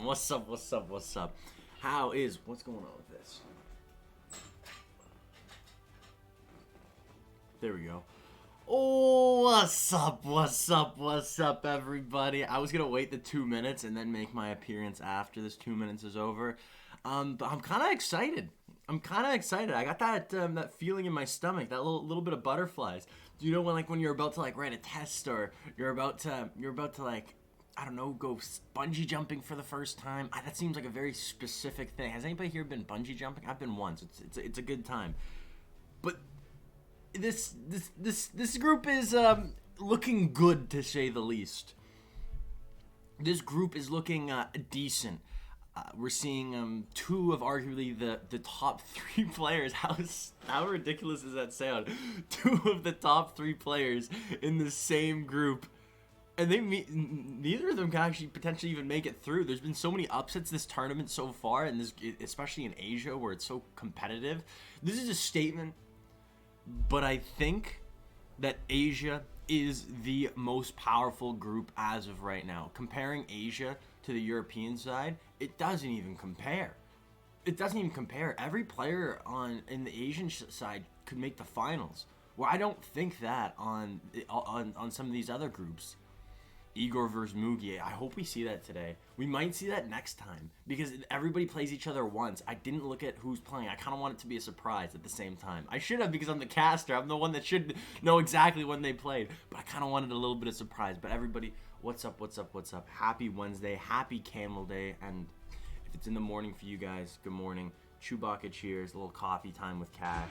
LATAM. What's up? What's going on with this? There we go. Oh, what's up, everybody? I was gonna wait the 2 minutes and then make my appearance after this 2 minutes is over. But I'm kind of excited. I got that feeling in my stomach, that little bit of butterflies. Do you know when you're about to write a test, or you're about to I don't know, go bungee jumping for the first time? That seems like a very specific thing. Has anybody here been bungee jumping? I've been once. It's a good time. But this group is looking good, to say the least. This group is looking decent. We're seeing two of arguably the top three players. How ridiculous does that sound? Two of the top three players in the same group, and neither of them can actually potentially even make it through. There's been so many upsets this tournament so far, and especially in Asia where it's so competitive. This is a statement, but I think that Asia is the most powerful group as of right now. Comparing Asia to the European side, it doesn't even compare. Every player in the Asian side could make the finals. Well, I don't think that on some of these other groups. Egor versus Mugi. I hope we see that today. We might see that next time, because everybody plays each other once. I didn't look at who's playing. I kind of want it to be a surprise at the same time. I should have, because I'm the caster. I'm the one that should know exactly when they played. But I kind of wanted a little bit of surprise. But everybody, what's up? Happy Wednesday. Happy Camel Day. And if it's in the morning for you guys, good morning. Chewbacca cheers. A little coffee time with Cash.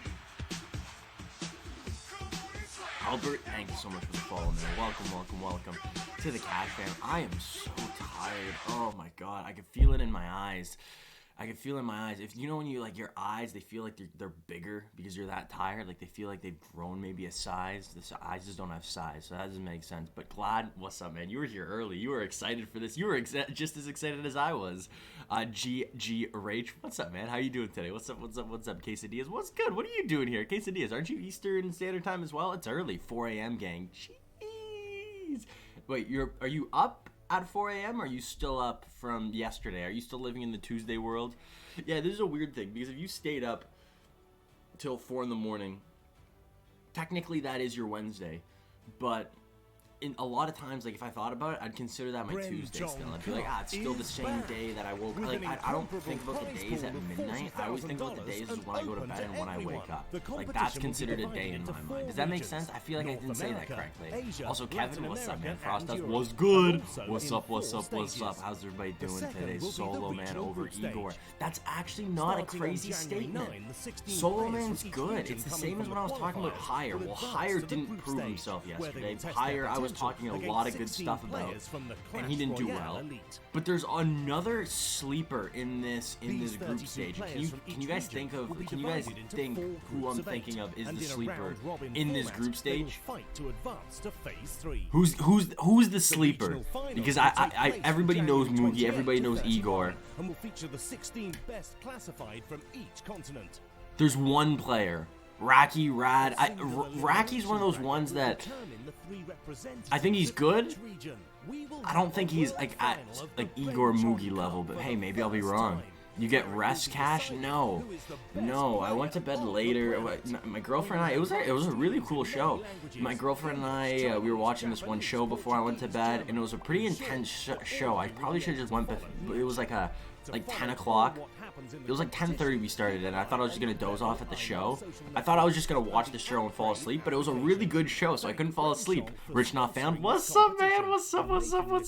Albert, thank you so much for the follow, man. Welcome to the Cash fam. I am so tired. Oh my god, I can feel it in my eyes. If you know when you your eyes, they feel like they're bigger because you're that tired. They feel like they've grown maybe a size. The eyes just don't have size, so that doesn't make sense. But glad, what's up, man? You were here early. You were excited for this. You were just as excited as I was. G Rach, what's up, man? How you doing today? What's up? Quesadillas, what's good? What are you doing here? Quesadillas, aren't you Eastern Standard Time as well? It's early, 4 a.m. gang. Jeez. Wait, are you up at 4 a.m. or are you still up from yesterday? Are you still living in the Tuesday world? Yeah, this is a weird thing, because if you stayed up till 4 in the morning, technically that is your Wednesday. But in a lot of times, if I thought about it, I'd consider that my Bren Tuesday Chong still. I'd be Cup it's still the same day that I woke up. I don't think about the days at midnight. I always think about the days when I go to bed and when I wake up. That's considered a day in my mind. Does that make sense? I feel like I didn't say that correctly. Also, Kevin, what's up, man? Frostus, what's good? What's up? How's everybody doing today? Soloman over Egor. That's actually not a crazy statement. Soloman's good. It's the same as when I was talking about Higher. Well, Higher didn't prove himself yesterday. Higher, I was talking a lot of good stuff about, and he didn't do well. But there's another sleeper in this group stage. Can you guys think who I'm thinking of is the sleeper in this group stage? Who's the sleeper? Because I everybody knows Mugi, everybody knows Egor. And will feature the 16 best classified from each continent. There's one player, Racky's one of those ones that I think he's good. I don't think he's at Egor Mugi level, but hey, maybe I'll be wrong. You get rest, Cash? No, I went to bed later. My girlfriend and I, it was a really cool show. My girlfriend and I, we were watching this one show before I went to bed, and it was a pretty intense show. I probably should have just went, but it was like 10 o'clock. It was 10:30 we started, and I thought I was just gonna doze off at the show. I thought I was just gonna watch the show and fall asleep, but it was a really good show, so I couldn't fall asleep. Rich Not Found, what's up, man? What's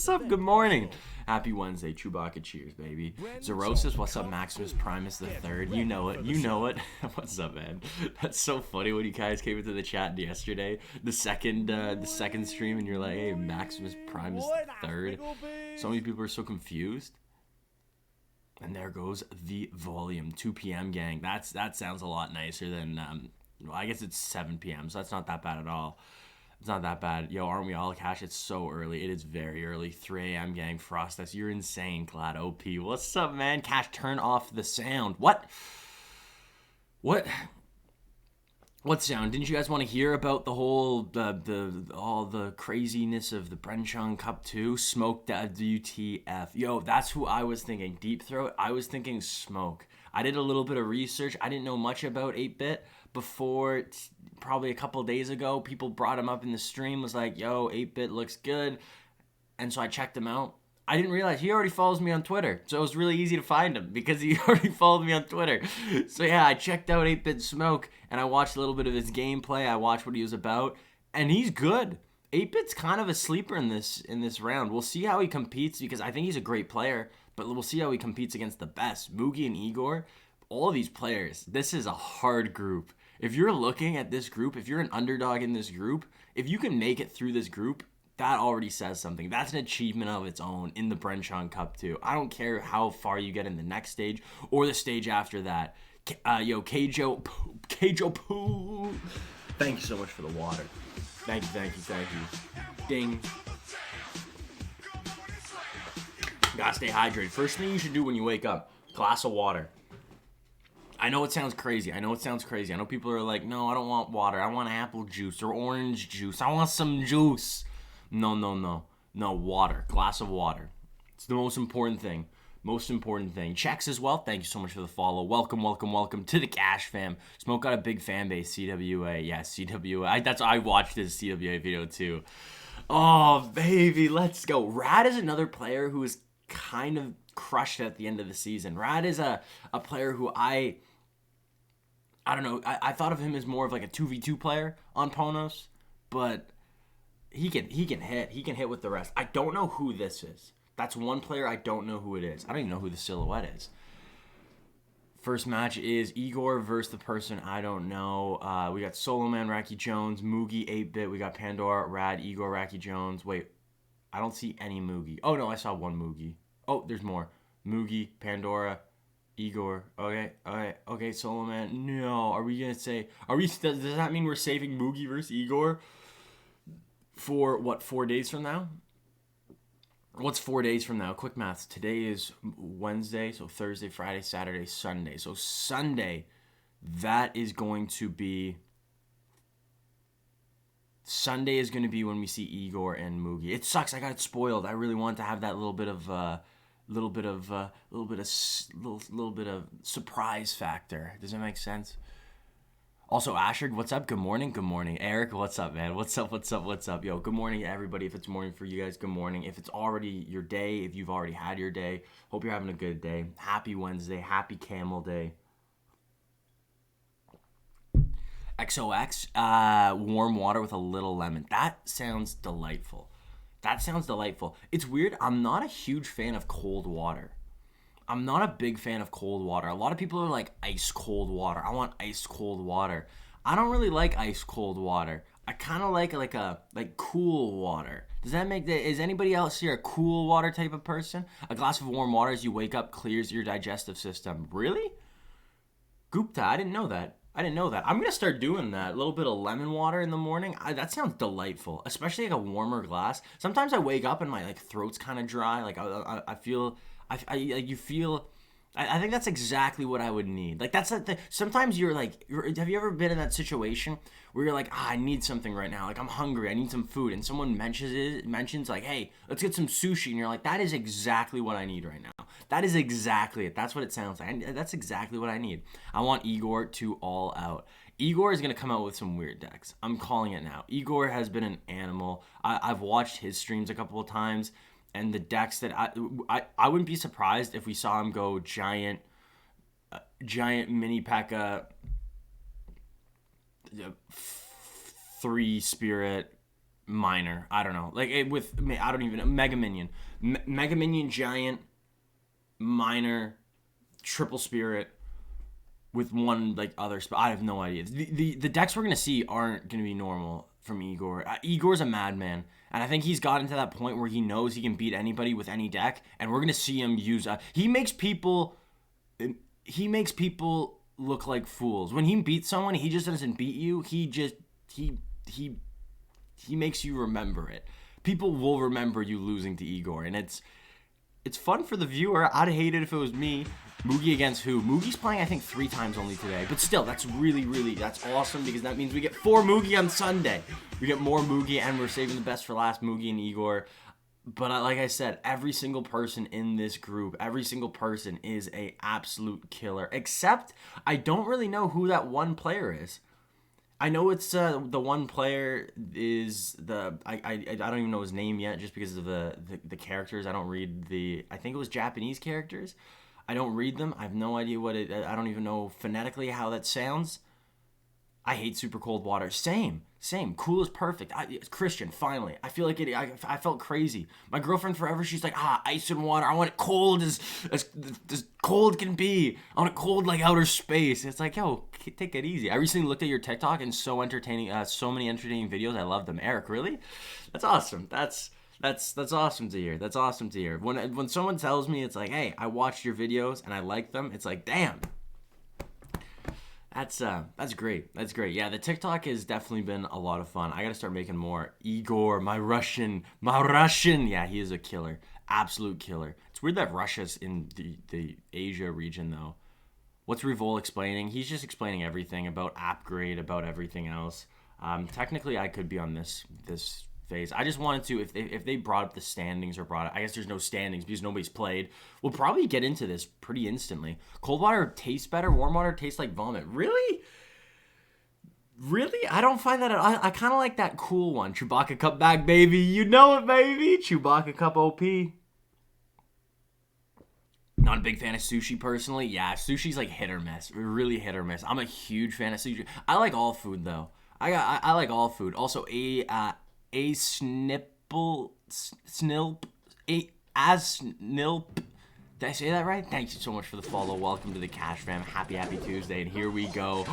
up? Good morning. Happy Wednesday. Chewbacca cheers, baby. Zerosis, what's up? Maximus Primus the Third. You know it. What's up, man? That's so funny when you guys came into the chat yesterday, the second stream, and you're like, hey, Maximus Primus the Third. So many people are so confused. And there goes the volume. 2 p.m. gang. That sounds a lot nicer than well, I guess it's 7 p.m. so that's not that bad at all. It's not that bad. Yo, aren't we all, Cash? It's so early. It is very early. 3 a.m. gang. Frostus, you're insane. Glad OP. What's up, man? Cash, turn off the sound. What? What's down? Didn't you guys want to hear about the whole all the craziness of the Bren Chong Cup 2? Smoke WTF. Yo, that's who I was thinking. Deep Throat. I was thinking Smoke. I did a little bit of research. I didn't know much about 8-Bit before probably a couple days ago. People brought him up in the stream, was like, yo, 8-Bit looks good. And so I checked him out. I didn't realize he already follows me on Twitter, so it was really easy to find him because he already followed me on Twitter. So yeah, I checked out 8-Bit Smoke, and I watched a little bit of his gameplay. I watched what he was about, and he's good. 8-Bit's kind of a sleeper in this round. We'll see how he competes because I think he's a great player, but we'll see how he competes against the best. Mugi and Egor, all of these players, this is a hard group. If you're looking at this group, if you're an underdog in this group, if you can make it through this group, that already says something. That's an achievement of its own in the Bren Chong Cup too. I don't care how far you get in the next stage or the stage after that. Keijo Poo. Thank you so much for the water. Thank you. Ding. Gotta stay hydrated. First thing you should do when you wake up, glass of water. I know it sounds crazy. I know people are like, no, I don't want water. I want apple juice or orange juice. I want some juice. No, water. Glass of water. It's the most important thing. Checks as well. Thank you so much for the follow. Welcome to the Cash fam. Smoke got a big fan base. CWA. Yeah, CWA. I watched this CWA video too. Oh, baby. Let's go. Rad is another player who is kind of crushed at the end of the season. Rad is a player who I don't know. I thought of him as more of like a 2v2 player on Ponos, but he can hit. He can hit with the rest. I don't know who this is. That's one player I don't know who it is. I don't even know who the silhouette is. First match is Egor versus the person I don't know. We got Soloman, RaikiJones, Mugi, 8-Bit. We got Pandora, Rad, Egor, RaikiJones. Wait, I don't see any Mugi. Oh, no, I saw one Mugi. Oh, there's more. Mugi, Pandora, Egor. Okay, Soloman. No, are we going to say... Does that mean we're saving Mugi versus Egor for, what, 4 days from now? What's 4 days from now? Quick maths. Today is Wednesday, so Thursday, Friday, Saturday, Sunday. So Sunday, that is going to be... Sunday is going to be when we see Egor and Mugi. It sucks. I got it spoiled. I really want to have that little bit of surprise factor. Does that make sense? Also, Asher, what's up? Good morning. Eric, what's up, man? What's up? Yo, good morning to everybody. If it's morning for you guys, good morning. If it's already your day, if you've already had your day, hope you're having a good day. Happy Wednesday. Happy Camel Day. XOX, warm water with a little lemon. That sounds delightful. It's weird. I'm not a huge fan of cold water. I'm not a big fan of cold water. A lot of people are like, ice cold water. I want ice cold water. I don't really like ice cold water. I kind of like cool water. Is anybody else here a cool water type of person? A glass of warm water as you wake up clears your digestive system. Really? Gupta, I didn't know that. I'm going to start doing that. A little bit of lemon water in the morning. That sounds delightful, especially like a warmer glass. Sometimes I wake up and my throat's kind of dry. Like I feel... I think that's exactly what I would need. Like that's the thing. Sometimes have you ever been in that situation where you're like, I need something right now. Like I'm hungry, I need some food, and someone mentions like, hey, let's get some sushi, and you're like, that is exactly what I need right now. That is exactly it. That's what it sounds like. That's exactly what I need. I want Egor to all out. Igor is going to come out with some weird decks. I'm calling it now. Igor has been an animal. I've watched his streams a couple of times. And the decks that I wouldn't be surprised if we saw him go giant mini P.E.K.K.A, 3 spirit minor. I don't know. I don't even know. Mega Minion. Mega Minion giant minor triple spirit with one other spell. I have no idea. The decks we're going to see aren't going to be normal from Egor. Igor's a madman. And I think he's gotten to that point where he knows he can beat anybody with any deck, and we're gonna see him use. He makes people look like fools. When he beats someone, he just doesn't beat you. He makes you remember it. People will remember you losing to Egor, and it's fun for the viewer. I'd hate it if it was me. Mugi against who? Mugi's playing, I think, 3 times only today. But still, that's that's awesome because that means we get 4 Mugi on Sunday. We get more Mugi, and we're saving the best for last, Mugi and Egor. But like I said, every single person in this group, every single person is a absolute killer. Except, I don't really know who that one player is. I know it's the one player is I don't even know his name yet just because of the characters. I don't read I think it was Japanese characters. I don't read them. I have no idea I don't even know phonetically how that sounds. I hate super cold water. Same. Cool is perfect. Christian, finally. I feel like I felt crazy. My girlfriend forever, she's like, ice and water. I want it cold as cold can be. I want it cold like outer space. It's like, yo, take it easy. I recently looked at your TikTok and so entertaining, so many entertaining videos. I love them. Eric, really? That's awesome. That's awesome to hear. That's awesome to hear. When someone tells me, it's like, hey, I watched your videos and I like them, it's like, damn. That's great. That's great. Yeah, the TikTok has definitely been a lot of fun. I gotta start making more. Egor, my Russian. Yeah, he is a killer. Absolute killer. It's weird that Russia's in the Asia region though. What's Revol explaining? He's just explaining everything about Upgrade, about everything else. Technically, I could be on this phase. I just wanted to, if they brought up the standings or I guess there's no standings because nobody's played, we'll probably get into this pretty instantly. Cold water tastes better, warm water tastes like vomit. Really? I don't find that, I kind of like that cool one. Chewbacca Cup back, baby. You know it, baby. Chewbacca Cup OP. Not a big fan of sushi personally. Yeah, sushi's like hit or miss. Really hit or miss. I'm a huge fan of sushi. I like all food though. I like all food. Also, Snilp. Did I say that right? Thank you so much for the follow. Welcome to the Cash Fam. Happy Tuesday. And here we go.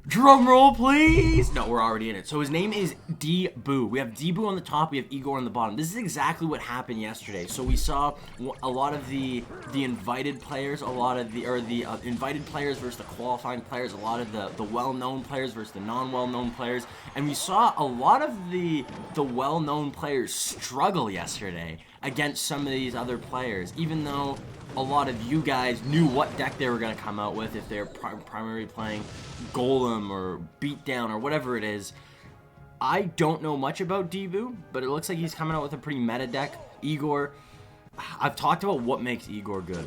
Drum roll, please. No, we're already in it. So his name is D-Boo. We have D-Boo on the top. We have Egor on the bottom. This is exactly what happened yesterday. So we saw a lot of the invited players, invited players versus the qualifying players, a lot of the well-known players versus the non-well-known players. And we saw a lot of the well-known players struggle yesterday against some of these other players, even though a lot of you guys knew what deck they were going to come out with if they're primarily playing Golem or Beatdown or whatever it is. I don't know much about D-Boo, but it looks like he's coming out with a pretty meta deck. Egor, I've talked about what makes Egor good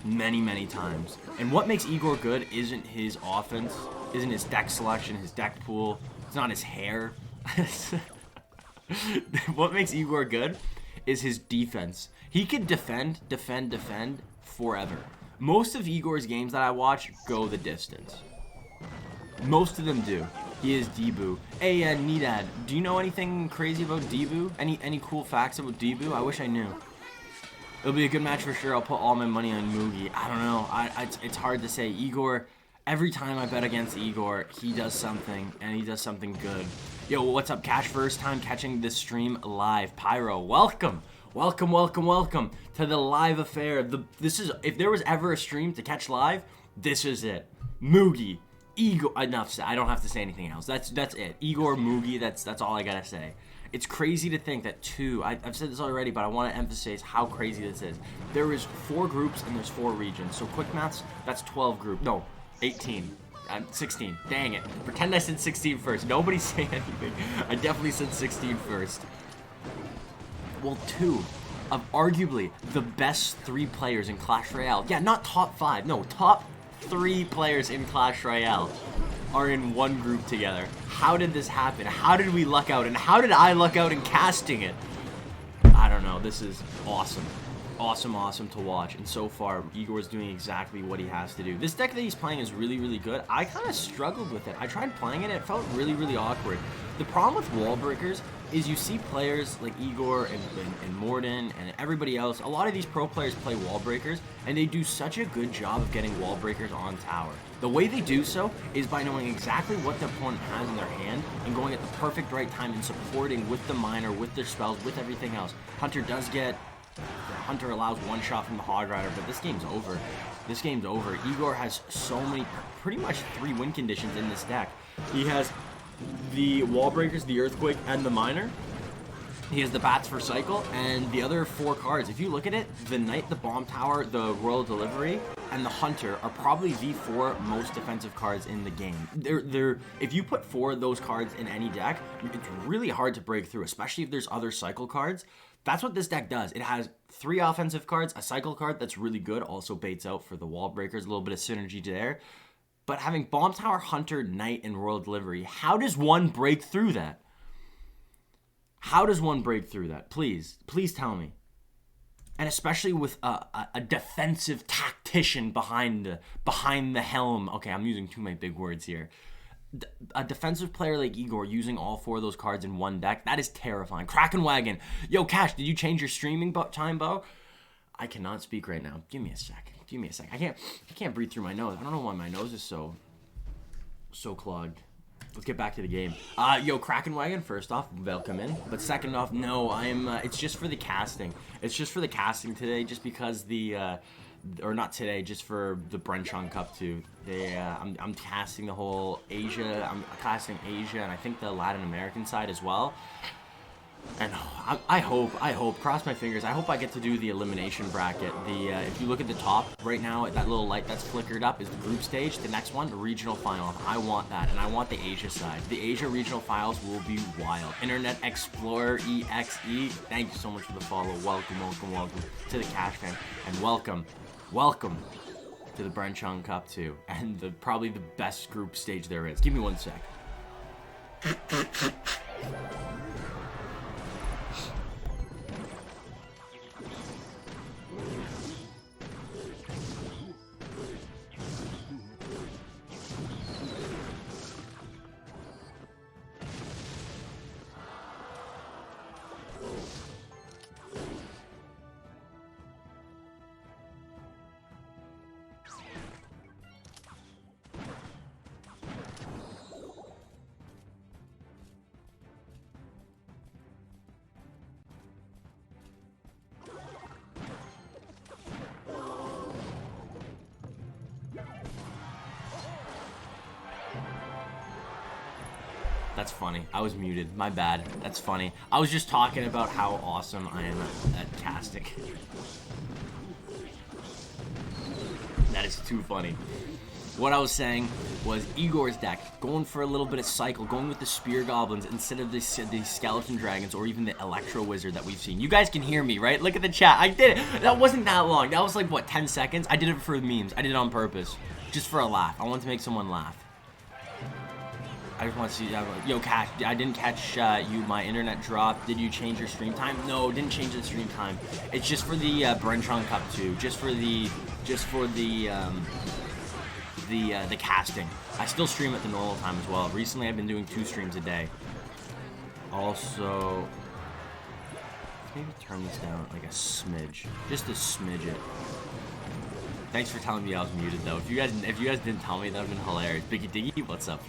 many times. And what makes Egor good isn't his offense, isn't his deck selection, his deck pool, it's not his hair. What makes Egor good is his defense. He could defend forever. Most of Egor's games that I watch go the distance. Most of them do. He is D-Boo. Hey, Nidad, do you know anything crazy about D-Boo? Any cool facts about D-Boo? I wish I knew. It'll be a good match for sure. I'll put all my money on Mugi. I don't know. It's hard to say. Egor, every time I bet against Egor, he does something, and he does something good. Yo, what's up, Cash? First time catching this stream live. Pyro, welcome to the live affair. This is, if there was ever a stream to catch live, this is it. Mugi, Egor, enough said. I don't have to say anything else. That's it. Egor, Mugi, that's all I gotta say. It's crazy to think that I've said this already, but I want to emphasize how crazy this is. There is 4 groups and there's 4 regions. So quick maths, that's 12 groups. No, 18. 16. Dang it. Pretend I said 16 first. Nobody say anything. I definitely said 16 first. Well, 2 of arguably the best 3 players in Clash Royale. Yeah, not top 5. No, top 3 players in Clash Royale are in one group together. How did this happen? How did we luck out? And how did I luck out in casting it? I don't know. This is awesome. Awesome to watch, and so far Egor is doing exactly what he has to do. This deck that he's playing is really good. I kind of struggled with it. I tried playing it, it felt really awkward. The problem with wall breakers is you see players like Egor and Morden and everybody else, a lot of these pro players play wall breakers, and they do such a good job of getting wall breakers on tower. The way they do so is by knowing exactly what the opponent has in their hand and going at the perfect right time and supporting with the miner, with their spells, with everything else. Hunter allows one shot from the Hog Rider, but this game's over. This game's over. Egor has so many, pretty much 3 win conditions in this deck. He has the wall breakers, the earthquake, and the miner. He has the bats for cycle, and the other 4 cards, if you look at it, the Knight, the Bomb Tower, the Royal Delivery, and the Hunter are probably the 4 most defensive cards in the game. If you put 4 of those cards in any deck, it's really hard to break through, especially if there's other cycle cards. That's what this deck does. It has 3 offensive cards, a cycle card that's really good, also baits out for the wall breakers, a little bit of synergy there. But having Bomb Tower, Hunter, Knight, and Royal Delivery, how does one break through that? How does one break through that? Please tell me. And especially with a defensive tactician behind the helm. Okay, I'm using too many big words here. A defensive player like Egor using all 4 of those cards in one deck, that is terrifying. Kraken Wagon. Yo, Cash, did you change your streaming time, Bo? I cannot speak right now. Give me a sec. I can't breathe through my nose. I don't know why my nose is so clogged. Let's get back to the game. Yo, Kraken Wagon, first off, welcome in. But second off, no, it's just for the casting. It's just for the casting today, just because or not today, just for the Bren Chong Cup too. I'm casting the whole Asia. I'm casting Asia, and I think the Latin American side as well. And I hope, cross my fingers, I hope I get to do the elimination bracket. If you look at the top right now, that little light that's flickered up is the group stage. The next one, the regional final. I want that, and I want the Asia side. The Asia regional finals will be wild. Internet Explorer EXE, thank you so much for the follow. Welcome to the Kashman, and welcome to the Bren Chong Cup too, and probably the best group stage there is. Give me 1 sec. That's funny. I was muted. My bad. That's funny. I was just talking about how awesome I am at casting. That is too funny. What I was saying was Egor's deck, going for a little bit of cycle, going with the Spear Goblins instead of the Skeleton Dragons or even the Electro Wizard that we've seen. You guys can hear me, right? Look at the chat. I did it. That wasn't that long. That was like, what, 10 seconds? I did it for memes. I did it on purpose. Just for a laugh. I wanted to make someone laugh. I just want to see, yo, Cash, I didn't catch you. My internet dropped. Did you change your stream time? No, didn't change the stream time. It's just for the Bren Chong Cup too. Just for the casting. I still stream at the normal time as well. Recently, I've been doing 2 streams a day. Also, maybe turn this down like a smidge, just a smidget. Thanks for telling me I was muted though. If you guys didn't tell me, that would have been hilarious. Biggie Diggy, what's up?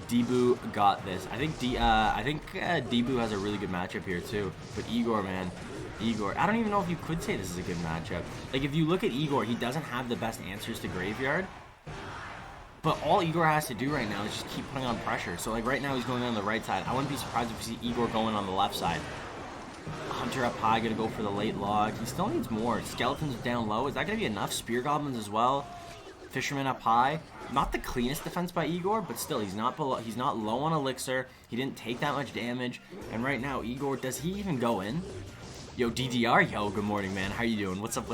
Debu got this. I think Debu has a really good matchup here too. But Egor, man, I don't even know if you could say this is a good matchup. Like if you look at Egor, he doesn't have the best answers to Graveyard. But all Egor has to do right now is just keep putting on pressure. So like right now he's going on the right side. I wouldn't be surprised if we see Egor going on the left side. Hunter up high, gonna go for the late log. He still needs more. Skeletons down low. Is that gonna be enough? Spear Goblins as well. Fisherman up high. Not the cleanest defense by Egor, but still, he's not low on elixir. He didn't take that much damage. And right now, Egor, does he even go in? Yo, DDR, yo, good morning, man. How you doing? What's up?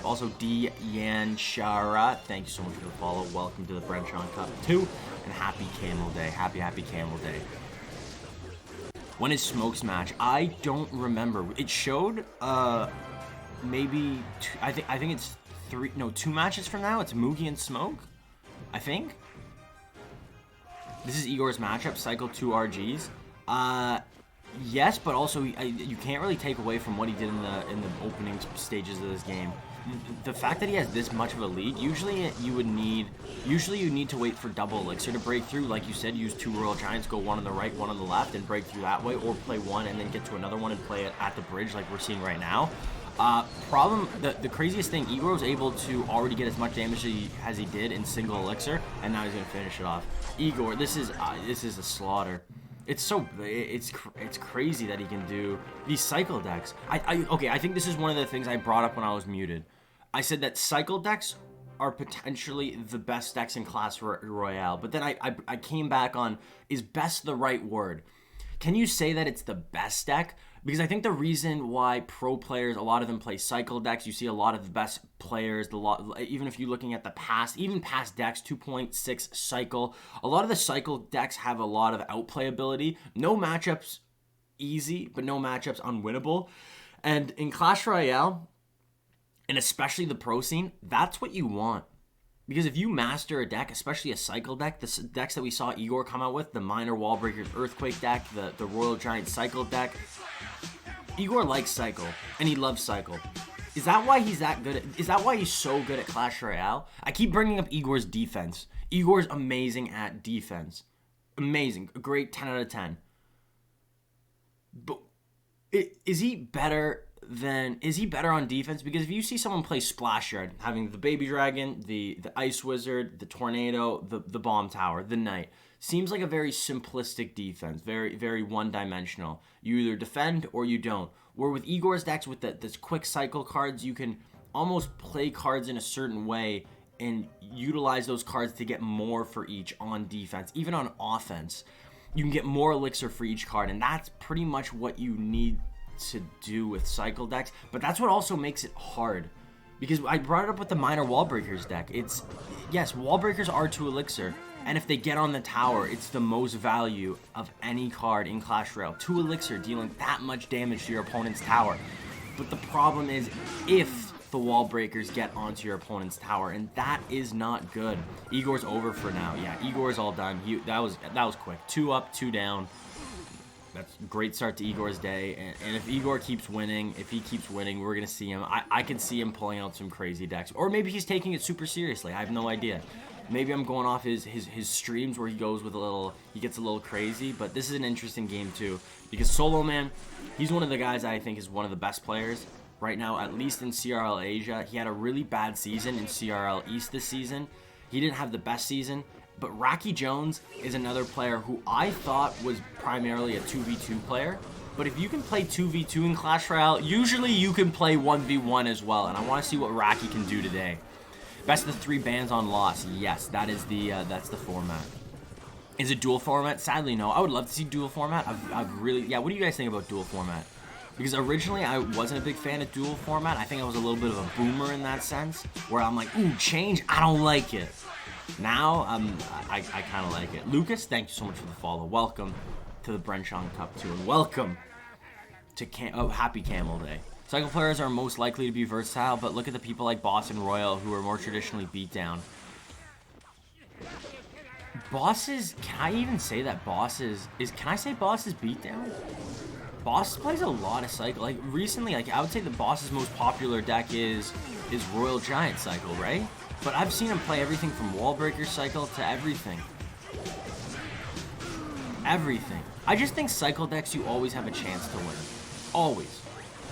Also, D Yanshara, thank you so much for the follow. Welcome to the Bren Chong Cup 2, and happy Camel Day. Happy Camel Day. When is Smoke's match? I don't remember. It showed maybe I think it's 2 matches from now. It's Mugi and Smoke, I think. This is Egor's matchup, cycle 2 RGs. Yes, but also you can't really take away from what he did in the opening stages of this game. The fact that he has this much of a lead, usually you need to wait for double elixir to break through. Like you said, use 2 Royal Giants, go 1 on the right, 1 on the left, and break through that way, or play 1 and then get to another one and play it at the bridge like we're seeing right now. The craziest thing, Egor was able to already get as much damage as he did in single elixir, and now he's gonna finish it off. Egor, this is a slaughter. It's crazy that he can do these cycle decks. Okay, I think this is one of the things I brought up when I was muted. I said that cycle decks are potentially the best decks in Clash Royale, but then I came back on, is best the right word? Can you say that it's the best deck? Because I think the reason why pro players, a lot of them play cycle decks, you see a lot of the best players, even if you're looking at the past, even past decks, 2.6 cycle, a lot of the cycle decks have a lot of outplay ability. No matchups easy, but no matchups unwinnable. And in Clash Royale, and especially the pro scene, that's what you want. Because if you master a deck, especially a cycle deck, the decks that we saw Egor come out with, the Minor Wall Breakers Earthquake deck, the Royal Giant Cycle deck, Egor likes cycle, and he loves cycle. Is that why he's that good is that why he's so good at Clash Royale? I keep bringing up Egor's defense. Egor's amazing at defense. Amazing. A great 10 out of 10. But is he better on defense? Because if you see someone play Splash Yard, having the Baby Dragon, the Ice Wizard, the Tornado, the Bomb Tower, the Knight, seems like a very simplistic defense, very, very one-dimensional. You either defend or you don't. Where with Egor's decks, with this quick cycle cards, you can almost play cards in a certain way and utilize those cards to get more for each on defense. Even on offense, you can get more elixir for each card, and that's pretty much what you need to do with cycle decks. But that's what also makes it hard, because I brought it up with the Minor Wall Breakers deck. Yes, Wall Breakers are 2 elixir, and if they get on the tower, it's the most value of any card in Clash Royale. 2 elixir dealing that much damage to your opponent's tower. But the problem is if the Wall Breakers get onto your opponent's tower, and that is not good. Egor's over for now. Yeah, Egor's all done. That was quick. 2 up, 2 down. That's a great start to Egor's day, and if Egor keeps winning, we're going to see him. I can see him pulling out some crazy decks. Or maybe he's taking it super seriously. I have no idea. Maybe I'm going off his streams where he gets a little crazy, but this is an interesting game too. Because Soloman, he's one of the guys I think is one of the best players right now, at least in CRL Asia. He had a really bad season in CRL East this season. He didn't have the best season. But RaikiJones is another player who I thought was primarily a 2v2 player. But if you can play 2v2 in Clash Royale, usually you can play 1v1 as well. And I want to see what Raiki can do today. Best of 3 bans on loss. Yes, that's the format. Is it dual format? Sadly, no. I would love to see dual format. Yeah, what do you guys think about dual format? Because originally I wasn't a big fan of dual format. I think I was a little bit of a boomer in that sense, where I'm like, ooh, change, I don't like it. Now, I kind of like it. Lucas, thank you so much for the follow. Welcome to the Bren Chong Cup too, and welcome to Happy Camel Day. Cycle players are most likely to be versatile, but look at the people like Boss and Royal who are more traditionally beat down. Bosses, can I even say that Bosses can I say Bosses beat down? Boss plays a lot of cycle. Like recently, I would say the Boss's most popular deck is Royal Giant Cycle, right? But I've seen him play everything from Wall Breaker Cycle to everything. Everything. I just think cycle decks, you always have a chance to win. Always.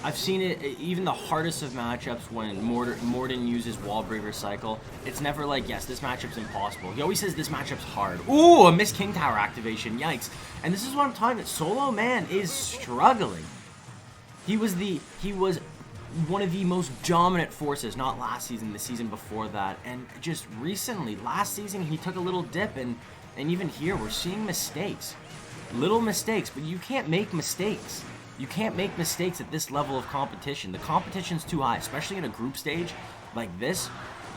I've seen it, even the hardest of matchups when Morden uses Wall Breaker Cycle. It's never like, yes, this matchup's impossible. He always says this matchup's hard. Ooh, a missed King Tower activation. Yikes. And this is what I'm talking about. Soloman is struggling. He was one of the most dominant forces, not last season, the season before that, and just recently, last season, he took a little dip, and even here, we're seeing mistakes. Little mistakes, but you can't make mistakes. You can't make mistakes at this level of competition. The competition's too high, especially in a group stage like this,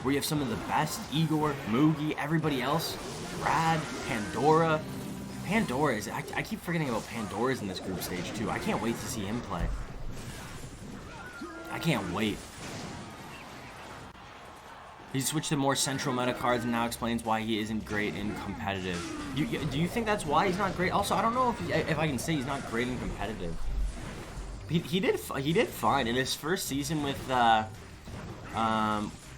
where you have some of the best, Egor, Mugi, everybody else, Brad, Pandora. Pandora is, I keep forgetting about Pandora's in this group stage too. I can't wait to see him play. I can't wait. He switched to more central meta cards and now explains why he isn't great in competitive. Do you think that's why he's not great? Also, I don't know if I can say he's not great in competitive. He did fine in his first season with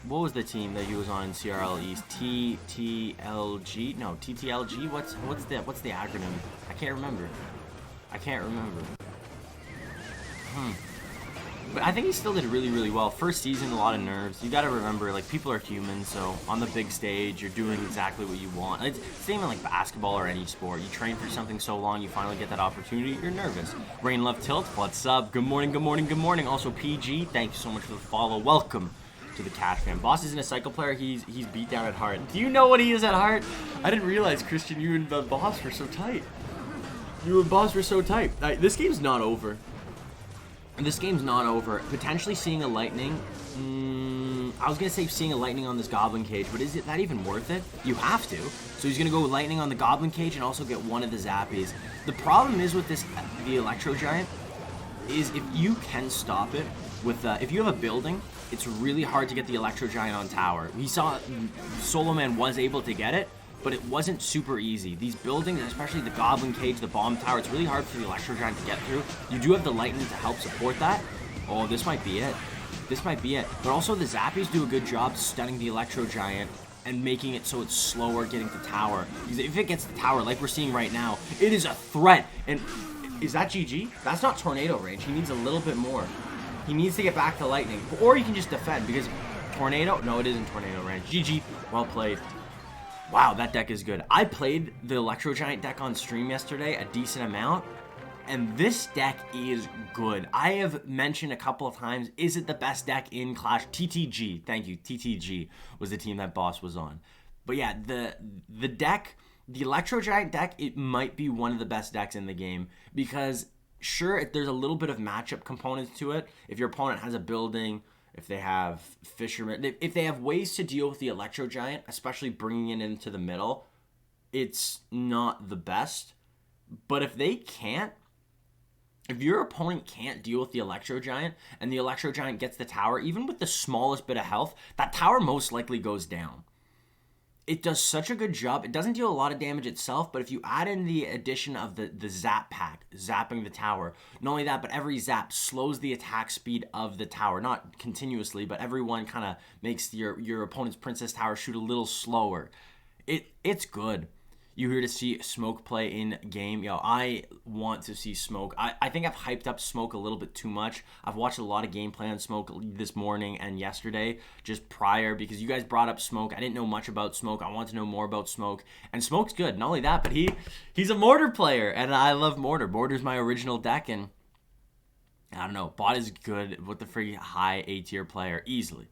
what was the team that he was on in CRL East? TTLG? No, TTLG. What's the acronym? I can't remember. But I think he still did really, really well. First season, a lot of nerves. You got to remember, like, people are human, so on the big stage, you're doing exactly what you want. It's same in, like, basketball or any sport. You train for something so long, you finally get that opportunity, you're nervous. Rain Love Tilt, what's up? Good morning, good morning, good morning. Also, PG, thank you so much for the follow. Welcome to the Kashman. Boss isn't a cycle player, he's beat down at heart. Do you know what he is at heart? I didn't realize, Christian, you and the boss were so tight. You and boss were so tight. This game's not over. This game's not over. Potentially seeing a lightning. I was going to say seeing a lightning on this goblin cage, but is it that even worth it? You have to. So he's going to go lightning on the goblin cage and also get one of the zappies. The problem is with this, the Electro Giant, is if you can stop it with, if you have a building, it's really hard to get the Electro Giant on tower. We saw Soloman was able to get it, but it wasn't super easy. These buildings, especially the Goblin Cage, the Bomb Tower, it's really hard for the Electro Giant to get through. You do have the Lightning to help support that. Oh, this might be it. This might be it. But also the Zappies do a good job stunning the Electro Giant and making it so it's slower getting to tower. Because if it gets to tower, like we're seeing right now, it is a threat. And is that GG? That's not Tornado range. He needs a little bit more. He needs to get back to Lightning. Or you can just defend, because Tornado, no, it isn't Tornado range. GG, well played. Wow, that deck is good. I played the Electro Giant deck on stream yesterday a decent amount, and this deck is good. I have mentioned a couple of times, is it the best deck in Clash? TTG, thank you, TTG was the team that Boss was on. But yeah, the deck, the Electro Giant deck, it might be one of the best decks in the game, because sure, there's a little bit of matchup components to it. If your opponent has a building, if they have Fisherman, if they have ways to deal with the Electro Giant, especially bringing it into the middle, it's not the best. But if they can't, if your opponent can't deal with the Electro Giant and the Electro Giant gets the tower, even with the smallest bit of health, that tower most likely goes down. It does such a good job. It doesn't deal a lot of damage itself, but if you add in the addition of the zap pack, zapping the tower, not only that, but every zap slows the attack speed of the tower. Not continuously, but every one kind of makes your opponent's Princess Tower shoot a little slower. It's good. You're here to see Smoke play in game. Yo, I want to see Smoke. I think I've hyped up Smoke a little bit too much. I've watched a lot of gameplay on Smoke this morning and yesterday, just prior, because you guys brought up Smoke. I didn't know much about Smoke. I want to know more about Smoke. And Smoke's good. Not only that, but he's a Mortar player, and I love Mortar. Mortar's my original deck, and I don't know. Bot is good with the free high A tier player. Easily.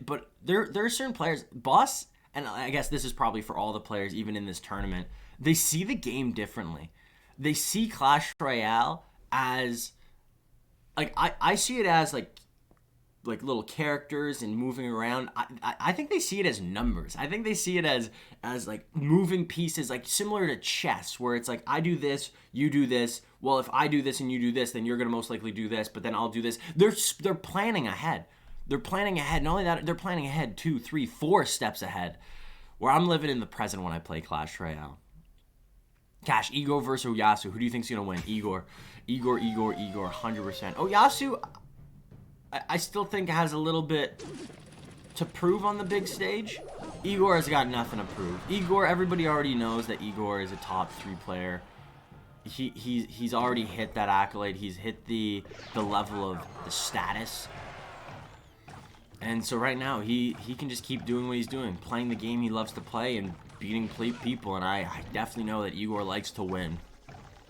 But there are certain players, Boss, and I guess this is probably for all the players, even in this tournament, they see the game differently. They see Clash Royale as, like, I see it as, like little characters and moving around. I think they see it as numbers. I think they see it as like moving pieces, like similar to chess, where it's like, I do this, you do this. Well, if I do this and you do this, then you're going to most likely do this, but then I'll do this. They're planning ahead. They're planning ahead. Not only that, they're planning ahead 2, 3, 4 steps ahead. Where I'm living in the present when I play Clash Royale. Cash, Egor versus Yasu. Who do you think's going to win? Egor, 100%. Oh, Yasu, I still think has a little bit to prove on the big stage. Egor has got nothing to prove. Egor, everybody already knows that Egor is a top 3 player. He's already hit that accolade. He's hit the level of the status. And so right now, he can just keep doing what he's doing, playing the game he loves to play and beating people. And I definitely know that Egor likes to win.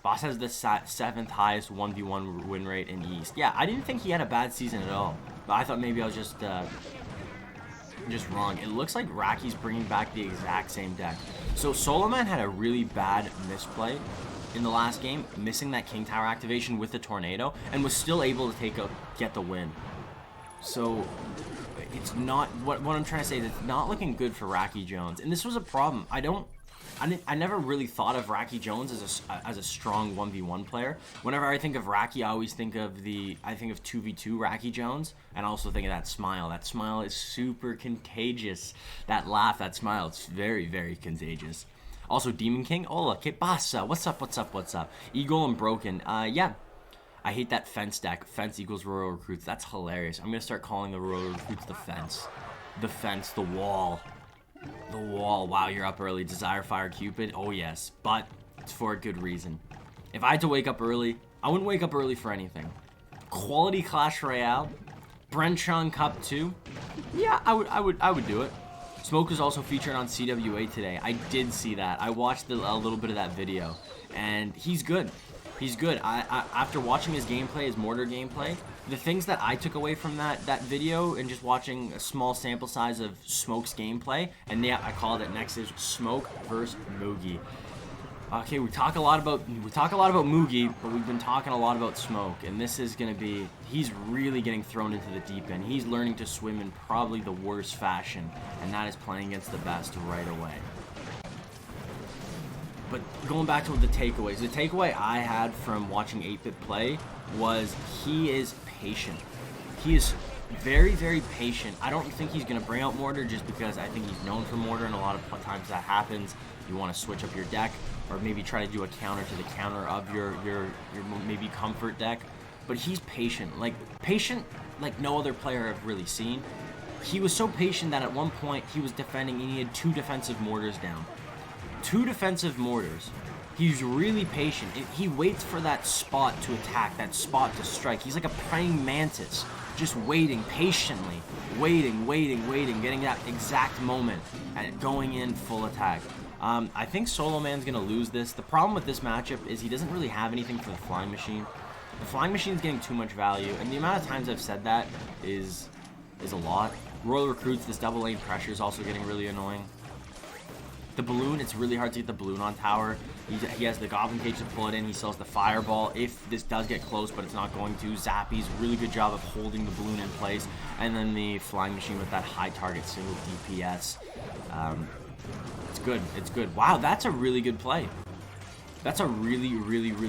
Boss has the 7th highest 1v1 win rate in East. Yeah, I didn't think he had a bad season at all. But I thought maybe I was just wrong. It looks like Raiki's bringing back the exact same deck. So Soloman had a really bad misplay in the last game, missing that King Tower activation with the Tornado, and was still able to get the win. So it's not what I'm trying to say is it's not looking good for RaikiJones, and this was a problem. I never really thought of RaikiJones as a strong 1v1 player. Whenever I think of Raiki, I always think of 2v2 RaikiJones, and I also think of that smile. That smile is super contagious. That laugh, that smile, it's very, very contagious. Also, Demon King, hola, que pasa? What's up? Eagle and Broken, yeah. I hate that fence deck. Fence equals Royal Recruits. That's hilarious. I'm going to start calling the Royal Recruits the fence. The fence, the wall. The wall. Wow, you're up early. Desire Fire Cupid. Oh, yes. But it's for a good reason. If I had to wake up early, I wouldn't wake up early for anything. quality Clash Royale. Bren Chong Cup 2. Yeah, I would do it. Smoke was also featured on CWA today. I did see that. I watched a little bit of that video, and he's good. He's good. After watching his gameplay, his mortar gameplay, the things that I took away from that video and just watching a small sample size of Smoke's gameplay, and yeah, I called it. Next is Smoke versus Mugi. Okay, we talk a lot about Mugi, but we've been talking a lot about Smoke, and this is gonna be, he's really getting thrown into the deep end. He's learning to swim in probably the worst fashion, and that is playing against the best right away. But going back to the takeaway I had from watching 8-Bit play was he is patient. He is very, very patient. I don't think he's going to bring out Mortar just because I think he's known for Mortar, and a lot of times that happens. You want to switch up your deck, or maybe try to do a counter to the counter of your maybe comfort deck. But he's patient like no other player I've really seen. He was so patient that at one point he was defending and he had 2 defensive mortars down. 2 defensive mortars. He's really patient. He waits for that spot to attack, that spot to strike. He's like a praying mantis, just waiting patiently, waiting, getting that exact moment and going in full attack. I think Soloman's gonna lose this. The problem with this matchup is he doesn't really have anything for the flying machine. The flying machine's getting too much value, and the amount of times I've said that is a lot. Royal Recruits, this double lane pressure is also getting really annoying. The balloon, it's really hard to get the balloon on tower. He has the Goblin Cage to pull it in. He sells the Fireball if this does get close, but it's not going to. Zappy's really good job of holding the balloon in place. And then the Flying Machine with that high target single DPS. It's good. It's good. Wow, that's a really good play. That's a really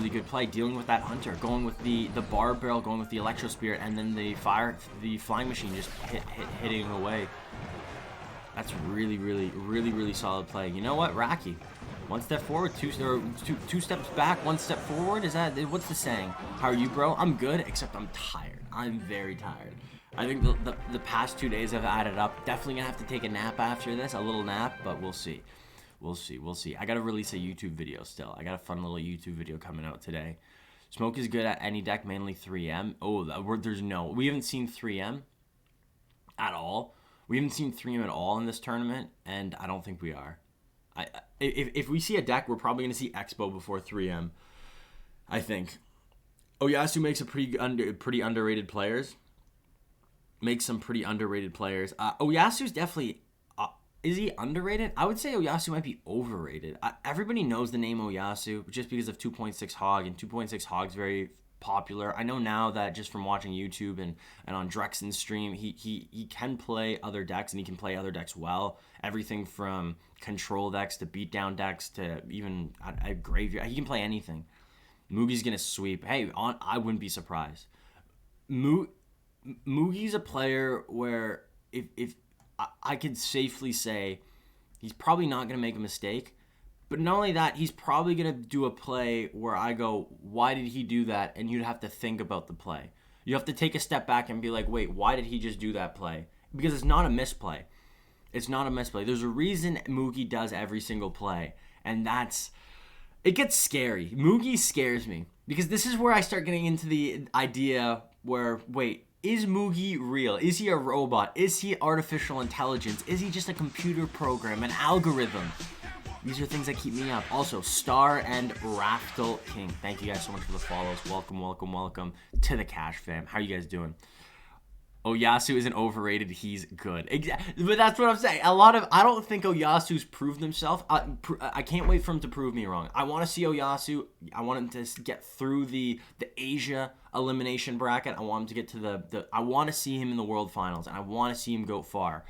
good play. Dealing with that Hunter, going with the Barb Barrel, going with the Electro Spirit, and then the Flying Machine just hitting away. That's really solid play. You know what, Raiki? 1 step forward, two steps back, 1 step forward. Is that, what's the saying? How are you, bro? I'm good, except I'm tired. I'm very tired. I think the past 2 days have added up. Definitely gonna have to take a nap after this, a little nap, but we'll see. We'll see. I gotta release a YouTube video still. I got a fun little YouTube video coming out today. Smoke is good at any deck, mainly 3M. Oh, we haven't seen 3M at all. We haven't seen 3M at all in this tournament, and I don't think we are. If we see a deck, we're probably going to see Expo before 3M, I think. Oyasu makes pretty underrated players. Makes some pretty underrated players. Oyasu's definitely... is he underrated? I would say Oyasu might be overrated. Everybody knows the name Oyasu just because of 2.6 Hog, and 2.6 Hog's very popular. I know now that just from watching YouTube and on Drexen's stream, he can play other decks, and he can play other decks well. Everything from control decks to beatdown decks to even a graveyard. He can play anything. Mugi's gonna sweep. Hey, I wouldn't be surprised. Mugi's a player where if I could safely say he's probably not gonna make a mistake. But not only that, he's probably going to do a play where I go, why did he do that? And you'd have to think about the play. You have to take a step back and be like, wait, why did he just do that play? Because it's not a misplay. It's not a misplay. There's a reason Mugi does every single play. And it gets scary. Mugi scares me. Because this is where I start getting into the idea where, wait, is Mugi real? Is he a robot? Is he artificial intelligence? Is he just a computer program, an algorithm? These are things that keep me up. Also, Star and Raftel King. Thank you guys so much for the follows. Welcome to the Cash fam. How are you guys doing? Oyasu isn't overrated. He's good. But that's what I'm saying. I don't think Oyasu's proved himself. I can't wait for him to prove me wrong. I want to see Oyasu. I want him to get through the Asia elimination bracket. I want him to get to I want to see him in the World Finals, and I want to see him go far.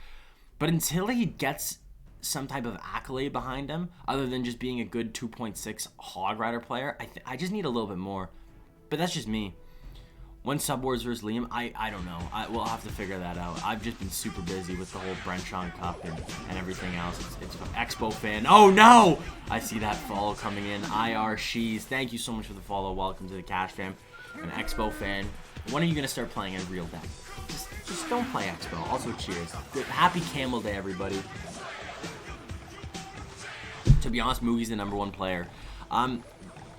But until he gets some type of accolade behind him, other than just being a good 2.6 Hog Rider player, I just need a little bit more. But that's just me. When Sub Wars versus Liam, I don't know. We'll have to figure that out. I've just been super busy with the whole Bren Chong Cup and everything else. It's an Expo fan. Oh no! I see that follow coming in. IR Shees, thank you so much for the follow. Welcome to the Cash fam. An Expo fan. When are you gonna start playing a real deck? Just don't play Expo. Also, cheers. Happy Camel Day, everybody. To be honest, Mugi's the #1 player.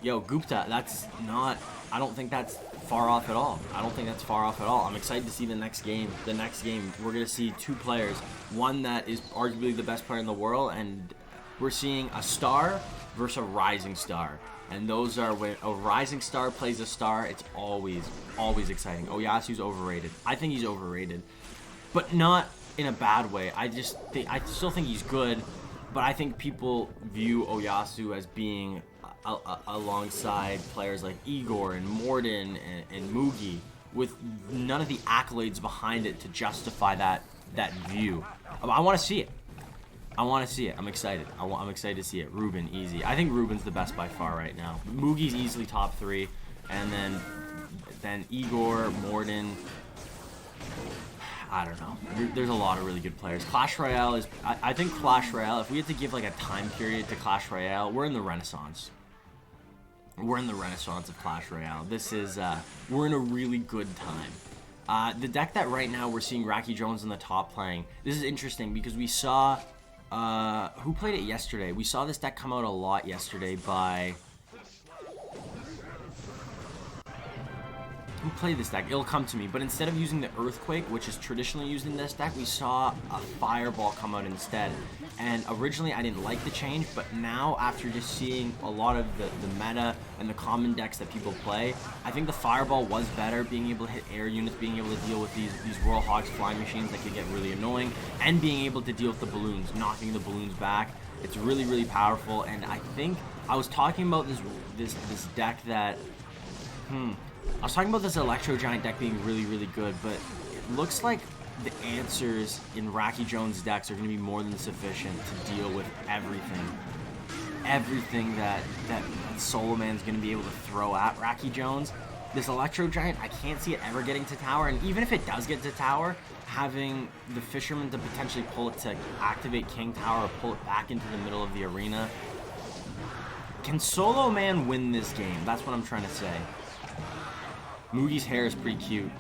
Yo, Gupta, that's not... I don't think that's far off at all. I don't think that's far off at all. I'm excited to see the next game. The next game, we're going to see two players. One that is arguably the best player in the world, and we're seeing a star versus a rising star. And those are when a rising star plays a star, it's always exciting. Oyasu's overrated. I think he's overrated, but not in a bad way. I still think he's good, but I think people view Oyasu as being alongside players like Egor and Morden and Mugi, with none of the accolades behind it to justify that view. I want to see it. I'm excited. I'm excited to see it. Ruben, easy. I think Ruben's the best by far right now. Mugi's easily top 3, and then Egor, Morden. I don't know. There's a lot of really good players. Clash Royale is. I think Clash Royale. If we had to give like a time period to Clash Royale, we're in the Renaissance. We're in the Renaissance of Clash Royale. This is. We're in a really good time. The deck that right now we're seeing RaikiJones in the top playing. This is interesting because we saw. Who played it yesterday? We saw this deck come out a lot yesterday by... Who played this deck? It'll come to me. But instead of using the Earthquake, which is traditionally used in this deck, we saw a Fireball come out instead. And originally I didn't like the change, but now after just seeing a lot of the meta and the common decks that people play, I think the Fireball was better, being able to hit air units, being able to deal with these Royal Hogs flying machines that could get really annoying, and being able to deal with the balloons, knocking the balloons back. It's really, really powerful, and I think I was talking about this deck that... I was talking about this Electro Giant deck being really, really good, but it looks like the answers in RaikiJones decks are going to be more than sufficient to deal with everything. Everything that Soloman's going to be able to throw at RaikiJones. This Electro Giant, I can't see it ever getting to tower, and even if it does get to tower, having the Fisherman to potentially pull it to activate King Tower or pull it back into the middle of the arena. Can Soloman win this game? That's what I'm trying to say. Mugi's hair is pretty cute.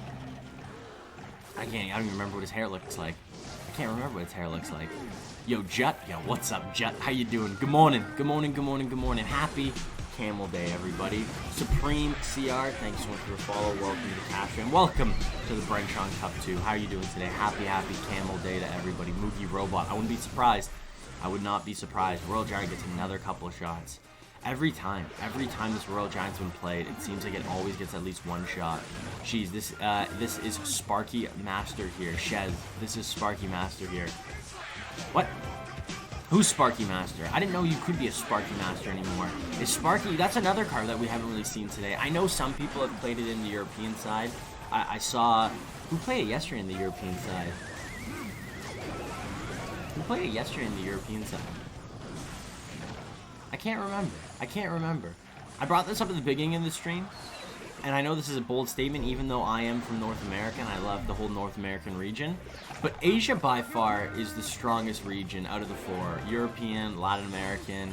I don't even remember what his hair looks like. I can't remember what his hair looks like. Yo, Jet. Yo, what's up, Jet? How you doing? Good morning. Good morning, good morning, good morning. Happy Camel Day, everybody. Supreme CR, thanks so much for the follow. Welcome to Kashman. Welcome to the Bren Chong Cup 2. How are you doing today? Happy Camel Day to everybody. Mugi Robot. I wouldn't be surprised. I would not be surprised. Royal Giant gets another couple of shots. Every time this Royal Giant's been played, it seems like it always gets at least one shot. Jeez, this is Sparky Master here. Shez, this is Sparky Master here. What? Who's Sparky Master? I didn't know you could be a Sparky Master anymore. Is Sparky, that's another card that we haven't really seen today. I know some people have played it in the European side. I saw, who played it yesterday in the European side? Who played it yesterday in the European side? I can't remember. I brought this up at the beginning of the stream, and I know this is a bold statement, even though I am from North America and I love the whole North American region. But Asia by far is the strongest region out of the four. European, Latin American,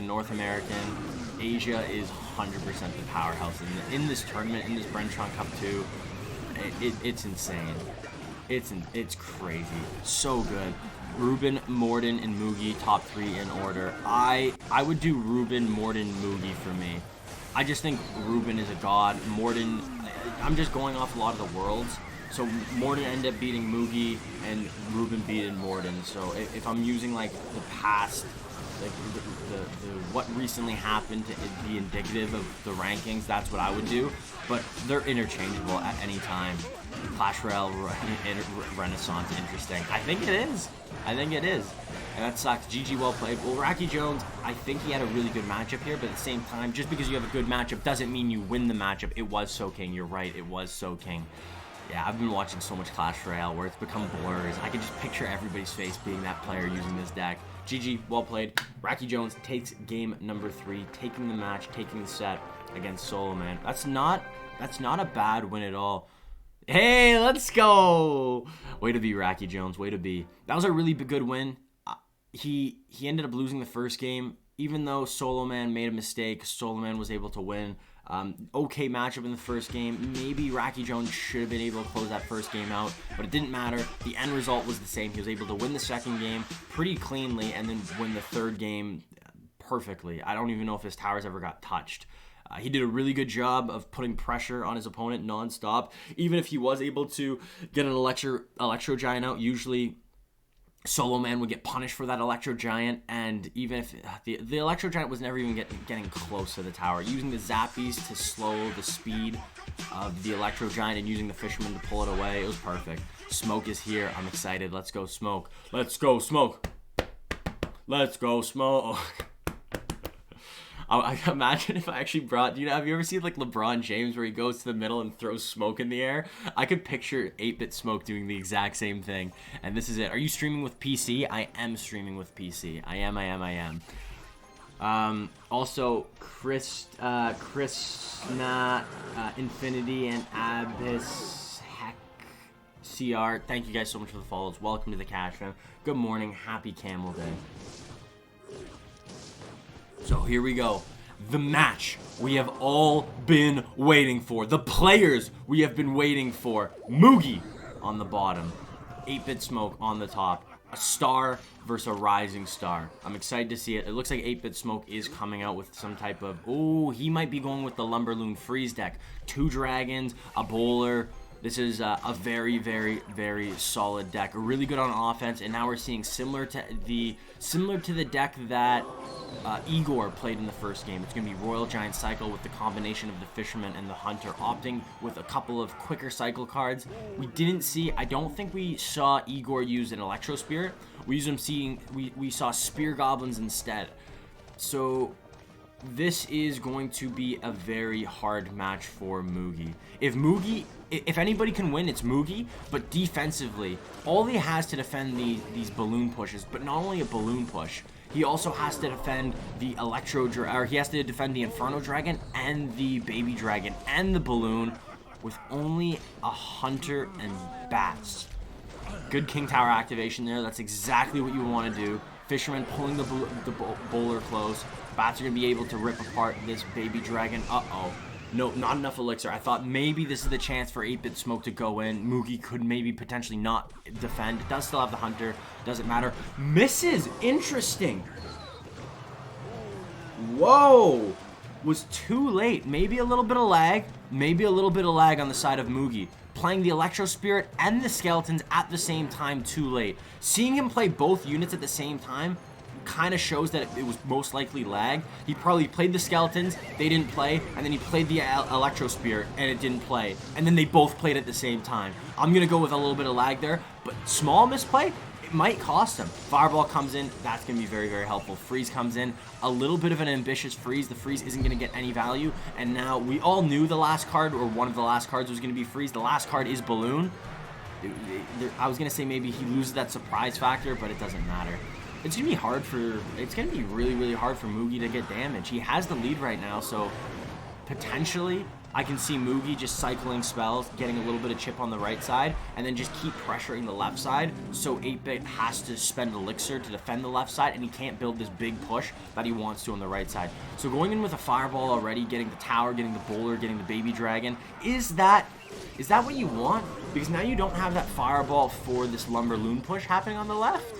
North American. Asia is 100% the powerhouse in this tournament, in this Bren Chong Cup 2. It's insane. It's crazy. So good. Ruben, Morden, and Mugi, top 3 in order. I would do Ruben, Morden, Mugi for me. I just think Ruben is a god. Morden, I'm just going off a lot of the worlds. So Morden ended up beating Mugi, and Ruben beating Morden. So if I'm using like the past, like the what recently happened to be indicative of the rankings, that's what I would do. But they're interchangeable at any time. Clash Royale Renaissance, interesting. I think it is. And that sucks. GG, well played. Well, RaikiJones, I think he had a really good matchup here, but at the same time, just because you have a good matchup doesn't mean you win the matchup. It was Soking. You're right. It was Soking. Yeah, I've been watching so much Clash Royale where it's become blurs. I can just picture everybody's face being that player using this deck. GG, well played. RaikiJones takes game number 3, taking the match, taking the set against Soloman. That's not a bad win at all. Hey, let's go! Way to be, RaikiJones. Way to be. That was a really good win. He ended up losing the first game. Even though Soloman made a mistake, Soloman was able to win. Okay matchup in the first game. Maybe RaikiJones should have been able to close that first game out, but it didn't matter. The end result was the same. He was able to win the second game pretty cleanly and then win the third game perfectly. I don't even know if his towers ever got touched. He did a really good job of putting pressure on his opponent nonstop. Even if he was able to get an Electro Giant out, usually Soloman would get punished for that Electro Giant, and even if the Electro Giant was never even getting close to the tower, using the Zappies to slow the speed of the Electro Giant and using the Fisherman to pull it away, it was perfect. Smoke is here. I'm excited. Let's go, Smoke. Let's go, Smoke. Let's go, Smoke. I imagine if I actually brought, have you ever seen like LeBron James where he goes to the middle and throws smoke in the air? I could picture 8-Bit Smoke doing the exact same thing. And this is it. Are you streaming with PC? I am streaming with PC. I am. Also, Krishna, Infinity, and Abyss Heck CR. Thank you guys so much for the follows. Welcome to the Kashman. Good morning. Happy Camel Day. So here we go. The match we have all been waiting for. The players we have been waiting for. Mugi on the bottom. 8-Bit Smoke on the top. A star versus a rising star. I'm excited to see it. It looks like 8-Bit Smoke is coming out with some type of... Oh, he might be going with the Lumberloon Freeze deck. 2 dragons, a bowler. This is a very, very, very solid deck. Really good on offense, and now we're seeing similar to the deck that Egor played in the first game. It's going to be Royal Giant Cycle with the combination of the Fisherman and the Hunter, opting with a couple of quicker cycle cards. I don't think we saw Egor use an Electro Spirit. We saw Spear Goblins instead. So this is going to be a very hard match for Mugi. If anybody can win, it's Mugi, but defensively, all he has to defend these balloon pushes, but not only a balloon push, he also has to defend the he has to defend the Inferno Dragon and the Baby Dragon and the balloon with only a Hunter and Bats. Good King Tower activation there. That's exactly what you want to do. Fisherman pulling the bowler close. Bats are going to be able to rip apart this Baby Dragon. Uh-oh. No, not enough elixir. I thought maybe this is the chance for 8-Bit Smoke to go in. Mugi could maybe potentially not defend. It does still have the Hunter. Doesn't matter. Misses. Interesting. Whoa. Was too late. Maybe a little bit of lag. Maybe a little bit of lag on the side of Mugi. Playing the Electro Spirit and the Skeletons at the same time, too late. Seeing him play both units at the same time kind of shows that it was most likely lag. He probably played the Skeletons, they didn't play, and then he played the Electro Spirit, and it didn't play. And then they both played at the same time. I'm going to go with a little bit of lag there, but small misplay, it might cost him. Fireball comes in, that's going to be very, very helpful. Freeze comes in, a little bit of an ambitious freeze. The freeze isn't going to get any value, and now we all knew the last card, or one of the last cards was going to be freeze. The last card is Balloon. I was going to say maybe he loses that surprise factor, but it doesn't matter. It's going to be really, really hard for Mugi to get damage. He has the lead right now, so potentially I can see Mugi just cycling spells, getting a little bit of chip on the right side, and then just keep pressuring the left side, so 8-Bit has to spend elixir to defend the left side, and he can't build this big push that he wants to on the right side. So going in with a Fireball already, getting the tower, getting the bowler, getting the Baby Dragon, is that what you want? Because now you don't have that Fireball for this Lumberloon push happening on the left.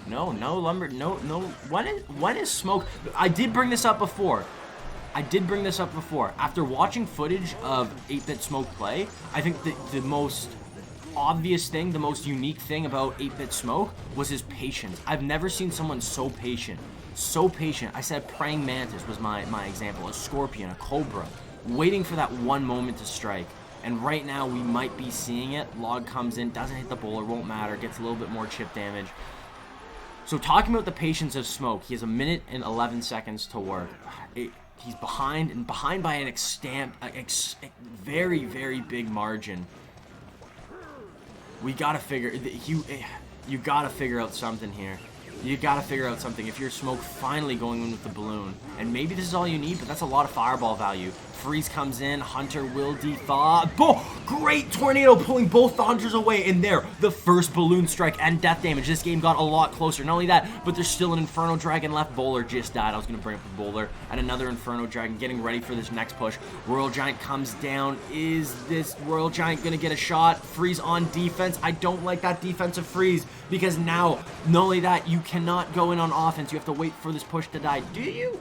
No. When is Smoke? I did bring this up before. After watching footage of 8-Bit Smoke play, I think the most obvious thing, the most unique thing about 8-Bit Smoke was his patience. I've never seen someone so patient. I said Praying Mantis was my example. A Scorpion, a Cobra, waiting for that one moment to strike. And right now, we might be seeing it. Log comes in, doesn't hit the bowler, won't matter, gets a little bit more chip damage. So talking about the patience of Smoke, he has 1 minute and 11 seconds to work. He's behind by an very, very big margin. We gotta figure, you gotta figure out something here. You gotta figure out something. If you're Smoke finally going in with the balloon, and maybe this is all you need, but that's a lot of Fireball value. Freeze comes in, Hunter will defog. Oh, great tornado pulling both the Hunters away. And there, the first balloon strike and death damage. This game got a lot closer. Not only that, but there's still an Inferno Dragon left. Bowler just died. I was going to bring up the Bowler. And another Inferno Dragon getting ready for this next push. Royal Giant comes down. Is this Royal Giant going to get a shot? Freeze on defense. I don't like that defensive freeze, because now, not only that, you cannot go in on offense. You have to wait for this push to die. Do you?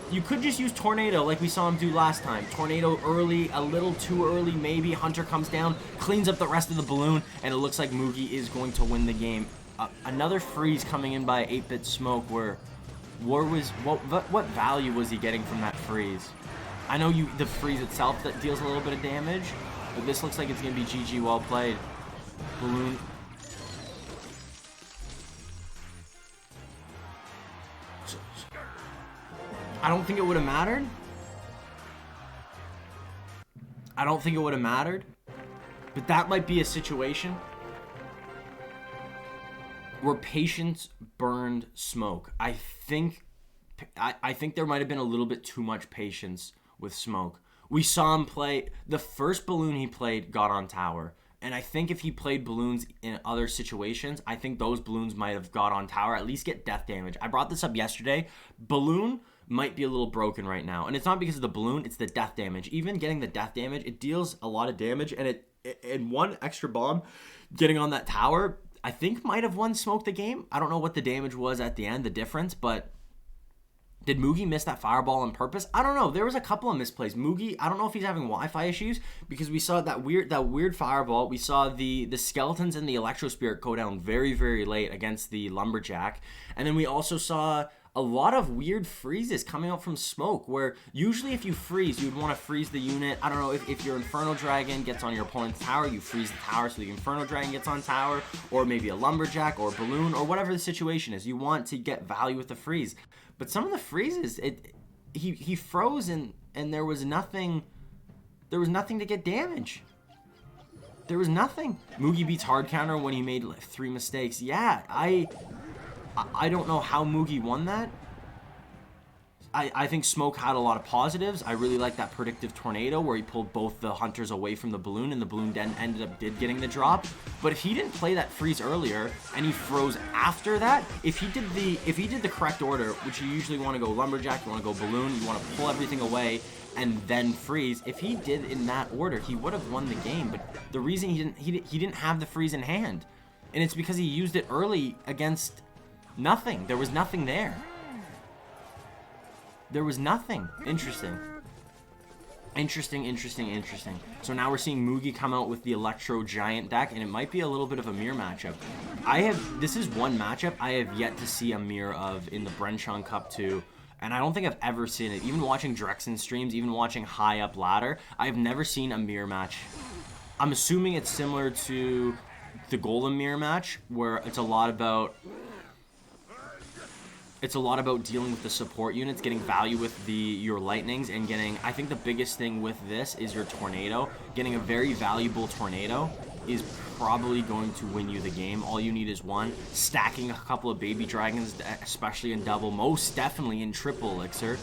You could just use Tornado like we saw him do last time. Tornado early, a little too early maybe. Hunter comes down, cleans up the rest of the balloon, and it looks like Mugi is going to win the game. Another freeze coming in by 8-Bit Smoke where what value was he getting from that freeze? I know the freeze itself that deals a little bit of damage, but this looks like it's going to be GG, well played. Balloon. I don't think it would have mattered. I don't think it would have mattered. But that might be a situation where patience burned Smoke. I think there might have been a little bit too much patience with Smoke. We saw him play, the first balloon he played got on tower. And I think if he played balloons in other situations, I think those balloons might have got on tower, at least get death damage. I brought this up yesterday. Balloon might be a little broken right now. And it's not because of the balloon, it's the death damage. Even getting the death damage, it deals a lot of damage. And one extra bomb getting on that tower, I think might have won Smoke the game. I don't know what the damage was at the end, the difference, but did Mugi miss that fireball on purpose? I don't know. There was a couple of misplays. Mugi, I don't know if he's having Wi-Fi issues because we saw that weird fireball. We saw the skeletons and the electro spirit go down very, very late against the lumberjack. And then we also saw a lot of weird freezes coming out from Smoke where usually if you freeze, you'd want to freeze the unit. I don't know, if your Inferno Dragon gets on your opponent's tower, you freeze the tower so the Inferno Dragon gets on tower, or maybe a lumberjack or balloon or whatever the situation is. You want to get value with the freeze. But some of the freezes, he froze and there was nothing to get damage. There was nothing. Mugi beats hard counter when he made like 3 mistakes. Yeah, I don't know how Mugi won that. I think Smoke had a lot of positives. I really like that predictive tornado where he pulled both the hunters away from the balloon and the balloon then ended up getting the drop. But if he didn't play that freeze earlier and he froze after that, if he did the correct order, which you usually want to go lumberjack, you want to go balloon, you want to pull everything away and then freeze. If he did in that order, he would have won the game. But the reason he didn't have the freeze in hand, and it's because he used it early against nothing. There was nothing there. There was nothing. Interesting. So now we're seeing Mugi come out with the Electro Giant deck, and it might be a little bit of a mirror matchup. This is one matchup I have yet to see a mirror of in the Bren Chong Cup 2, and I don't think I've ever seen it. Even watching Drexen streams, even watching High Up Ladder, I've never seen a mirror match. I'm assuming it's similar to the Golem mirror match, where it's a lot about dealing with the support units, getting value with your lightnings, and getting, I think the biggest thing with this is your tornado. Getting a very valuable tornado is probably going to win you the game. All you need is one. Stacking a couple of baby dragons, especially in double, most definitely in triple elixir,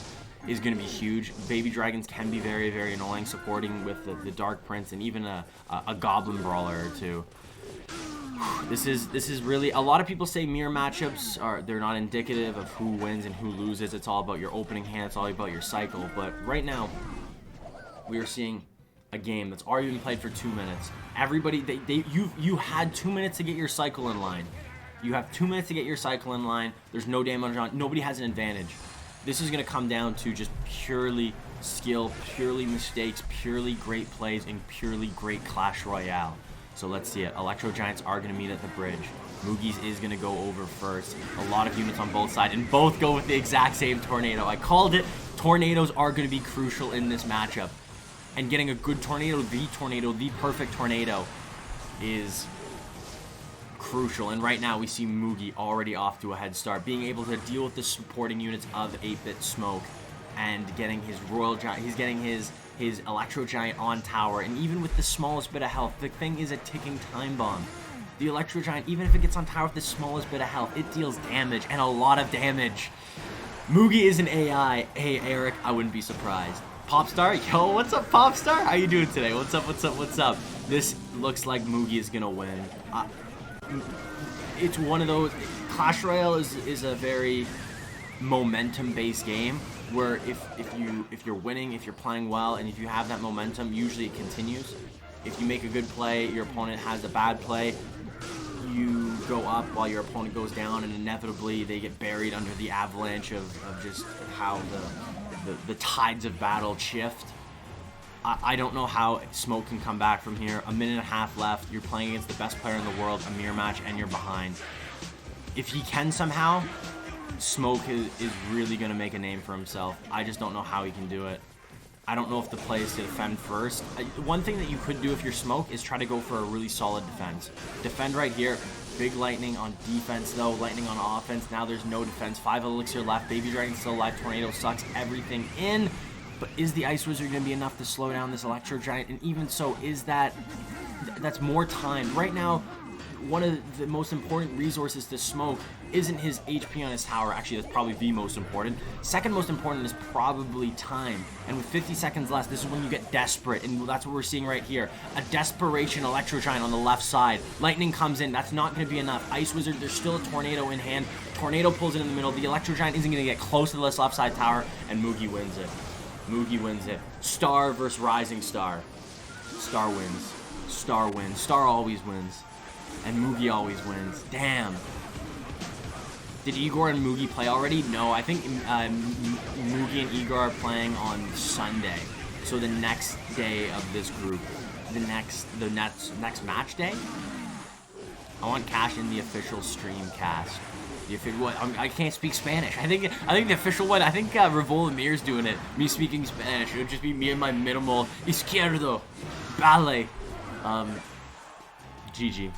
is going to be huge. Baby dragons can be very, very annoying, supporting with the Dark Prince and even a goblin brawler or two. This is really, a lot of people say mirror matchups they're not indicative of who wins and who loses. It's all about your opening hand, it's all about your cycle. But right now, we are seeing a game that's already been played for 2 minutes. Everybody, you had 2 minutes to get your cycle in line. You have 2 minutes to get your cycle in line. There's no damage on. Nobody has an advantage. This is going to come down to just purely skill, purely mistakes, purely great plays, and purely great Clash Royale. So let's see it. Electro Giants are going to meet at the bridge. Mugi's is going to go over first. A lot of units on both sides, and both go with the exact same tornado. I called it. Tornadoes are going to be crucial in this matchup. And getting a good tornado, the perfect tornado, is crucial. And right now we see Mugi already off to a head start, being able to deal with the supporting units of 8-Bit Smoke and getting his Royal Giant. He's getting his Electro Giant on tower, and even with the smallest bit of health, the thing is a ticking time bomb. The Electro Giant, even if it gets on tower with the smallest bit of health, it deals damage, and a lot of damage. Mugi is an AI. Hey, Eric, I wouldn't be surprised. Popstar, yo, what's up, Popstar? How you doing today? What's up? This looks like Mugi is gonna win. It's one of those. Clash Royale is a very momentum-based game, where if you're winning, if you're playing well, and if you have that momentum, usually it continues. If you make a good play, your opponent has a bad play, you go up while your opponent goes down, and inevitably they get buried under the avalanche of just how the tides of battle shift. I don't know how Smoke can come back from here. 1.5 minutes left. You're playing against the best player in the world, a mirror match, and you're behind. If he can somehow, Smoke is really going to make a name for himself. I just don't know how he can do it. I don't know if the play is to defend first. One thing that you could do if you're Smoke is try to go for a really solid defense. Defend right here. Big Lightning on defense, though. Lightning on offense. Now there's no defense. 5 elixir left. Baby Dragon still alive. Tornado sucks everything in. But is the Ice Wizard going to be enough to slow down this Electro Giant? And even so, that's more time. Right now, one of the most important resources to Smoke isn't his HP on his tower. Actually, that's probably the most important. Second most important is probably time. And with 50 seconds left, this is when you get desperate. And that's what we're seeing right here. A desperation Electro Giant on the left side. Lightning comes in. That's not going to be enough. Ice Wizard, there's still a Tornado in hand. Tornado pulls it in the middle. The Electro Giant isn't going to get close to this left side tower. And Mugi wins it. Mugi wins it. Star versus Rising Star. Star wins. Star wins. Star always wins. And Mugi always wins. Damn. Did Egor and Mugi play already? No, I think Mugi and Egor are playing on Sunday. So the next day of this group. The next match day? I want Cash in the official stream cast. The official one. I can't speak Spanish. I think the official one. I think Revolamir's doing it. Me speaking Spanish. It would just be me and my minimal izquierdo, ballet. GG.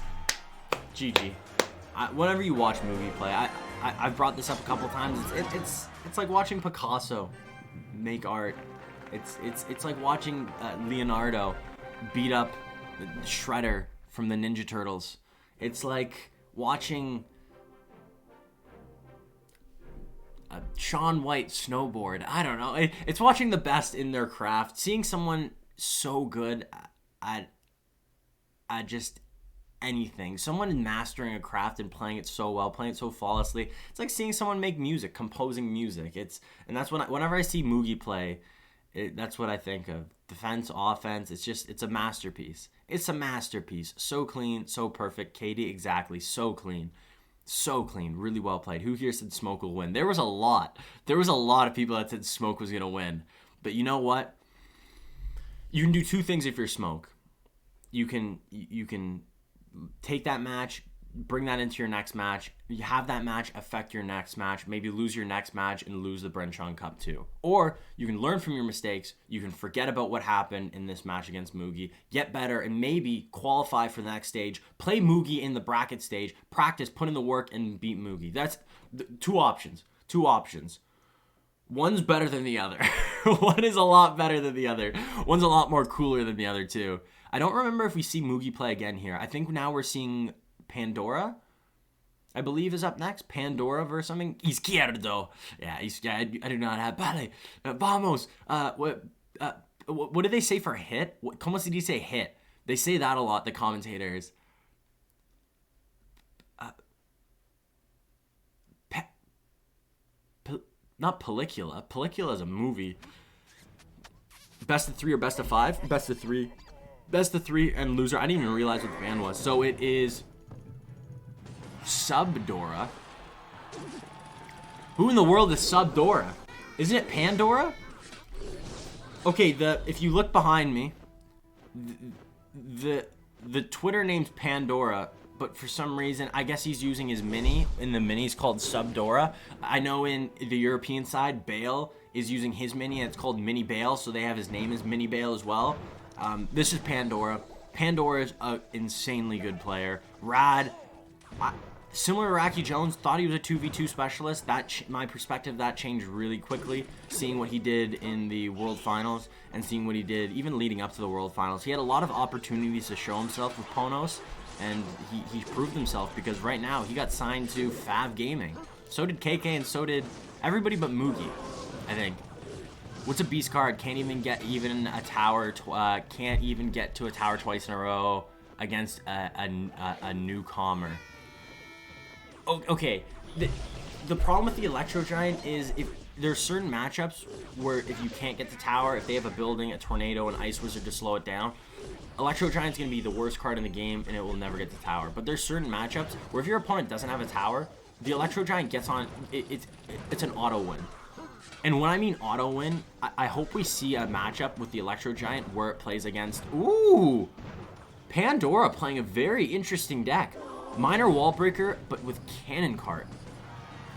Whenever you watch Mugi play, I've brought this up a couple times. It's like watching Picasso make art. It's like watching Leonardo beat up Shredder from the Ninja Turtles. It's like watching Shaun White snowboard. I don't know. It's watching the best in their craft. Seeing someone so good at just anything. Someone mastering a craft and playing it so well, playing it so flawlessly. It's like seeing someone make music, composing music. And that's whenever I see Mugi play, that's what I think of. Defense, offense. It's a masterpiece. It's a masterpiece. So clean, so perfect. KD exactly. So clean. So clean, really well played. Who here said Smoke will win? There was a lot of people that said Smoke was gonna win. But you know what? You can do two things if you're Smoke. You can take that match, bring that into your next match. You have that match affect your next match. Maybe lose your next match and lose the Bren Chong Cup too. Or you can learn from your mistakes. You can forget about what happened in this match against Mugi, get better, and maybe qualify for the next stage. Play Mugi in the bracket stage. Practice, put in the work, and beat Mugi. That's two options. One's better than the other. One is a lot better than the other. One's a lot more cooler than the other too. I don't remember if we see Mugi play again here. I think now we're seeing Pandora, I believe, is up next. Pandora versus something. Izquierdo. Yeah, I do not have ballet. Vamos. What did they say for hit? Como se dice hit? They say that a lot, the commentators. Not Pellicula. Pellicula is a movie. Best of 3 or best of 5? Best of 3. Best of 3 and loser. I didn't even realize what the band was. So it is Subdora. Who in the world is Subdora? Isn't it Pandora? Okay, if you look behind me, the Twitter name's Pandora, but for some reason, I guess he's using his mini. In the mini, it's called Subdora. I know in the European side, Bale is using his mini, and it's called Mini Bale, so they have his name as Mini Bale as well. This is Pandora. Pandora is an insanely good player. Rad. Similar to RaikiJones, thought he was a 2v2 specialist. My perspective, that changed really quickly, seeing what he did in the World Finals and seeing what he did even leading up to the World Finals. He had a lot of opportunities to show himself with Ponos, and he proved himself because right now he got signed to Fav Gaming. So did KK and so did everybody but Mugi, I think. What's a beast card? Can't even get a tower. Can't even get to a tower twice in a row against a newcomer. Okay, the problem with the Electro Giant is there's certain matchups where if you can't get the tower, if they have a building, a tornado, an ice wizard to slow it down, Electro Giant's going to be the worst card in the game, and it will never get the tower. But there's certain matchups where if your opponent doesn't have a tower, the Electro Giant gets on, it's an auto win. And when I mean auto win, I hope we see a matchup with the Electro Giant where it plays against, ooh, Pandora playing a very interesting deck. Miner Wall Breaker, but with Cannon Cart.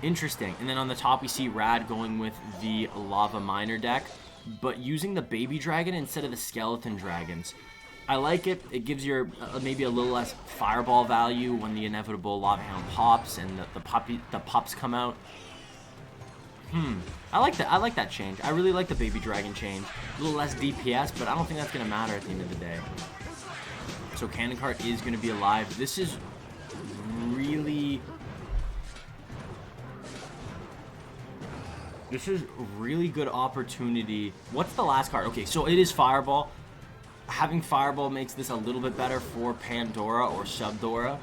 Interesting. And then on the top, we see Rad going with the Lava Miner deck, but using the Baby Dragon instead of the Skeleton Dragons. I like it. It gives your maybe a little less fireball value when the inevitable Lava Hound pops and the pups come out. I like that. I like that change. I really like the Baby Dragon change. A little less DPS, but I don't think that's going to matter at the end of the day. So Cannon Cart is going to be alive. This is really good opportunity. What's the last card? Okay, so it is Fireball. Having Fireball makes this a little bit better for Pandora or Subdora.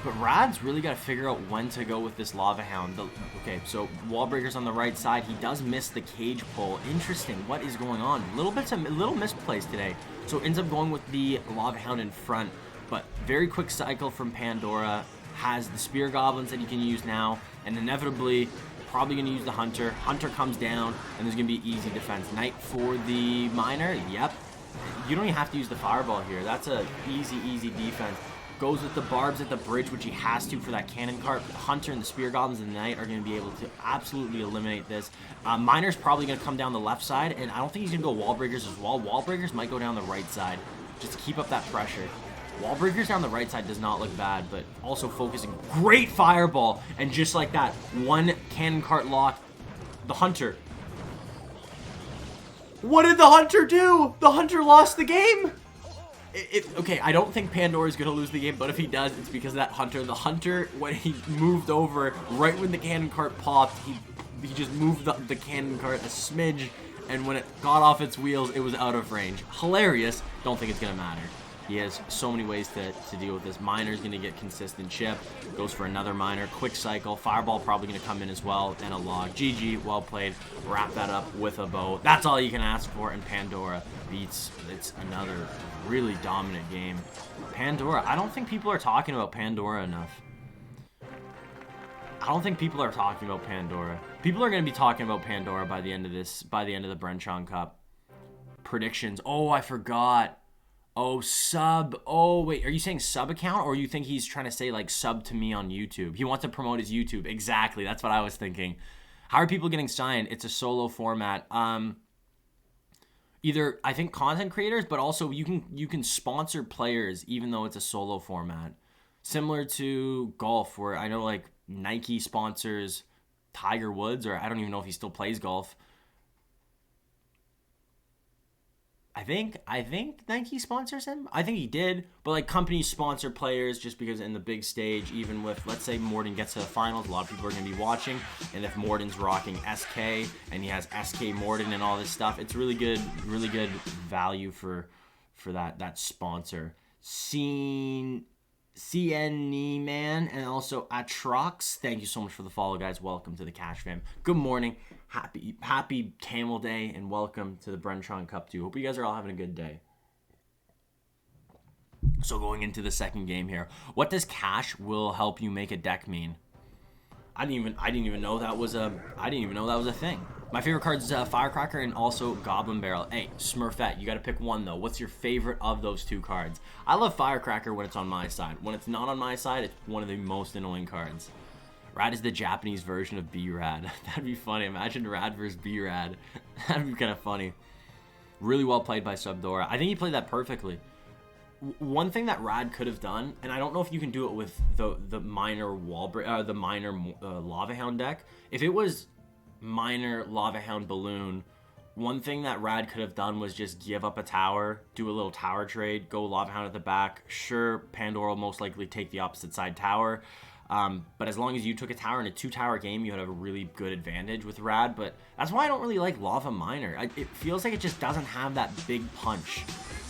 But Rad's really got to figure out when to go with this Lava Hound. Okay, so Wall Breaker's on the right side. He does miss the cage pull. Interesting. What is going on? Little misplays today. So ends up going with the Lava Hound in front. But very quick cycle from Pandora. Has the Spear Goblins that you can use now. And inevitably, probably going to use the Hunter. Hunter comes down, and there's going to be easy defense. Knight for the Miner. Yep. You don't even have to use the Fireball here. That's a easy defense. Goes with the Barbs at the bridge, which he has to for that Cannon Cart. The Hunter and the Spear Goblins and the Knight are going to be able to absolutely eliminate this. Miner's probably going to come down the left side, and I don't think he's going to go Wall Breakers as well. Wall Breakers might go down the right side just to keep up that pressure. Wall Breakers down the right side does not look bad, but also focusing. Great Fireball, and just like that, one Cannon Cart lock. The Hunter. What did the Hunter do? The Hunter lost the game. Okay, I don't think Pandora is going to lose the game, but if he does, it's because of that Hunter. The Hunter, when he moved over, right when the Cannon Cart popped, he just moved the Cannon Cart a smidge, and when it got off its wheels, it was out of range. Hilarious. Don't think it's going to matter. He has so many ways to deal with this. Miner's going to get consistent chip. Goes for another Miner. Quick cycle. Fireball probably going to come in as well. And a log. GG. Well played. Wrap that up with a bow. That's all you can ask for. And Pandora beats. It's another really dominant game. Pandora. I don't think people are talking about Pandora enough. I don't think people are talking about Pandora. People are going to be talking about Pandora by the end of this. By the end of the Bren Chong Cup. Predictions. Oh, I forgot. Oh, sub. Oh, wait. Are you saying sub account, or you think he's trying to say, like, sub to me on YouTube? He wants to promote his YouTube. Exactly. That's what I was thinking. How are people getting signed? It's a solo format. Either, I think, content creators, but also you can sponsor players even though it's a solo format. Similar to golf, where I know, like, Nike sponsors Tiger Woods, or I don't even know if he still plays golf. I think Nike sponsors him. I think he did, but like companies sponsor players just because in the big stage, even with, let's say Morden gets to the finals, a lot of people are going to be watching, and if Morden's rocking SK and he has SK Morden and all this stuff, it's really good value for that sponsor. CNE man and also Atrox. Thank you so much for the follow, guys. Welcome to the Cash Fam. Good morning. Happy Camel Day, and welcome to the Bren Chong Cup 2. Hope you guys are all having a good day. So going into the second game here, what does cash will help you make a deck mean? I didn't even know that was a thing. My favorite card is Firecracker and also Goblin Barrel. Hey, Smurfette, you got to pick one though. What's your favorite of those two cards? I love Firecracker when it's on my side. When it's not on my side, it's one of the most annoying cards. Rad is the Japanese version of B-Rad. That'd be funny. Imagine Rad versus B-Rad. That'd be kind of funny. Really well played by Subdora. I think he played that perfectly. One thing that Rad could have done, and I don't know if you can do it with the Miner Lava Hound deck. If it was Miner Lava Hound Balloon, one thing that Rad could have done was just give up a tower, do a little tower trade, go Lava Hound at the back. Sure, Pandora will most likely take the opposite side tower. But as long as you took a tower in a 2-tower game, you would have a really good advantage with Rad. But that's why I don't really like Lava Miner. It feels like it just doesn't have that big punch.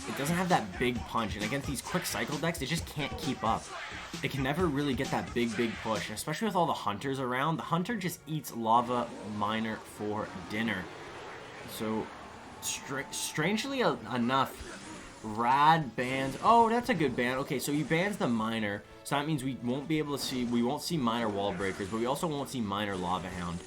it doesn't have that big punch, and against these quick cycle decks, it just can't keep up. It can never really get that big push, especially with all the hunters around. The hunter just eats lava miner for dinner. So, strangely enough, Rad bans... Oh, that's a good ban. Okay, so he bans the miner, so that means we won't be able to see... We won't see miner wall breakers, but we also won't see miner lava hound.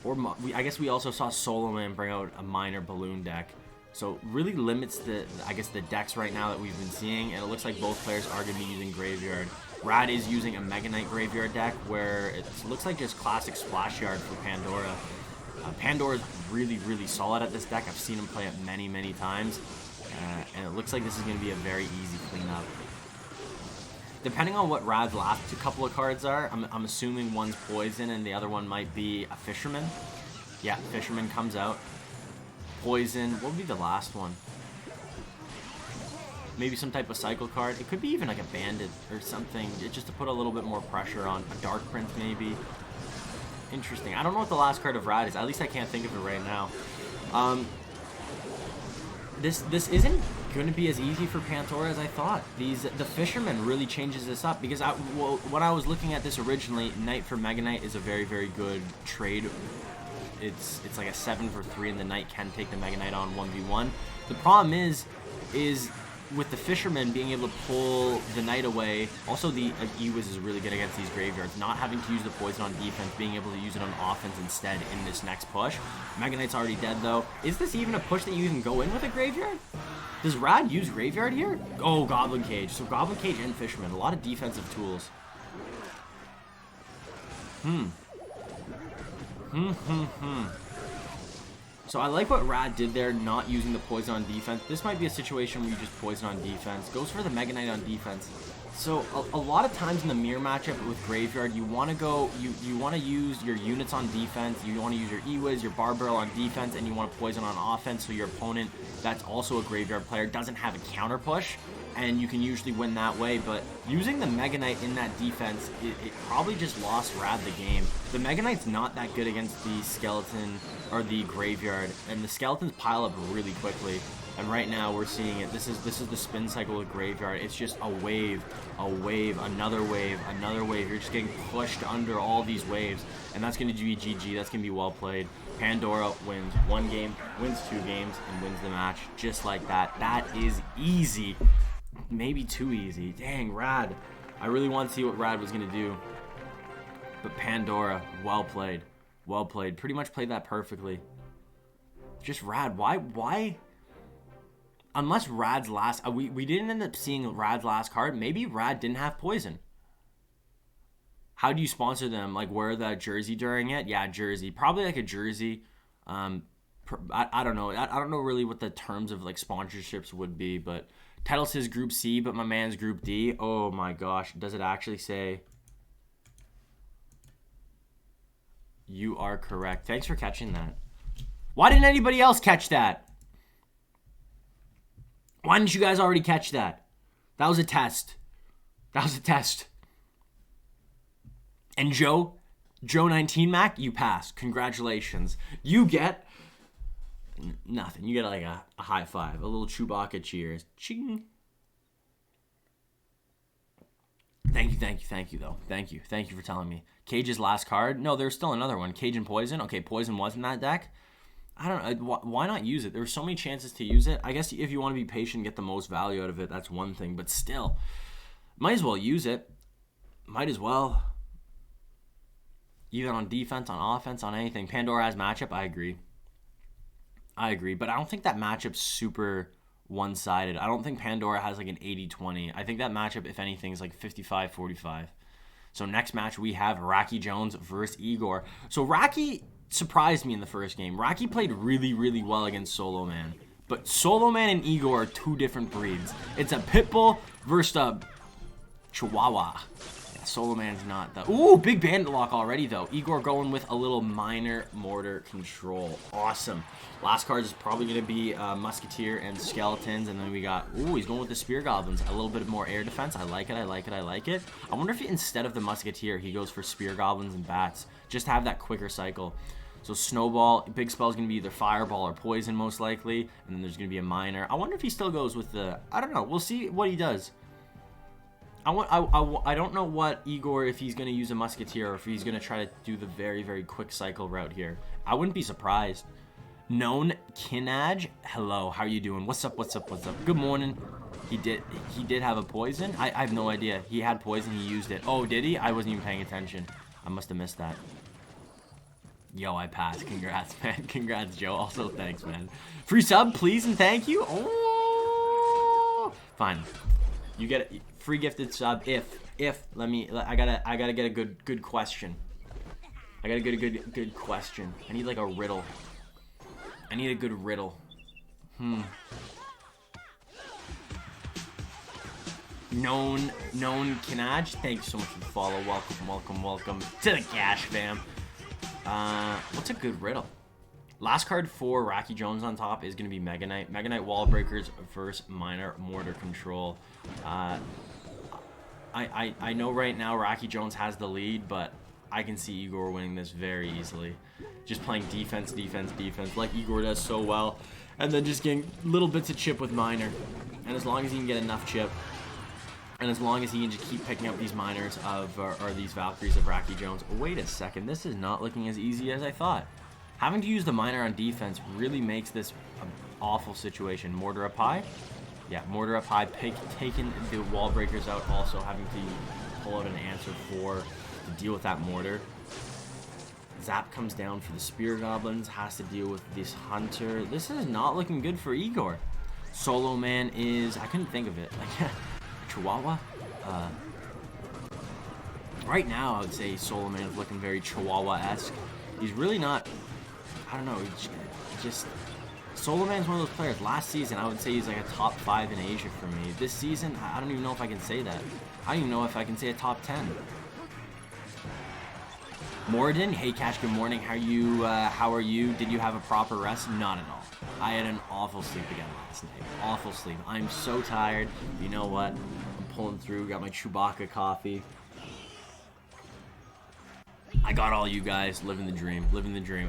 Or I guess we also saw Soloman bring out a miner balloon deck. So really limits the, I guess, the decks right now that we've been seeing, and it looks like both players are going to be using Graveyard. Rad is using a Mega Knight Graveyard deck where it looks like just classic Splash Yard for Pandora. Pandora is really, really solid at this deck. I've seen him play it many, many times, and it looks like this is going to be a very easy cleanup. Depending on what Rad's last couple of cards are, I'm assuming one's Poison and the other one might be a Fisherman. Yeah, Fisherman comes out. Poison, what would be the last one? Maybe some type of cycle card. It could be even like a Bandit or something, just to put a little bit more pressure on. A Dark Prince maybe. Interesting. I don't know what the last card of Rad is. At least I can't think of it right now. This isn't going to be as easy for Pandora as I thought. The Fisherman really changes this up, because when I was looking at this originally, Knight for Mega Knight is a very, very good trade. It's like a 7 for 3, and the Knight can take the Mega Knight on 1v1. The problem is with the Fisherman being able to pull the Knight away. Also, the Ewiz is really good against these graveyards. Not having to use the Poison on defense, being able to use it on offense instead in this next push. Mega Knight's already dead, though. Is this even a push that you can go in with a Graveyard? Does Rad use Graveyard here? Oh, Goblin Cage. So Goblin Cage and Fisherman. A lot of defensive tools. So I like what Rad did there, not using the Poison on defense. This might be a situation where you just Poison on defense. Goes for the Mega Knight on defense. So a lot of times in the mirror matchup with Graveyard, you want to go, you want to use your units on defense, you want to use your Ewiz, your Barbarrel on defense, and you want to Poison on offense, so your opponent that's also a Graveyard player doesn't have a counter push, and you can usually win that way. But using the Mega Knight in that defense, it probably just lost Rad the game. The Mega Knight's not that good against the Skeleton or the Graveyard, and the Skeletons pile up really quickly. And right now we're seeing it. This is the spin cycle with Graveyard. It's just a wave, another wave, another wave. You're just getting pushed under all these waves, and that's going to be GG. That's going to be well played. Pandora wins one game, wins 2 games, and wins the match just like that. That is easy. Maybe too easy. Dang, Rad. I really want to see what Rad was going to do. But Pandora, well played. Well played. Pretty much played that perfectly. Just Rad. Why? Unless Rad's last... we didn't end up seeing Rad's last card. Maybe Rad didn't have Poison. How do you sponsor them? Like, wear the jersey during it? Yeah, jersey. Probably like a jersey. I don't know. I don't know really what the terms of like sponsorships would be, but title says Group C, but my man's Group D. Oh my gosh. Does it actually say... You are correct. Thanks for catching that. Why didn't anybody else catch that? Why didn't you guys already catch that? That was a test. That was a test. And Joe 19 Mac, you passed. Congratulations. You get nothing. You get like a high five, a little Chewbacca cheers. Ching. Thank you though. Thank you for telling me. Cage's last card? No, there's still another one. Cage and Poison. Okay, Poison was in that deck. I don't know. Why not use it? There were so many chances to use it. I guess if you want to be patient and get the most value out of it, that's one thing. But still, might as well use it. Might as well. Even on defense, on offense, on anything. Pandora has matchup. I agree. But I don't think that matchup's super one-sided. I don't think Pandora has like an 80-20. I think that matchup, if anything, is like 55-45. So next match, we have RaikiJones versus Egor. So Raiki surprised me in the first game. Raiki played really, really well against Soloman. But Soloman and Egor are 2 different breeds. It's a Pitbull versus a Chihuahua. Yeah, Soloman's not the... Ooh, big bandit lock already, though. Egor going with a little minor mortar control. Awesome. Last card is probably going to be Musketeer and Skeletons. And then we got... Ooh, he's going with the Spear Goblins. A little bit more air defense. I like it. I wonder if instead of the Musketeer, he goes for Spear Goblins and Bats. Just to have that quicker cycle. So Snowball, big spell is going to be either Fireball or Poison most likely. And then there's going to be a Minor. I wonder if he still goes with the... I don't know. We'll see what he does. I don't know what Egor, if he's going to use a Musketeer or if he's going to try to do the very, very quick cycle route here. I wouldn't be surprised. Known Kinaj, hello, how are you doing? What's up, what's up, what's up? Good morning. He did have a poison? I have no idea. He had poison, he used it. Oh, did he? I wasn't even paying attention. I must have missed that. Yo, I passed. Congrats, man. Congrats, Joe. Also, thanks, man. Free sub, please, and thank you. Oh, fine. You get a free gifted sub if I gotta get a good question. I gotta get a good question. I need like a riddle. I need a good riddle. Known Kinaj, thanks so much for the follow. Welcome to the Cash fam. What's a good riddle? Last card for RaikiJones on top is going to be Mega Knight. Mega Knight Wall Breakers versus Minor Mortar Control. I know right now RaikiJones has the lead, but I can see Egor winning this very easily. Just playing defense like Egor does so well. And then just getting little bits of chip with Minor. And as long as he can get enough chip, and as long as he can just keep picking up these Minors of, or these Valkyries of RaikiJones. Wait a second, this is not looking as easy as I thought. Having to use the Minor on defense really makes this an awful situation. Mortar up high? Yeah, Mortar up high, taking the Wall Breakers out, also having to pull out an answer to deal with that Mortar. Zap comes down for the Spear Goblins, has to deal with this Hunter. This is not looking good for Egor. Soloman is, I couldn't think of it. Like, Chihuahua? Right now, I would say Soloman is looking very Chihuahua-esque. He's really not, I don't know, just Soloman's one of those players. Last season, I would say he's like a top 5 in Asia for me. This season, I don't even know if I can say that. I don't even know if I can say a top 10. Morden, hey Cash, good morning. How are you? Did you have a proper rest? Not at all. I had an awful sleep again last night. Awful sleep. I'm so tired. You know what? I'm pulling through. Got my Chewbacca coffee. I got all you guys living the dream.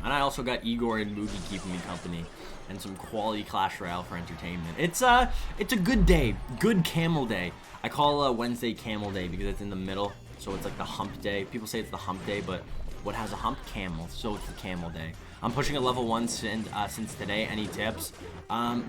And I also got Egor and Mugi keeping me company. And some quality Clash Royale for entertainment. It's a good day. Good camel day. I call Wednesday camel day because it's in the middle. So it's like the hump day. People say it's the hump day, but what has a hump? Camel. So it's the camel day. I'm pushing a level 1 since today. Any tips?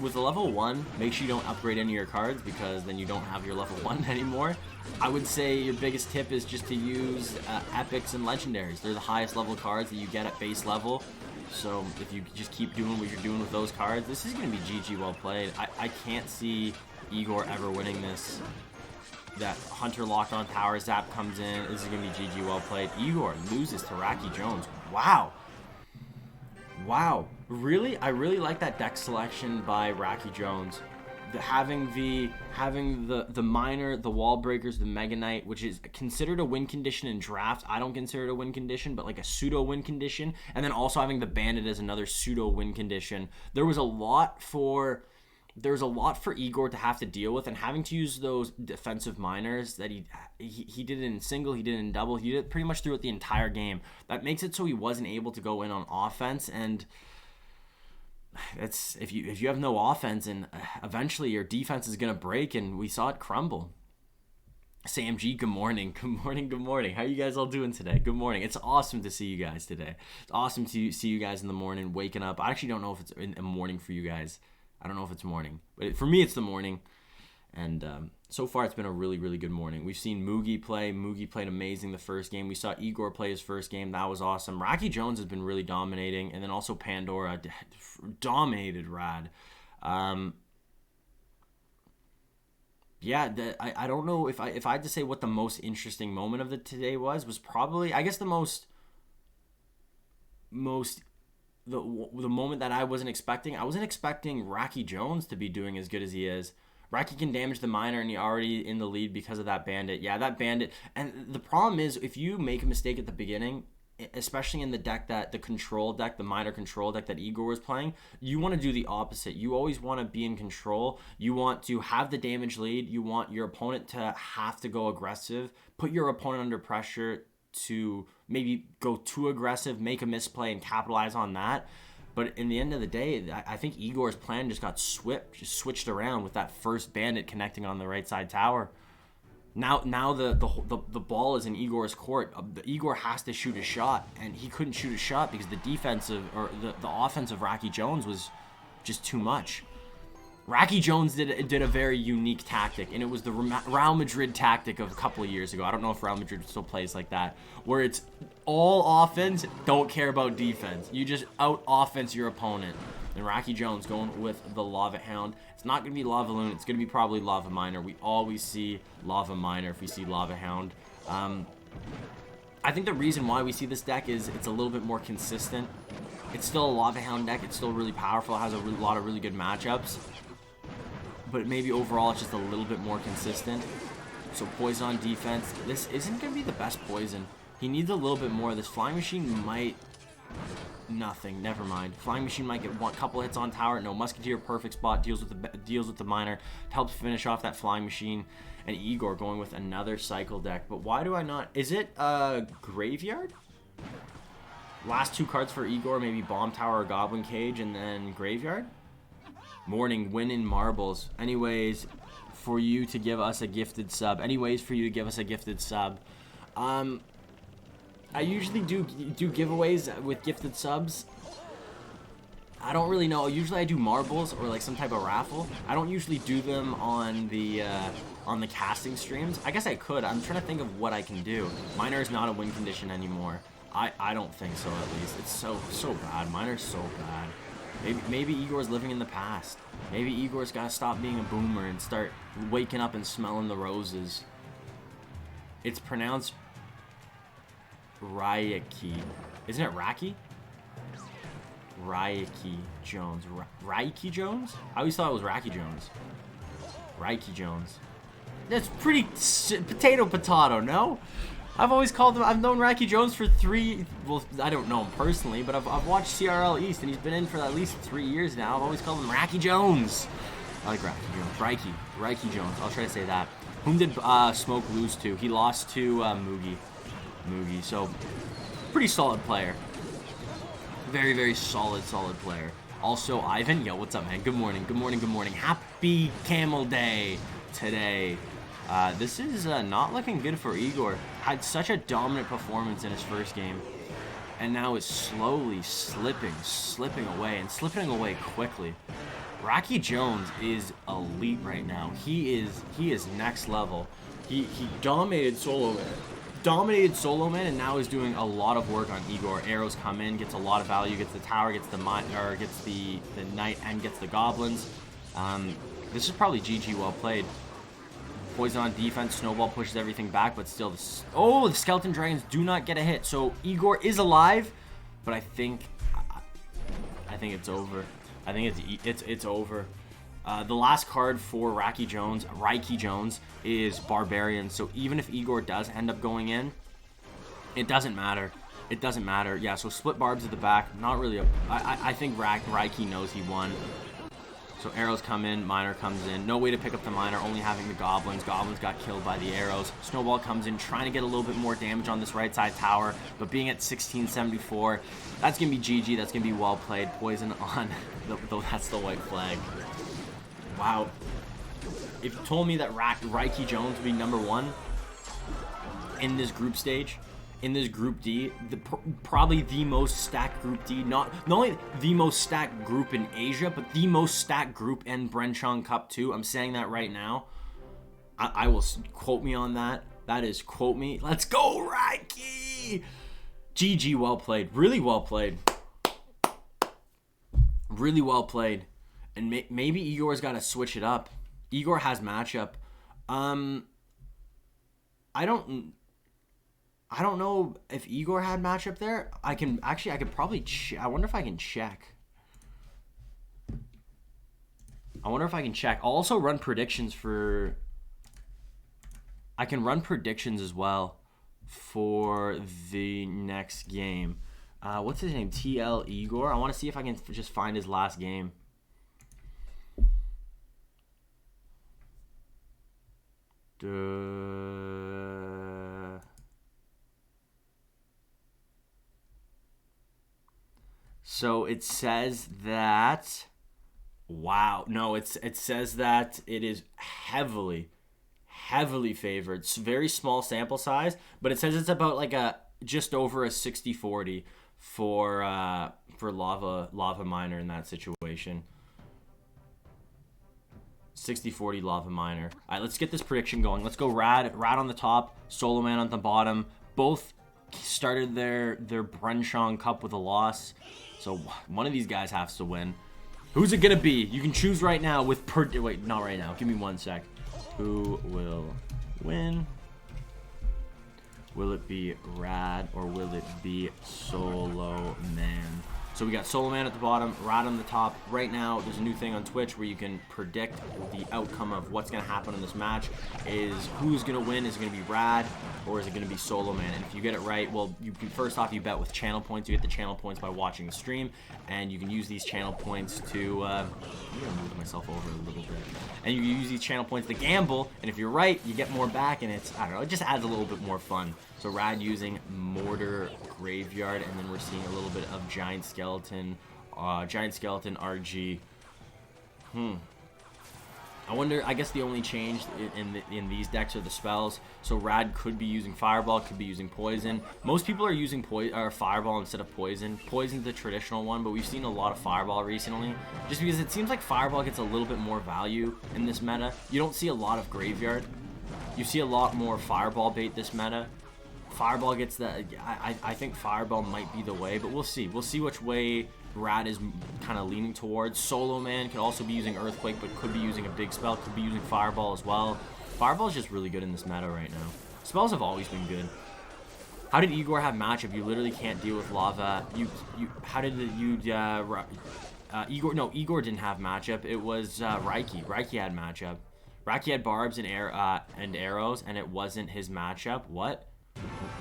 With a level 1, make sure you don't upgrade any of your cards because then you don't have your level 1 anymore. I would say your biggest tip is just to use epics and legendaries. They're the highest level cards that you get at base level. So if you just keep doing what you're doing with those cards, this is going to be GG well played. I can't see Egor ever winning this. That Hunter locked on tower, Zap comes in. This is going to be GG well played. Egor loses to RaikiJones. Wow. Wow. Really? I really like that deck selection by RaikiJones. Having the Minor, the Wall Breakers, the Mega Knight, which is considered a win condition in draft. I don't consider it a win condition, but like a pseudo win condition. And then also having the Bandit as another pseudo win condition. There was a lot for Egor to have to deal with, and having to use those defensive Minors that he did it in single, he did it in double, he did it pretty much throughout the entire game. That makes it so he wasn't able to go in on offense, and it's if you have no offense, and eventually your defense is gonna break, and we saw it crumble. Sam G, good morning. How you guys all doing today? Good morning. It's awesome to see you guys today. It's awesome to see you guys in the morning, waking up. I actually don't know if it's in the morning for you guys. I don't know if it's morning, but for me it's the morning, and so far it's been a really, really good morning. We've seen Mugi play. Mugi played amazing the first game. We saw Egor play his first game. That was awesome. RaikiJones has been really dominating, and then also Pandora dominated rad. Yeah, I don't know if I had to say what the most interesting moment of the today was probably, I guess, the the moment that I wasn't expecting. I wasn't expecting RaikiJones to be doing as good as he is. Raiki can damage the Minor, and he already in the lead because of that Bandit. Yeah, that Bandit. And the problem is, if you make a mistake at the beginning, especially in the deck the control deck, the Minor control deck that Egor was playing, you want to do the opposite. You always want to be in control. You want to have the damage lead. You want your opponent to have to go aggressive, put your opponent under pressure, to maybe go too aggressive, make a misplay, and capitalize on that. But in the end of the day, I think Egor's plan just got switched around with that first bandit connecting on the right side tower. Now the ball is in Egor's court. Egor has to shoot a shot, and he couldn't shoot a shot because the defensive or the offensive RaikiJones was just too much. RaikiJones did a very unique tactic, and it was the Real Madrid tactic of a couple of years ago. I don't know if Real Madrid still plays like that, where it's all offense, don't care about defense. You just out-offense your opponent. And RaikiJones going with the Lava Hound. It's not going to be Lava Loon. It's going to be probably Lava Miner. We always see Lava Miner if we see Lava Hound. I think the reason why we see this deck is it's a little bit more consistent. It's still a Lava Hound deck. It's still really powerful. It has a lot of really good matchups. But maybe overall it's just a little bit more consistent. So poison on defense. This isn't going to be the best poison. He needs a little bit more. This Flying Machine might... Nothing. Never mind. Flying Machine might get one couple hits on tower. No, Musketeer, perfect spot. Deals with the Miner. Helps finish off that Flying Machine. And Egor going with another cycle deck. But why do I not... Is it Graveyard? Last two cards for Egor. Maybe Bomb Tower or Goblin Cage. And then Graveyard? Morning, win in marbles. Anyways, for you to give us a gifted sub. I usually do giveaways with gifted subs. I don't really know. Usually I do marbles or like some type of raffle. I don't usually do them on the casting streams. I guess I could. I'm trying to think of what I can do. Miner is not a win condition anymore. I don't think so, at least. It's so bad. Miner's so bad. Maybe Egor's living in the past. Maybe Egor's got to stop being a boomer and start waking up and smelling the roses. It's pronounced Raiki. Isn't it Raki? RaikiJones. RaikiJones? I always thought it was RaikiJones. RaikiJones. That's pretty potato, no? I've always called him, I've known RaikiJones for well, I don't know him personally, but I've watched CRL East, and he's been in for at least 3 years now. I've always called him RaikiJones. I like RaikiJones. RaikiJones. I'll try to say that. Whom did Smoke lose to? He lost to Mugi. So, pretty solid player. Very, very solid player. Also, Ivan. Yo, what's up, man? Good morning. Happy Camel Day today. This is not looking good for Egor. Had such a dominant performance in his first game, and now is slowly slipping away, and slipping away quickly. RaikiJones is elite right now. He is next level. He dominated Soloman, and now is doing a lot of work on Egor. Arrows come in, gets a lot of value, gets the tower, gets the knight, and gets the goblins. This is probably GG well played. Poison on defense, Snowball pushes everything back, but still, the Skeleton Dragons do not get a hit. So Egor is alive, but I think it's over. I think it's over. The last card for RaikiJones is Barbarian. So even if Egor does end up going in, it doesn't matter. Yeah, so split barbs at the back. Not really I think Raiki knows he won. So arrows come in, Miner comes in. No way to pick up the Miner, only having the Goblins. Goblins got killed by the arrows. Snowball comes in, trying to get a little bit more damage on this right side tower, but being at 1674, that's going to be GG. That's going to be well played. Poison on, that's the white flag. Wow. If you told me that RaikiJones would be #1 in this group stage, in this Group D, probably the most stacked Group D, not only the most stacked group in Asia, but the most stacked group in Bren Chong Cup too. I'm saying that right now. I will quote me on that. That is quote me. Let's go, Raiki! GG, well played. Really well played. Really well played. And maybe Egor's got to switch it up. Egor has matchup. I don't know if Egor had matchup there. I could probably I wonder if I can check. I'll also run predictions for... I can run predictions as well for the next game. What's his name? TL Egor. I want to see if I can just find his last game. So it says that. Wow. No, it says that it is heavily favored. It's very small sample size, but it says it's about like a just over a 60-40 for Lava Miner in that situation. 60-40 Lava Miner. All right, let's get this prediction going. Let's go Rad on the top, Soloman on the bottom. Both started their Bren Chong Cup with a loss, so one of these guys has to win. Who's it gonna be? You can choose right now with wait, not right now. Give me 1 sec. Who will win? Will it be Rad or will it be Soloman? So we got Soloman at the bottom, Rad on the top. Right now, there's a new thing on Twitch where you can predict the outcome of what's going to happen in this match. Is who's going to win? Is it going to be Rad or is it going to be Soloman? And if you get it right, well, first off, you bet with channel points. You get the channel points by watching the stream, and you can use these channel points to... I'm going to move myself over a little bit. And you can use these channel points to gamble, and if you're right, you get more back, and it's, I don't know, it just adds a little bit more fun. So Rad using Mortar Graveyard, and then we're seeing a little bit of Giant Skeleton RG. I wonder, I guess the only change in these decks are the spells. So Rad could be using Fireball, could be using Poison. Most people are using Fireball instead of Poison. Poison's the traditional one, but we've seen a lot of Fireball recently. Just because it seems like Fireball gets a little bit more value in this meta. You don't see a lot of Graveyard. You see a lot more Fireball bait this meta. Fireball gets the... I think Fireball might be the way, but we'll see. We'll see which way Rad is kind of leaning towards. Soloman could also be using Earthquake, but could be using a big spell. Could be using Fireball as well. Fireball is just really good in this meta right now. Spells have always been good. How did Egor have matchup? You literally can't deal with lava. How did Egor? No, Egor didn't have matchup. It was Raiki. Raiki had matchup. Raiki had barbs and arrows, and it wasn't his matchup. What?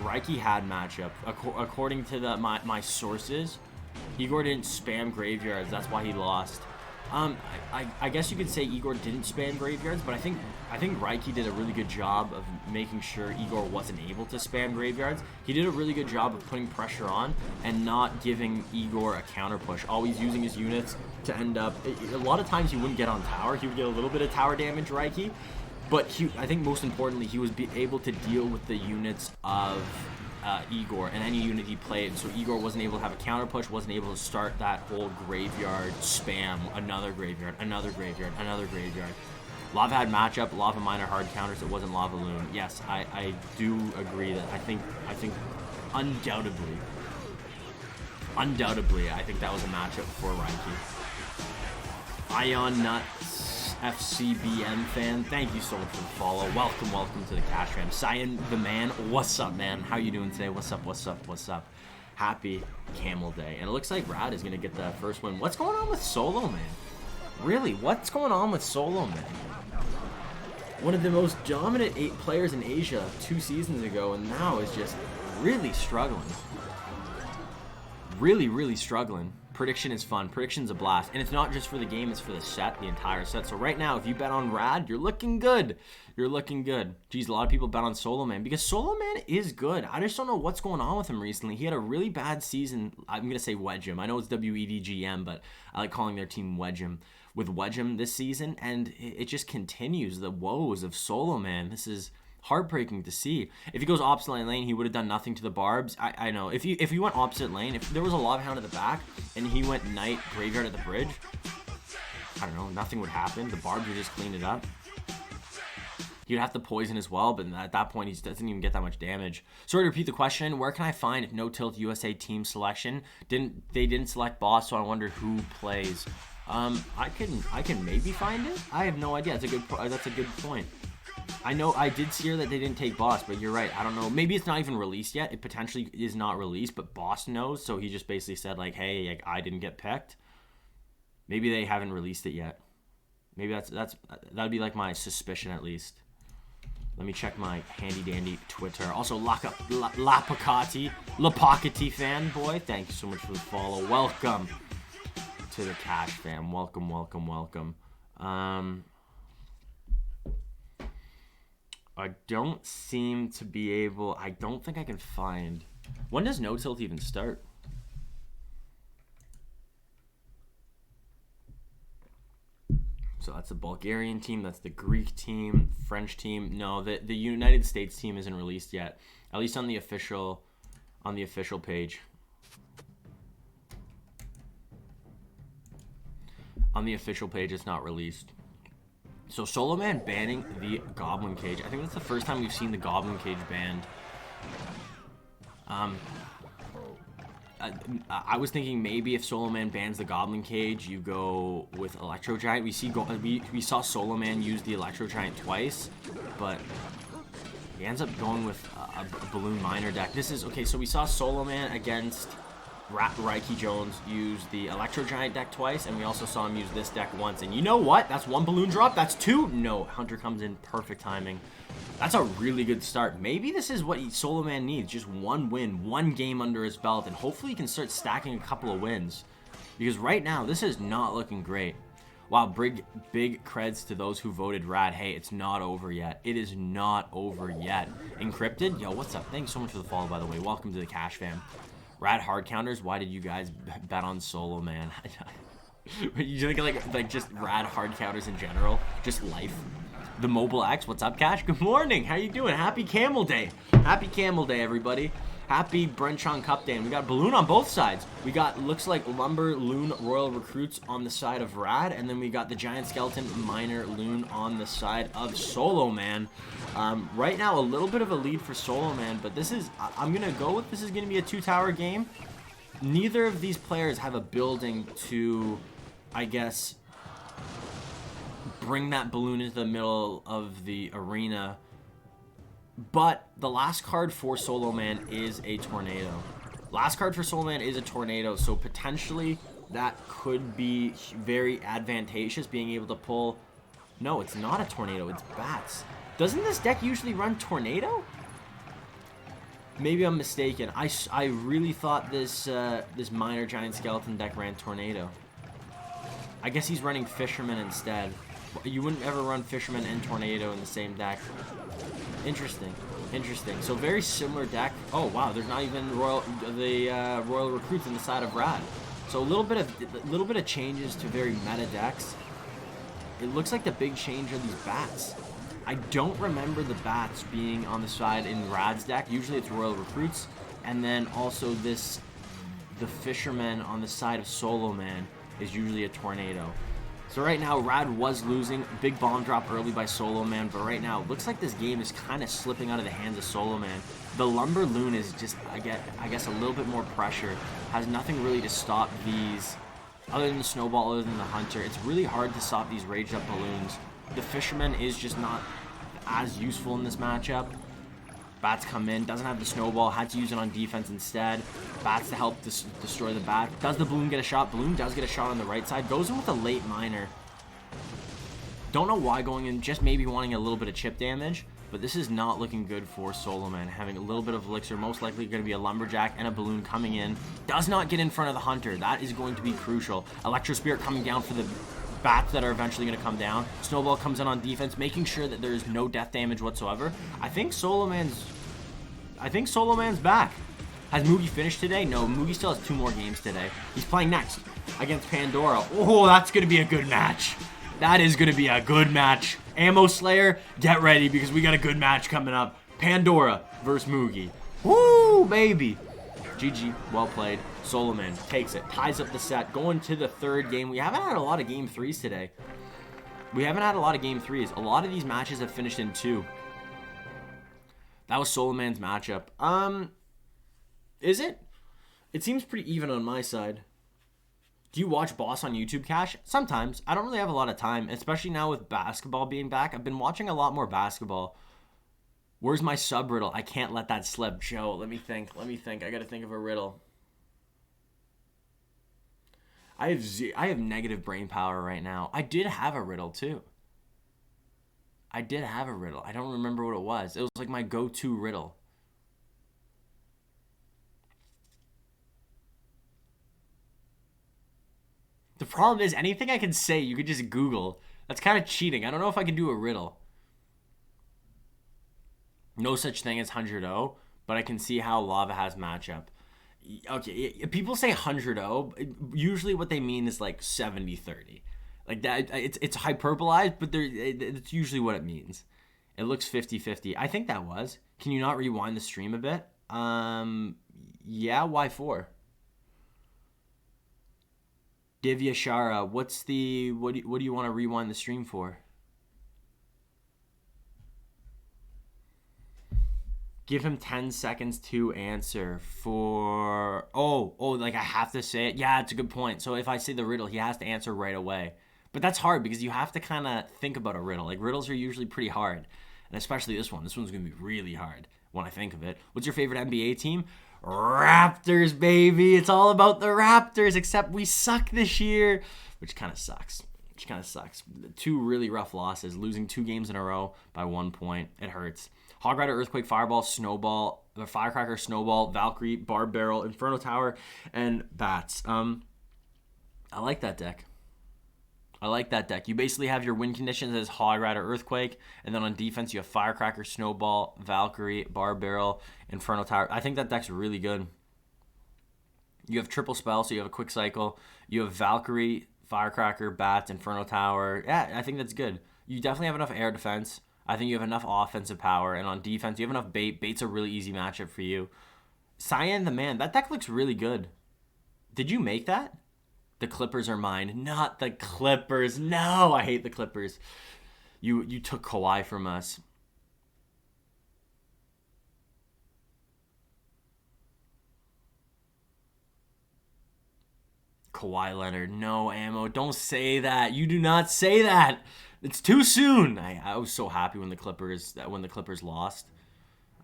Raiki had matchup. According to my sources, Egor didn't spam graveyards. That's why he lost. I guess you could say Egor didn't spam graveyards, but I think Raiki did a really good job of making sure Egor wasn't able to spam graveyards. He did a really good job of putting pressure on and not giving Egor a counter push. Always using his units to end up... A lot of times he wouldn't get on tower. He would get a little bit of tower damage, Raiki. But I think most importantly, he was able to deal with the units of Egor and any unit he played. So Egor wasn't able to have a counter push, wasn't able to start that whole graveyard spam. Another graveyard, another graveyard, another graveyard. Lava had matchup, Lava Miner hard counters. It wasn't Lava Loon. Yes, I do agree that I think undoubtedly, I think that was a matchup for Raiki. Ion Nuts. FCBM fan, thank you so much for the follow. Welcome to the Cash Fam. Cyan the man, what's up, man? How you doing today? What's up? Happy Camel Day. And it looks like Rad is gonna get the first win. What's going on with Soloman? Really, what's going on with Soloman? One of the most dominant players in Asia 2 seasons ago, and now is just really struggling. Really struggling. Prediction is fun. Prediction's a blast. And it's not just for the game, it's for the set, the entire set. So right now, if you bet on Rad, you're looking good. You're looking good. Geez, a lot of people bet on Soloman because Soloman is good. I just don't know what's going on with him recently. He had a really bad season. I'm going to say Wedgem. I know it's WEDGM, but I like calling their team Wedgem. With Wedgem this season, and it just continues the woes of Soloman. This is heartbreaking to see. If he goes opposite lane, he would have done nothing to the barbs. I know. If he went opposite lane, if there was a Lava Hound at the back and he went Knight Graveyard at the bridge, I don't know, nothing would happen. The barbs would just clean it up. He'd have to poison as well, but at that point, he doesn't even get that much damage. Sorry to repeat the question. Where can I find No Tilt USA team selection? They didn't select boss, so I wonder who plays. I can maybe find it. I have no idea. That's a good point. I know I did see here that they didn't take boss, but you're right. I don't know. Maybe it's not even released yet. It potentially is not released, but boss knows. So he just basically said like, "Hey, like, I didn't get picked." Maybe they haven't released it yet. Maybe that'd be like my suspicion at least. Let me check my handy dandy Twitter. Also, Lapakati fanboy. Thank you so much for the follow. Welcome to the Cash Fam. Welcome. I don't seem to be able... I don't think I can find... When does No Tilt even start? So that's the Bulgarian team. That's the Greek team. French team. No, the United States team isn't released yet. At least on the official page. On the official page, it's not released. So Soloman banning the Goblin Cage. I think that's the first time we've seen the Goblin Cage banned. I was thinking maybe if Soloman bans the Goblin Cage, you go with Electro Giant. We saw Soloman use the Electro Giant twice, but he ends up going with a Balloon Miner deck. This is okay. So we saw Soloman against RaikiJones use the Electro Giant deck twice, and we also saw him use this deck once. And you know what? That's one balloon drop. That's two. No, Hunter comes in, perfect timing. That's a really good start. Maybe this is what Soloman needs. Just one win, one game under his belt, and hopefully he can start stacking a couple of wins. Because right now, this is not looking great. Wow, big creds to those who voted Rad. Hey, it's not over yet. It is not over yet. Encrypted? Yo, what's up? Thanks so much for the follow, by the way. Welcome to the Cash Fam. Rad hard counters? Why did you guys bet on Soloman? You think like just rad hard counters in general? Just life? The Mobile X, what's up, Cash? Good morning. How you doing? Happy Camel Day. Happy Camel Day, everybody. Happy Bren Chong Cup Day. And we got Balloon on both sides. We got, looks like Lumber Loon Royal Recruits on the side of Rad. And then we got the Giant Skeleton Miner Loon on the side of Soloman. Right now, a little bit of a lead for Soloman. But this is, I'm going to go with this is going to be a two-tower game. Neither of these players have a building to, I guess, bring that balloon into the middle of the arena. But the last card for Soloman is a tornado. Last card for Soloman is a tornado, so potentially that could be very advantageous, being able to pull... No, it's not a tornado, it's bats. Doesn't this deck usually run tornado? Maybe I'm mistaken. I really thought this this Miner Giant Skeleton deck ran tornado. I guess he's running Fisherman instead. You wouldn't ever run Fisherman and Tornado in the same deck. Interesting. Interesting. So very similar deck. Oh wow, there's not even Royal Recruits in the side of Rad. So a little bit of changes to very meta decks. It looks like the big change are these bats. I don't remember the bats being on the side in Rad's deck. Usually it's Royal Recruits, and then also the Fisherman on the side of Soloman is usually a Tornado. So right now, Rad was losing. Big bomb drop early by Soloman, but right now, it looks like this game is kind of slipping out of the hands of Soloman. The Lumber Loon is just, I guess, a little bit more pressure. Has nothing really to stop these, other than the Snowball, other than the Hunter. It's really hard to stop these raged up balloons. The Fisherman is just not as useful in this matchup. Bats come in, doesn't have the Snowball, had to use it on defense instead. Bats to help destroy the bat. Does the Balloon get a shot? Balloon does get a shot on the right side. Goes in with a late Miner. Don't know why going in, just maybe wanting a little bit of chip damage. But this is not looking good for Soloman. Having a little bit of Elixir, most likely going to be a Lumberjack and a Balloon coming in. Does not get in front of the Hunter. That is going to be crucial. Electro Spirit coming down for the bats that are eventually going to come down. Snowball comes in on defense, making sure that there's no death damage whatsoever. I think Soloman's back. Has Mugi finished today? No, Mugi still has 2 more games today. He's playing next against Pandora. Oh, that's going to be a good match. That is going to be a good match. Ammo Slayer, get ready because we got a good match coming up. Pandora versus Mugi. Woo, baby. GG, well played. Soloman takes it, ties up the set, going to the 3rd game. We haven't had a lot of game 3s today. A lot of these matches have finished in 2. That was Soloman's matchup. Is it? It seems pretty even on my side. Do you watch Boss on YouTube, Cash? Sometimes. I don't really have a lot of time, especially now with basketball being back. I've been watching a lot more basketball. Where's my sub riddle? I can't let that slip. Joe, let me think. I gotta think of a riddle. I have negative brain power right now. I did have a riddle, too. I don't remember what it was. It was like my go-to riddle. The problem is, anything I can say, you could just Google. That's kind of cheating. I don't know if I can do a riddle. No such thing as 100-0, but I can see how Lava has matchup. Okay, people say 100-0. Usually what they mean is like 70-30. Like that, it's hyperbolized, but it's usually what it means. It looks 50-50. I think that was. Can you not rewind the stream a bit? Yeah, why for? Divya Shara, what do you want to rewind the stream for? Give him 10 seconds to answer for... Oh, like I have to say it? Yeah, it's a good point. So if I say the riddle, he has to answer right away. But that's hard because you have to kind of think about a riddle. Like, riddles are usually pretty hard. And especially this one. This one's going to be really hard when I think of it. What's your favorite NBA team? Raptors, baby. It's all about the Raptors, except we suck this year, which kind of sucks. 2 really rough losses, losing 2 games in a row by 1 point. It hurts. Hog Rider, Earthquake, Fireball, Snowball, the Firecracker, Snowball, Valkyrie, Barb Barrel, Inferno Tower, and Bats. I like that deck. You basically have your win conditions as Hog Rider, Earthquake, and then on defense you have Firecracker, Snowball, Valkyrie, Barb Barrel, Inferno Tower. I think that deck's really good. You have triple spell, so you have a quick cycle. You have Valkyrie, Firecracker, Bats, Inferno Tower. Yeah, I think that's good. You definitely have enough air defense. I think you have enough offensive power. And on defense, you have enough bait. Bait's a really easy matchup for you. Cyan the Man. That deck looks really good. Did you make that? The Clippers are mine. Not the Clippers. No, I hate the Clippers. You took Kawhi from us. Kawhi Leonard. No, Ammo. Don't say that. You do not say that. It's too soon. I was so happy when the Clippers lost.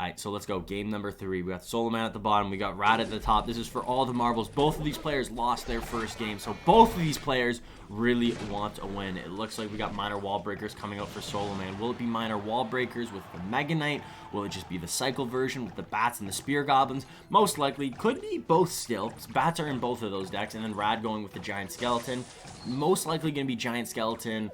All right, so let's go. Game number 3. We got Soloman at the bottom. We got Rad at the top. This is for all the marbles. Both of these players lost their first game, so both of these players really want a win. It looks like we got minor wall breakers coming out for Soloman. Will it be minor wall breakers with the Mega Knight? Will it just be the cycle version with the Bats and the Spear Goblins? Most likely. Could be both still. Bats are in both of those decks, and then Rad going with the Giant Skeleton. Most likely going to be Giant Skeleton,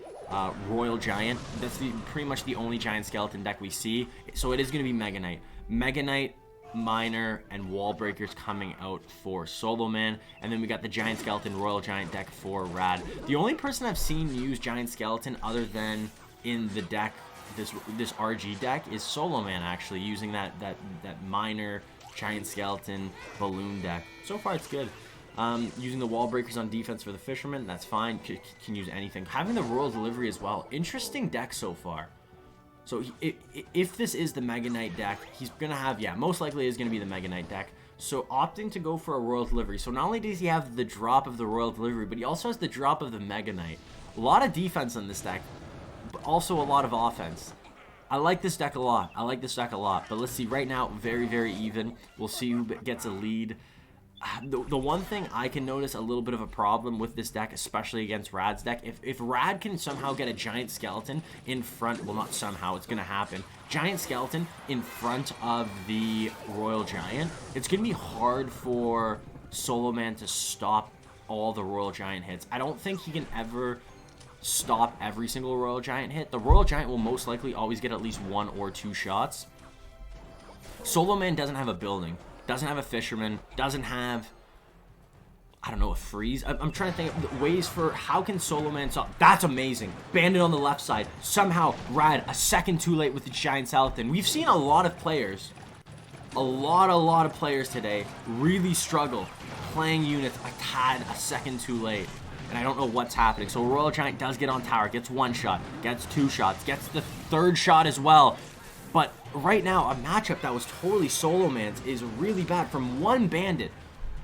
Royal Giant. That's pretty much the only Giant Skeleton deck we see. So it is going to be Mega Knight. Mega Knight, Minor, and Wall Breakers coming out for Soloman. And then we got the Giant Skeleton, Royal Giant deck for Rad. The only person I've seen use Giant Skeleton other than in the deck, this RG deck, is Soloman actually, using that Minor Giant Skeleton Balloon deck. So far it's good. Using the wall breakers on defense for the Fisherman, that's fine. Can use anything. Having the Royal Delivery as well. Interesting deck so far. So if this is the Mega Knight deck, he's going to have, yeah, most likely is going to be the Mega Knight deck. So opting to go for a Royal Delivery. So not only does he have the drop of the Royal Delivery, but he also has the drop of the Mega Knight. A lot of defense on this deck, but also a lot of offense. I like this deck a lot. But let's see, right now, very, very even. We'll see who gets a lead. The one thing I can notice a little bit of a problem with this deck, especially against Rad's deck, if Rad can somehow get a Giant Skeleton in front, well, not somehow, it's going to happen, Giant Skeleton in front of the Royal Giant, it's going to be hard for Soloman to stop all the Royal Giant hits. I don't think he can ever stop every single Royal Giant hit. The Royal Giant will most likely always get at least 1 or 2 shots. Soloman doesn't have a building. Doesn't have a Fisherman, doesn't have, I don't know, a freeze. I'm trying to think of ways for how can Soloman stop. That's amazing. Bandit on the left side. Somehow, Rad, a second too late with the Giant Skeleton. We've seen a lot of players, a lot of players today really struggle playing units a second too late. And I don't know what's happening. So Royal Giant does get on tower, gets 1 shot, gets 2 shots, gets the 3rd shot as well. But right now, a matchup that was totally Soloman's is really bad from one bandit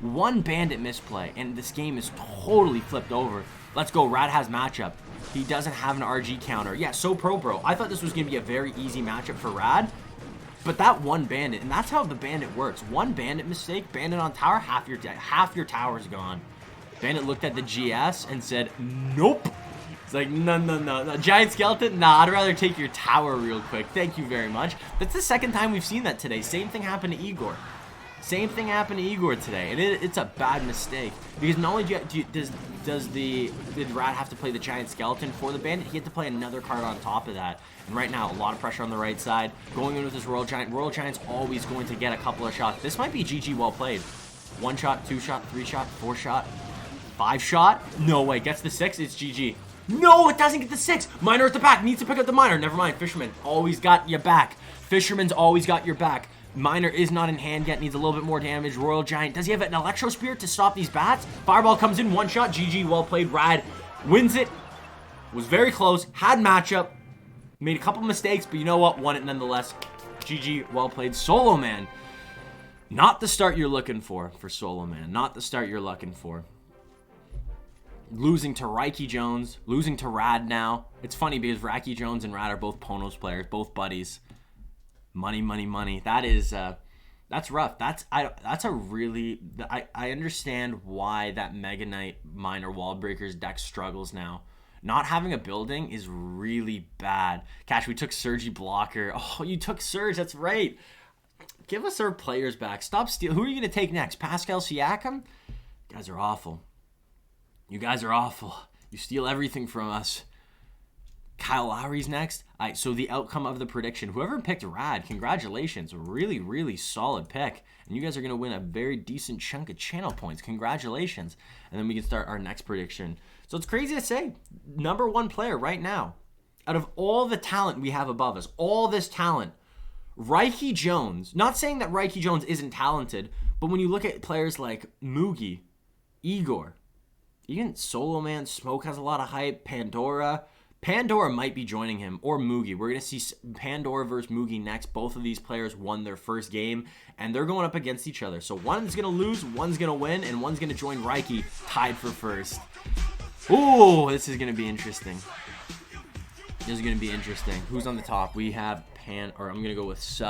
misplay, and this game is totally flipped over. Let's go. Rad has matchup. He doesn't have an RG counter. Yeah, so pro bro. I thought this was going to be a very easy matchup for Rad, but that one bandit, and that's how the bandit works. One bandit mistake, bandit on tower, half your tower's gone. Bandit looked at the GS and said, nope. It's like, no. Giant Skeleton? Nah, I'd rather take your tower real quick. Thank you very much. That's the second time we've seen that today. Same thing happened to Egor. Today. And it's a bad mistake. Because not only did Rad have to play the Giant Skeleton for the Bandit, he had to play another card on top of that. And right now, a lot of pressure on the right side. Going in with this Royal Giant. Royal Giant's always going to get a couple of shots. This might be GG well played. 1 shot, 2 shot, 3 shot, 4 shot, 5 shot? No way. Gets the 6, it's GG. No, it doesn't get the 6. Miner at the back. Needs to pick up the Miner. Never mind. Fisherman always got your back. Fisherman's always got your back. Miner is not in hand yet. Needs a little bit more damage. Royal Giant. Does he have an Electro Spirit to stop these bats? Fireball comes in. One shot. GG. Well played. Rad wins it. Was very close. Had matchup. Made a couple mistakes, but you know what? Won it nonetheless. GG. Well played. Soloman. Not the start you're looking for Soloman. Not the start you're looking for. Losing to RaikiJones. Losing to Rad now. It's funny because RaikiJones and Rad are both Ponos players. Both buddies. Money, money, money. That is, that's rough. That's a really... I understand why that Mega Knight Miner Wall Breakers deck struggles now. Not having a building is really bad. Cash, we took Surgy Blocker. Oh, you took Surge. That's right. Give us our players back. Stop stealing. Who are you going to take next? Pascal Siakam? You guys are awful. You guys are awful. You steal everything from us. Kyle Lowry's next. All right, so the outcome of the prediction. Whoever picked Rad, congratulations. Really, really solid pick. And you guys are going to win a very decent chunk of channel points. Congratulations. And then we can start our next prediction. So it's crazy to say. #1 player right now. Out of all the talent we have above us, all this talent, RaikiJones, not saying that RaikiJones isn't talented, but when you look at players like Mugi, Egor, even Soloman, Smoke has a lot of hype, Pandora might be joining him, or Mugi. We're going to see Pandora versus Mugi next. Both of these players won their first game, and they're going up against each other. So one's going to lose, one's going to win, and one's going to join Raiki, tied for first. Ooh, this is going to be interesting. This is going to be interesting. Who's on the top? We have I'm going to go with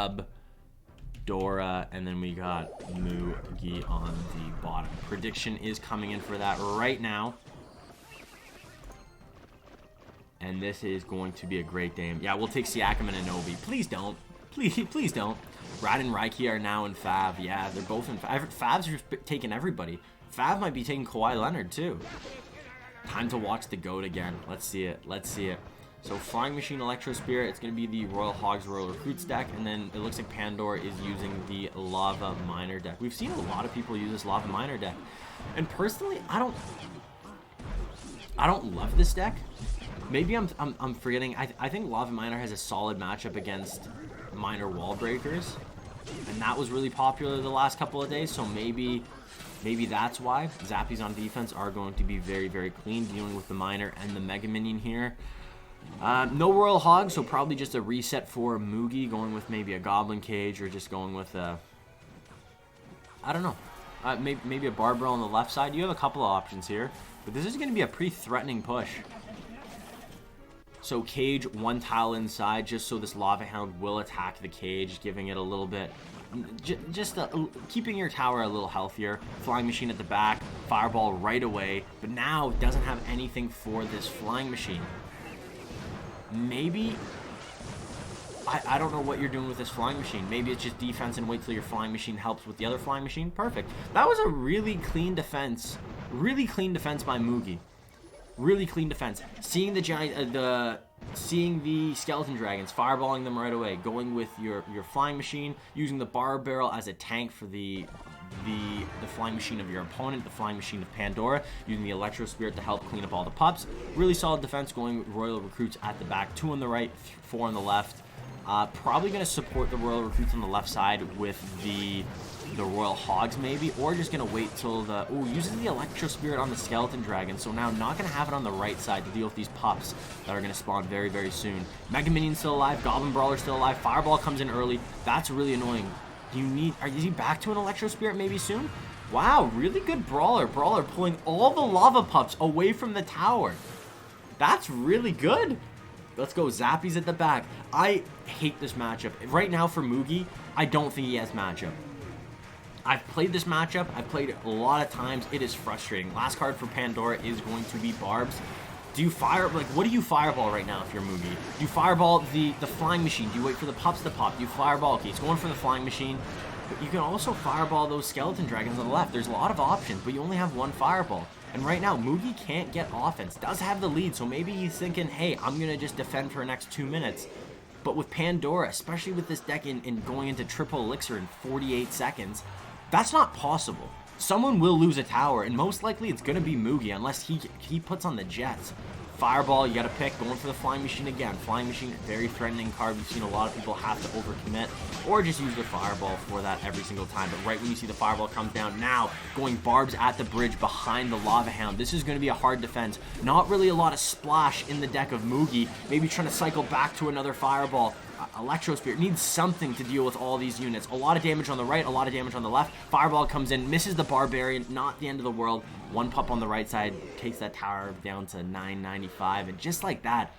Dora, and then we got Mugi on the bottom. Prediction is coming in for that right now. And this is going to be a great game. Yeah, we'll take Siakam and Anobi. Please don't. Please don't. Rad and Raiki are now in Fav. Yeah, they're both in Fav. Fav's taking everybody. Fav might be taking Kawhi Leonard, too. Time to watch the GOAT again. Let's see it. Let's see it. So Flying Machine, Electro Spirit, it's going to be the Royal Hogs Royal Recruits deck, and then it looks like Pandora is using the Lava Miner deck. We've seen a lot of people use this Lava Miner deck, and personally, I don't love this deck. Maybe I'm forgetting. I think Lava Miner has a solid matchup against Miner Wall Breakers, and that was really popular the last couple of days. So maybe that's why Zappies on defense are going to be very, very clean, dealing with the Miner and the Mega Minion here. No Royal Hog, so probably just a reset for Mugi, going with maybe a Goblin Cage, or just going with a, I don't know, maybe a Barbell on the left side. You have a couple of options here, but this is going to be a pretty threatening push. So cage, one tile inside, just so this Lava Hound will attack the cage, giving it a little bit, keeping your tower a little healthier. Flying Machine at the back, Fireball right away, but now doesn't have anything for this Flying Machine. Maybe, I don't know what you're doing with this Flying Machine. Maybe it's just defense and wait till your Flying Machine helps with the other Flying Machine. Perfect. That was a really clean defense. Really clean defense by Mugi. Really clean defense. Seeing the giant, seeing the Skeleton Dragons, fireballing them right away. Going with your Flying Machine, using the Bar Barrel as a tank for the Flying Machine of your opponent, the Flying Machine of Pandora, using the Electro Spirit to help clean up all the pups. Really solid defense, going Royal Recruits at the back, 2 on the right, 4 on the left. Probably going to support the Royal Recruits on the left side with the Royal Hogs maybe, or just going to wait till uses the Electro Spirit on the Skeleton Dragon, so now not going to have it on the right side to deal with these pups that are going to spawn very, very soon. Mega Minion still alive, Goblin Brawler still alive, Fireball comes in early. That's really annoying. Is he back to an Electro Spirit maybe soon? Wow, really good Brawler. Brawler pulling all the lava pups away from the tower. That's really good. Let's go. Zappies at the back. I hate this matchup. Right now for Mugi, I don't think he has matchup. I've played this matchup. I've played it a lot of times. It is frustrating. Last card for Pandora is going to be Barbs. Do you what do you fireball right now if you're Mugi? Do you fireball the Flying Machine? Do you wait for the pups to pop? Do you fireball? Okay, it's going for the Flying Machine. But you can also fireball those Skeleton Dragons on the left. There's a lot of options, but you only have one fireball. And right now, Mugi can't get offense. Does have the lead, so maybe he's thinking, hey, I'm going to just defend for the next 2 minutes. But with Pandora, especially with this deck in going into triple elixir in 48 seconds, that's not possible. Someone will lose a tower, and most likely it's going to be Mugi unless he puts on the Jets. Fireball, you got to pick. Going for the Flying Machine again. Flying Machine, very threatening card. We've seen a lot of people have to overcommit or just use their Fireball for that every single time. But right when you see the Fireball comes down, now going Barbs at the bridge behind the Lava Hound. This is going to be a hard defense. Not really a lot of splash in the deck of Mugi. Maybe trying to cycle back to another Fireball. Electro Spirit needs something to deal with all these units. A lot of damage on the right, a lot of damage on the left. Fireball comes in, misses the Barbarian, not the end of the world. One pup on the right side takes that tower down to 995, and just like that,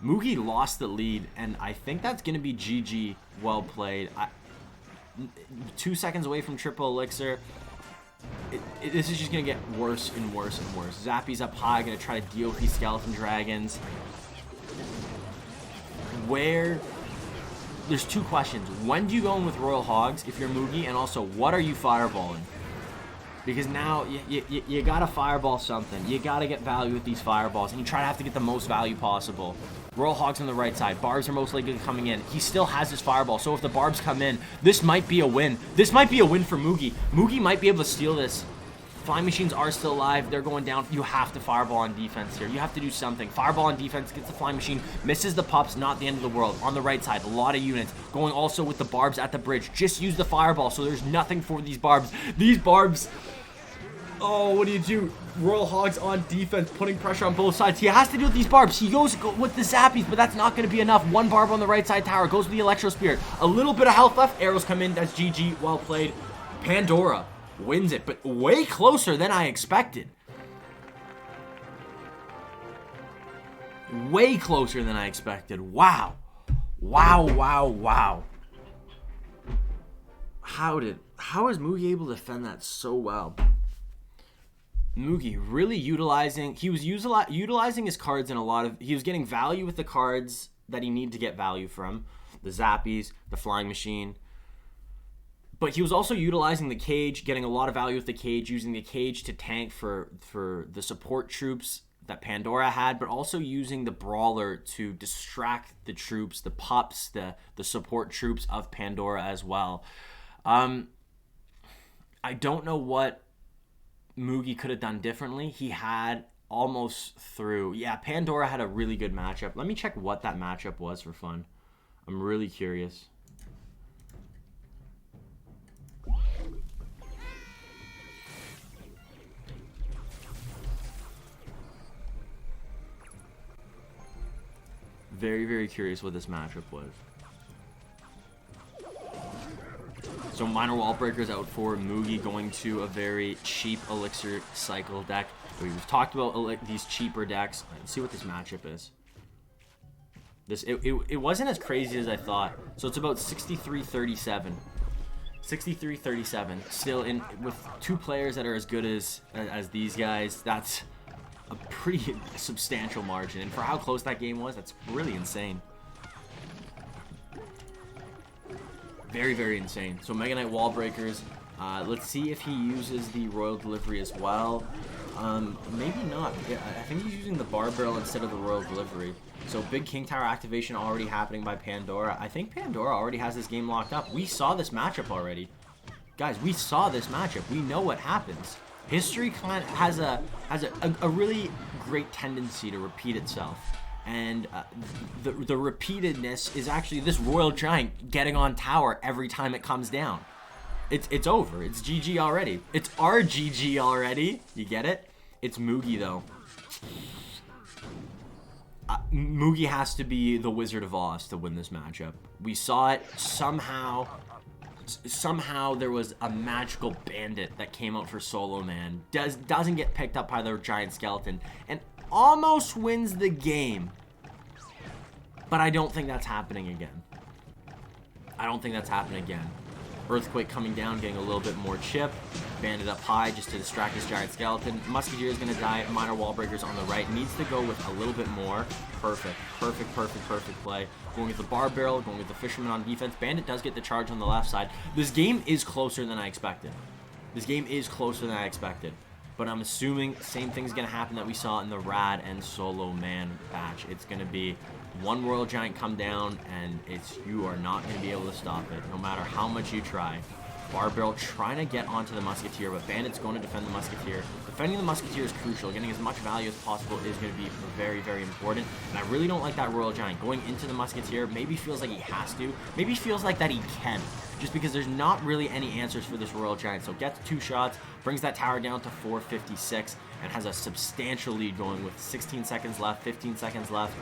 Mugi lost the lead, and I think that's going to be GG. Well played. 2 seconds away from triple elixir. This is just going to get worse and worse and worse. Zappy's up high, going to try to deal with these Skeleton Dragons. There's 2 questions. When do you go in with Royal Hogs if you're Mugi, and also what are you fireballing? Because now you gotta fireball something. You gotta get value with these fireballs, and you try to have to get the most value possible. Royal Hogs on the right side. Barbs are most likely coming in. He still has his fireball, so if the Barbs come in, this might be a win. This might be a win for Mugi. Mugi might be able to steal this. Flying Machines are still alive. They're going down. You have to fireball on defense here. You have to do something. Fireball on defense, gets the Flying Machine, misses the pups, not the end of the world. On the right side, a lot of units. Going also with the Barbs at the bridge. Just use the fireball, so there's nothing for these Barbs. These Barbs... Oh, what do you do? Royal Hogs on defense, putting pressure on both sides. He has to do with these Barbs. He goes with the Zappies, but that's not going to be enough. One Barb on the right side tower. Goes with the Electro Spirit. A little bit of health left. Arrows come in. That's GG. Well played. Pandora wins it, but way closer than I expected. Way closer than I expected. Wow. Wow, wow, wow. How is Mugi able to defend that so well? Mugi really utilizing his cards in a lot of... He was getting value with the cards that he needed to get value from. The Zappies, the Flying Machine. But he was also utilizing the cage, getting a lot of value with the cage, using the cage to tank for the support troops that Pandora had, but also using the Brawler to distract the troops, the pups, the support troops of Pandora as well. I don't know what Mugi could have done differently. He had almost through... Yeah, Pandora had a really good matchup. Let me check what that matchup was for fun. I'm really curious. Very, very curious what this matchup was. So Minor Wall Breakers out for Mugi, going to a very cheap Elixir cycle deck. We've talked about these cheaper decks. Let's see what this matchup is. It wasn't as crazy as I thought. So it's about 63-37. 63-37. Still in with 2 players that are as good as these guys. That's a pretty substantial margin, and for how close that game was, that's really insane. Very, very insane. So Mega Knight Wall Breakers. Let's see if he uses the Royal Delivery as well. Maybe not. Yeah, I think he's using the Bar Barrel instead of the Royal Delivery. So big King Tower activation already happening by Pandora. I think Pandora already has this game locked up. We saw this matchup already. Guys, we saw this matchup. We know what happens. History kind of has a really great tendency to repeat itself, and the repeatedness is actually this Royal Giant getting on tower every time it comes down. It's over. It's GG already. It's our GG already. You get it? It's Mugi though. Mugi has to be the Wizard of Oz to win this matchup. We saw it somehow there was a magical bandit that came out for Soloman. Doesn't get picked up by the giant skeleton and almost wins the game. But I don't think that's happening again. I don't think that's happening again. Earthquake coming down, getting a little bit more chip. Bandit up high just to distract his giant skeleton. Musketeer is going to die. Minor Wall Breakers on the right. Needs to go with a little bit more. Perfect. Perfect, perfect, perfect play. Going with the Bar Barrel. Going with the Fisherman on defense. Bandit does get the charge on the left side. This game is closer than I expected. This game is closer than I expected. But I'm assuming same thing's going to happen that we saw in the Rad and Soloman match. It's going to be one Royal Giant come down, and you are not going to be able to stop it, no matter how much you try. Bar Barrel trying to get onto the Musketeer, but Bandit's going to defend the Musketeer. Defending the Musketeer is crucial. Getting as much value as possible is going to be very, very important. And I really don't like that Royal Giant. Going into the Musketeer maybe feels like he has to. Maybe feels like that he can. Just because there's not really any answers for this Royal Giant. So gets 2 shots, brings that tower down to 456, and has a substantial lead going with 16 seconds left, 15 seconds left.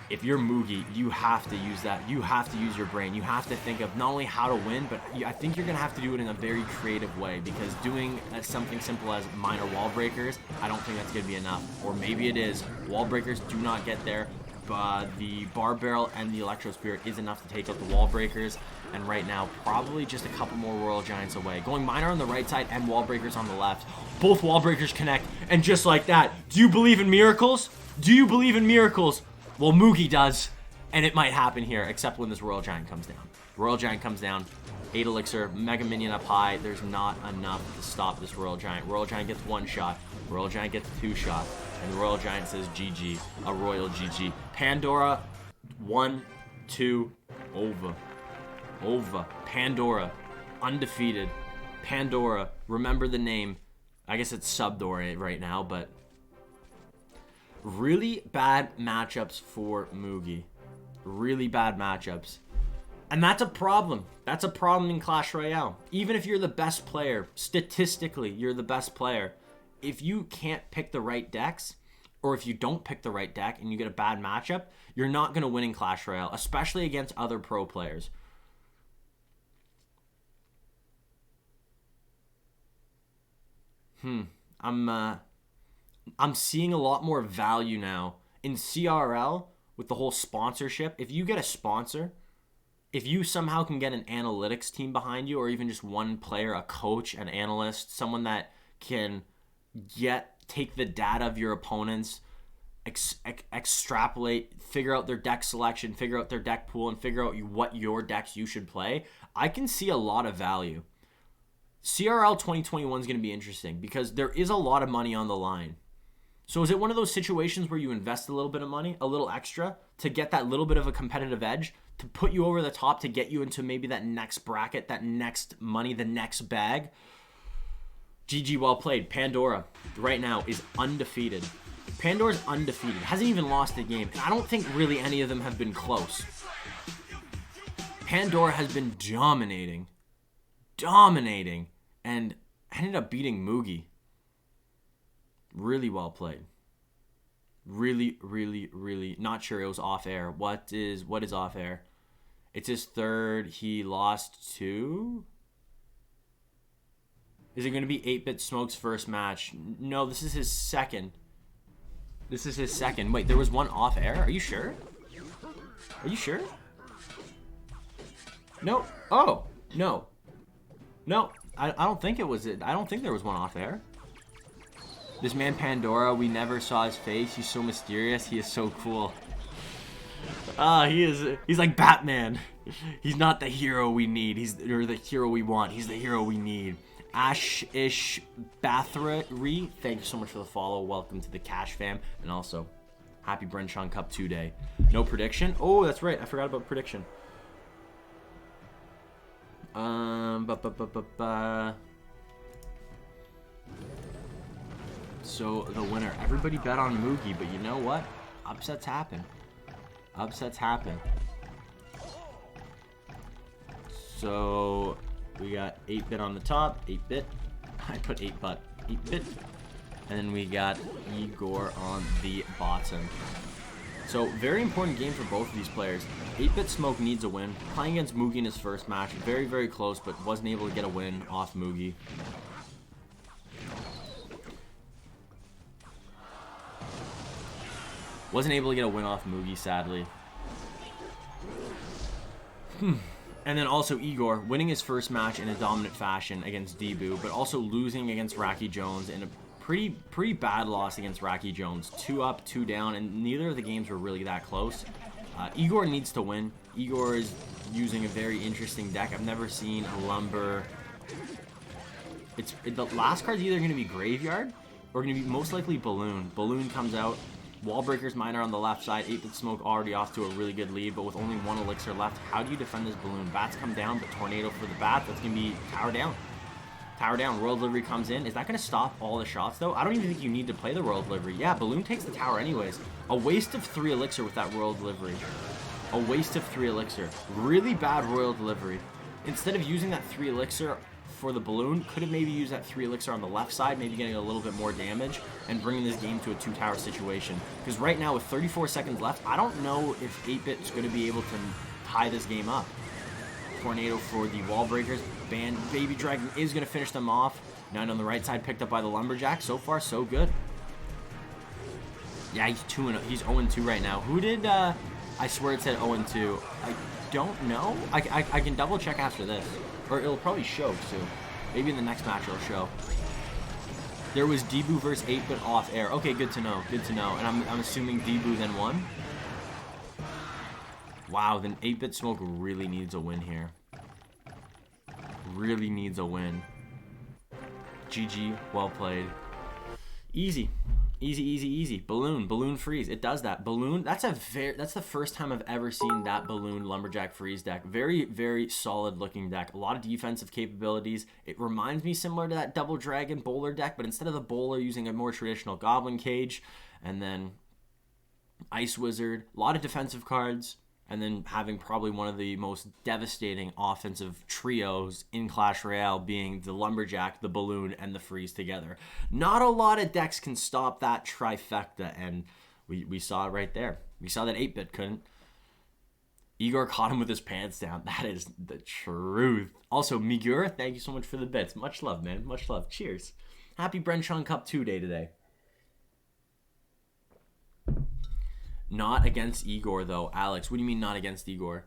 If you're Mugi, you have to use that. You have to use your brain. You have to think of not only how to win, but I think you're going to have to do it in a very creative way, because doing something simple as minor wall breakers, I don't think that's going to be enough. Or maybe it is. Wall breakers do not get there. The Bar Barrel and the Electro Spirit is enough to take out the wall breakers. And right now, probably just a couple more Royal Giants away. Going minor on the right side and wall breakers on the left. Both wall breakers connect. And just like that, do you believe in miracles? Do you believe in miracles? Well, Mugi does, and it might happen here, except when this Royal Giant comes down. Royal Giant comes down, 8 elixir, Mega Minion up high. There's not enough to stop this Royal Giant. Royal Giant gets 1 shot. Royal Giant gets 2 shots. And the Royal Giant says GG, a royal GG. Pandora, 1, 2, over. Over. Pandora, undefeated. Pandora, remember the name. I guess it's Subdora right now, but... really bad matchups for Mugi. Really bad matchups. And that's a problem. That's a problem in Clash Royale. Even if you're the best player, statistically, you're the best player. If you can't pick the right decks, or if you don't pick the right deck and you get a bad matchup, you're not going to win in Clash Royale, especially against other pro players. I'm seeing a lot more value now in CRL with the whole sponsorship. If you get a sponsor, if you somehow can get an analytics team behind you, or even just one player, a coach, an analyst, someone that can take the data of your opponents, extrapolate, figure out their deck selection, figure out their deck pool, and figure out what your decks you should play, I can see a lot of value. CRL 2021 is going to be interesting because there is a lot of money on the line. So is it one of those situations where you invest a little bit of money, a little extra, to get that little bit of a competitive edge, to put you over the top, to get you into maybe that next bracket, that next money, the next bag? GG, well played. Pandora right now is undefeated. Pandora's undefeated. Hasn't even lost a game. And I don't think really any of them have been close. Pandora has been dominating. And ended up beating Mugi. Really well played. Really not sure. It was off air. What is off air? It's his third. He lost to... Is it going to be 8-Bit Smoke's first match? No, this is his second. Wait, there was one off air? Are you sure? No. Oh, no. No, I don't think it was it. I don't think there was one off air. This man Pandora, we never saw his face. He's so mysterious. He is so cool. He's like Batman. He's not the hero we need. Or the hero we want. He's the hero we need. Ash-ish Bathra-re, thank you so much for the follow. Welcome to the Cash fam. And also, happy Bren Chong Cup 2 day. No prediction? Oh, that's right. I forgot about prediction. So, the winner. Everybody bet on Mugi, but you know what? Upsets happen. So... we got 8-Bit on the top, 8-Bit. I put 8-Bit. And then we got Egor on the bottom. So, very important game for both of these players. 8-Bit Smoke needs a win. Playing against Mugi in his first match. Very close, but wasn't able to get a win off Mugi. Wasn't able to get a win off Mugi, sadly. And then also Egor winning his first match in a dominant fashion against Debu, but also losing against RaikiJones in a pretty bad loss against RaikiJones. 2 up, 2 down, and neither of the games were really that close. Egor needs to win. Egor is using a very interesting deck. I've never seen a Lumber. The last card's either going to be Graveyard or going to be most likely Balloon. Balloon comes out. Wall Breakers Miner on the left side. 8-Bit Smoke already off to a really good lead, but with only 1 elixir left, how do you defend this balloon? Bats come down, but Tornado for the bat. That's going to be tower down. Tower down. Royal Delivery comes in. Is that going to stop all the shots, though? I don't even think you need to play the Royal Delivery. Yeah, balloon takes the tower anyways. A waste of 3 elixir with that Royal Delivery. A waste of 3 elixir. Really bad Royal Delivery. Instead of using that 3 elixir for the balloon, could have maybe used that 3 elixir on the left side, maybe getting a little bit more damage and bringing this game to a 2-tower situation. Because right now with 34 seconds left, I don't know if 8-Bit is going to be able to tie this game up. Tornado for the Wall Breakers. Baby Dragon is going to finish them off. 9 on the right side, picked up by the Lumberjack. So far, so good. Yeah, he's 2-0. He's 0-2 right now. Who did, I swear it said 0-2. I don't know. I can double check after this. Or it'll probably show, too. Maybe in the next match it'll show. There was Debu versus 8-Bit off air. Okay, good to know. Good to know. And I'm assuming Debu then won. Wow, then 8-Bit Smoke really needs a win here. Really needs a win. GG, well played. Easy. Easy, easy, easy. Balloon freeze. It does that. Balloon, that's the first time I've ever seen that balloon Lumberjack freeze deck. Very, very solid looking deck. A lot of defensive capabilities. It reminds me similar to that Double Dragon Bowler deck, but instead of the Bowler, using a more traditional Goblin Cage, and then Ice Wizard, a lot of defensive cards, and then having probably one of the most devastating offensive trios in Clash Royale being the Lumberjack, the Balloon, and the Freeze together. Not a lot of decks can stop that trifecta, and we saw it right there. We saw that 8-Bit couldn't. Egor caught him with his pants down. That is the truth. Also, Migura, thank you so much for the bits. Much love, man. Much love. Cheers. Happy Bren Chong Cup 2 day today. Not against Egor, though. Alex, what do you mean not against Egor?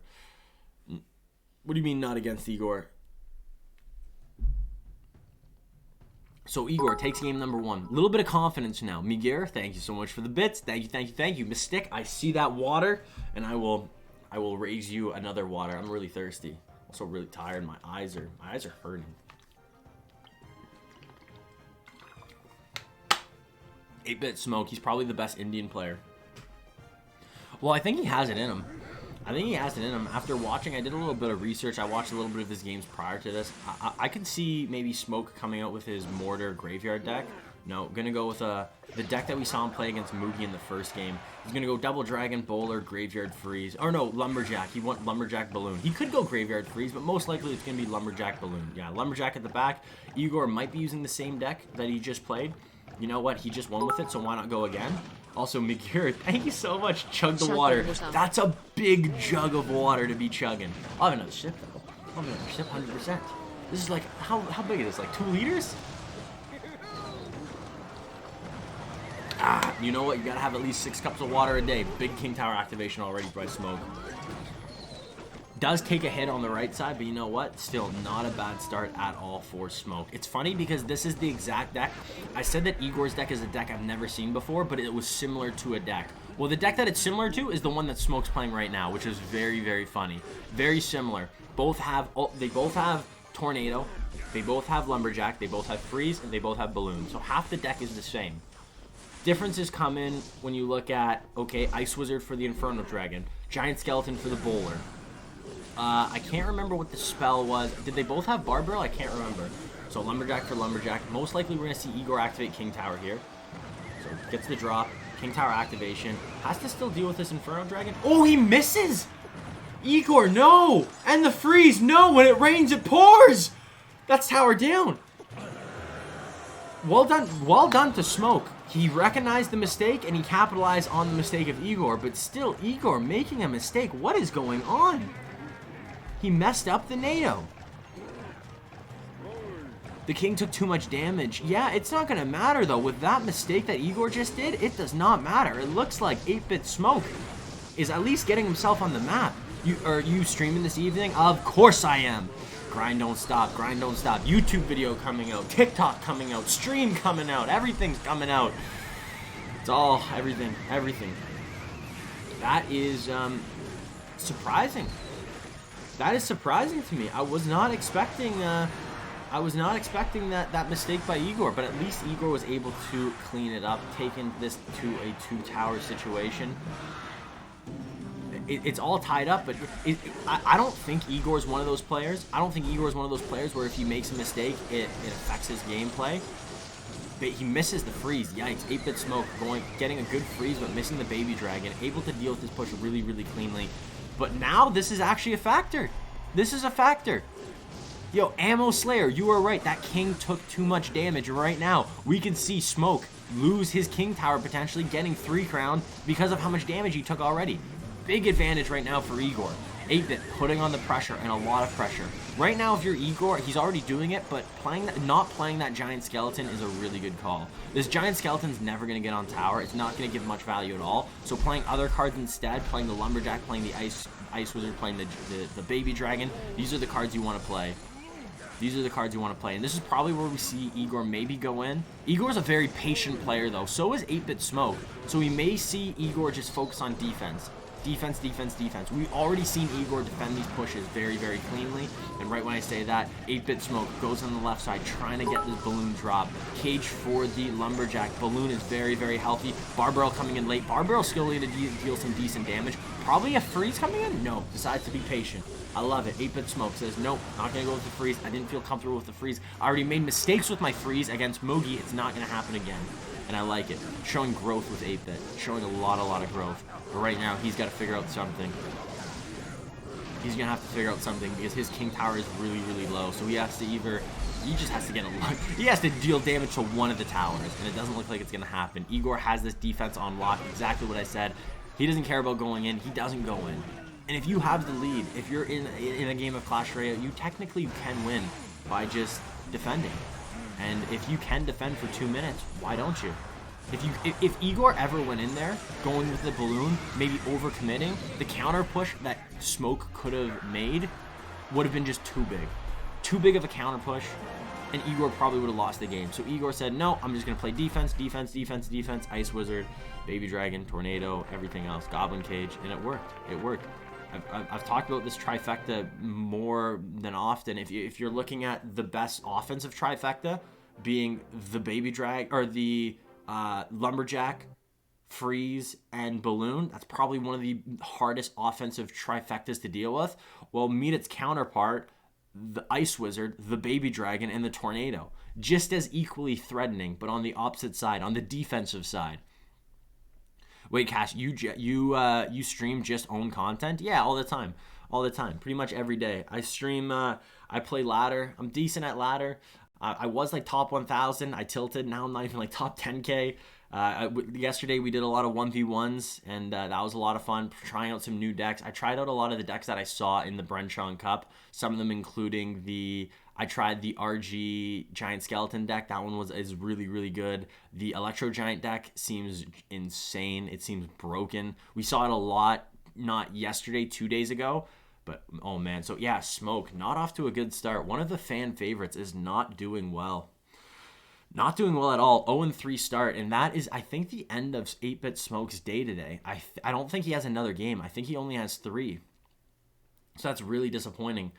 What do you mean not against Egor? So Egor takes game number 1. A little bit of confidence now. Miguel, thank you so much for the bits. Thank you, thank you, thank you. Mystic, I see that water, and I will raise you another water. I'm really thirsty. Also really tired. My eyes are hurting. 8-Bit Smoke, he's probably the best Indian player. Well, I think he has it in him. After watching, I did a little bit of research. I watched a little bit of his games prior to this. I could see maybe Smoke coming out with his Mortar Graveyard deck. No, gonna go with the deck that we saw him play against Mugi in the first game. He's gonna go Double Dragon, Bowler, Graveyard Freeze. Or no, Lumberjack. He went Lumberjack Balloon. He could go Graveyard Freeze, but most likely it's gonna be Lumberjack Balloon. Yeah, Lumberjack at the back. Egor might be using the same deck that he just played. You know what? He just won with it, so why not go again? Also, Migura, thank you so much. Chug the water. That's a big jug of water to be chugging. I'll have another sip, though. I'll have another sip, 100%. This is like, how big is this? Like 2 liters? You know what? You gotta have at least 6 cups of water a day. Big King Tower activation already by Smoke. Does take a hit on the right side, but you know what? Still not a bad start at all for Smoke. It's funny because this is the exact deck. I said that Egor's deck is a deck I've never seen before, but it was similar to a deck. Well, the deck that it's similar to is the one that Smoke's playing right now, which is very, very funny. Very similar. They both have Tornado, they both have Lumberjack, they both have Freeze, and they both have Balloon. So half the deck is the same. Differences come in when you look at, okay, Ice Wizard for the Inferno Dragon, Giant Skeleton for the Bowler. I can't remember what the spell was. Did they both have Barbell? I can't remember. So Lumberjack for Lumberjack. Most likely we're going to see Egor activate King Tower here. So gets the drop. King Tower activation. Has to still deal with this Inferno Dragon. Oh, he misses! Egor, no! And the freeze, no! When it rains, it pours! That's tower down. Well done to Smoke. He recognized the mistake and he capitalized on the mistake of Egor. But still, Egor making a mistake. What is going on? He messed up the NATO. The king took too much damage. Yeah, it's not going to matter, though. With that mistake that Egor just did, it does not matter. It looks like 8-Bit Smoke is at least getting himself on the map. Are you streaming this evening? Of course I am. Grind don't stop. Grind don't stop. YouTube video coming out. TikTok coming out. Stream coming out. Everything's coming out. It's all, everything. That is surprising. That is surprising to me. I was not expecting I was not expecting that mistake by Egor, but at least Egor was able to clean it up, taking this to a 2-tower situation. It's all tied up, but I don't think Egor is one of those players. I don't think Egor is one of those players where if he makes a mistake, it affects his gameplay. But he misses the freeze. Yikes. 8-bit smoke getting a good freeze, but missing the baby dragon. Able to deal with this push really, really cleanly. But now this is actually a factor. This is a factor. Yo, Ammo Slayer, you are right. That king took too much damage right now. We can see Smoke lose his king tower, potentially getting 3 crown because of how much damage he took already. Big advantage right now for Egor. 8-bit putting on the pressure and a lot of pressure. Right now, if you're Egor, he's already doing it, but not playing that giant skeleton is a really good call. This giant skeleton's never going to get on tower. It's not going to give much value at all. So playing other cards instead, playing the lumberjack, playing the ice wizard, playing the baby dragon, these are the cards you want to play. These are the cards you want to play. And this is probably where we see Egor maybe go in. Egor's a very patient player, though. So is 8-bit Smoke. So we may see Egor just focus on defense. Defense, defense, defense. We've already seen Egor defend these pushes very, very cleanly. And right when I say that, 8-bit Smoke goes on the left side trying to get this balloon drop. Cage for the lumberjack. Balloon is very, very healthy. Barbarrel coming in late. Barbarrel still going to deal some decent damage. Probably a freeze coming in? No. Decides to be patient. I love it. 8-bit Smoke says, nope, not going to go with the freeze. I didn't feel comfortable with the freeze. I already made mistakes with my freeze against Mugi. It's not going to happen again. And I like it. Showing growth with 8-bit. Showing a lot of growth. But right now, he's got to figure out something. He's going to have to figure out something because his king tower is really, really low. So he has to either... He just has to get a lot. He has to deal damage to one of the towers. And it doesn't look like it's going to happen. Egor has this defense on lock. Exactly what I said. He doesn't care about going in. He doesn't go in. And if you have the lead, if you're in a game of Clash Royale, you technically can win by just defending. And if you can defend for 2 minutes, why don't you? If Egor ever went in there, going with the balloon, maybe overcommitting, the counter push that Smoke could have made would have been just too big. Too big of a counter push, and Egor probably would have lost the game. So Egor said, no, I'm just going to play defense, defense, defense, defense, Ice Wizard, Baby Dragon, Tornado, everything else, Goblin Cage, and it worked. It worked. I've talked about this trifecta more than often. If you're looking at the best offensive trifecta, being the Baby Drag, or the lumberjack, freeze, and balloon, that's probably one of the hardest offensive trifectas to deal with. Well, meet its counterpart, the Ice Wizard, the Baby Dragon, and the Tornado. Just as equally threatening, but on the opposite side, on the defensive side. Wait, Cash, you stream just own content? Yeah, all the time. All the time. Pretty much every day. I stream, I play ladder. I'm decent at ladder. I was like top 1,000. I tilted. Now I'm not even like top 10K. Yesterday we did a lot of 1v1s, and that was a lot of fun, trying out some new decks. I tried out a lot of the decks that I saw in the Bren Chong Cup, some of them including I tried the RG Giant Skeleton deck. That one is really, really good. The Electro Giant deck seems insane. It seems broken. We saw it a lot, not yesterday, 2 days ago, but oh man. So yeah, Smoke, not off to a good start. One of the fan favorites is not doing well. Not doing well at all. 0-3 start, and that is, I think, the end of 8-bit Smoke's day today. I don't think he has another game. I think he only has 3. So that's really disappointing.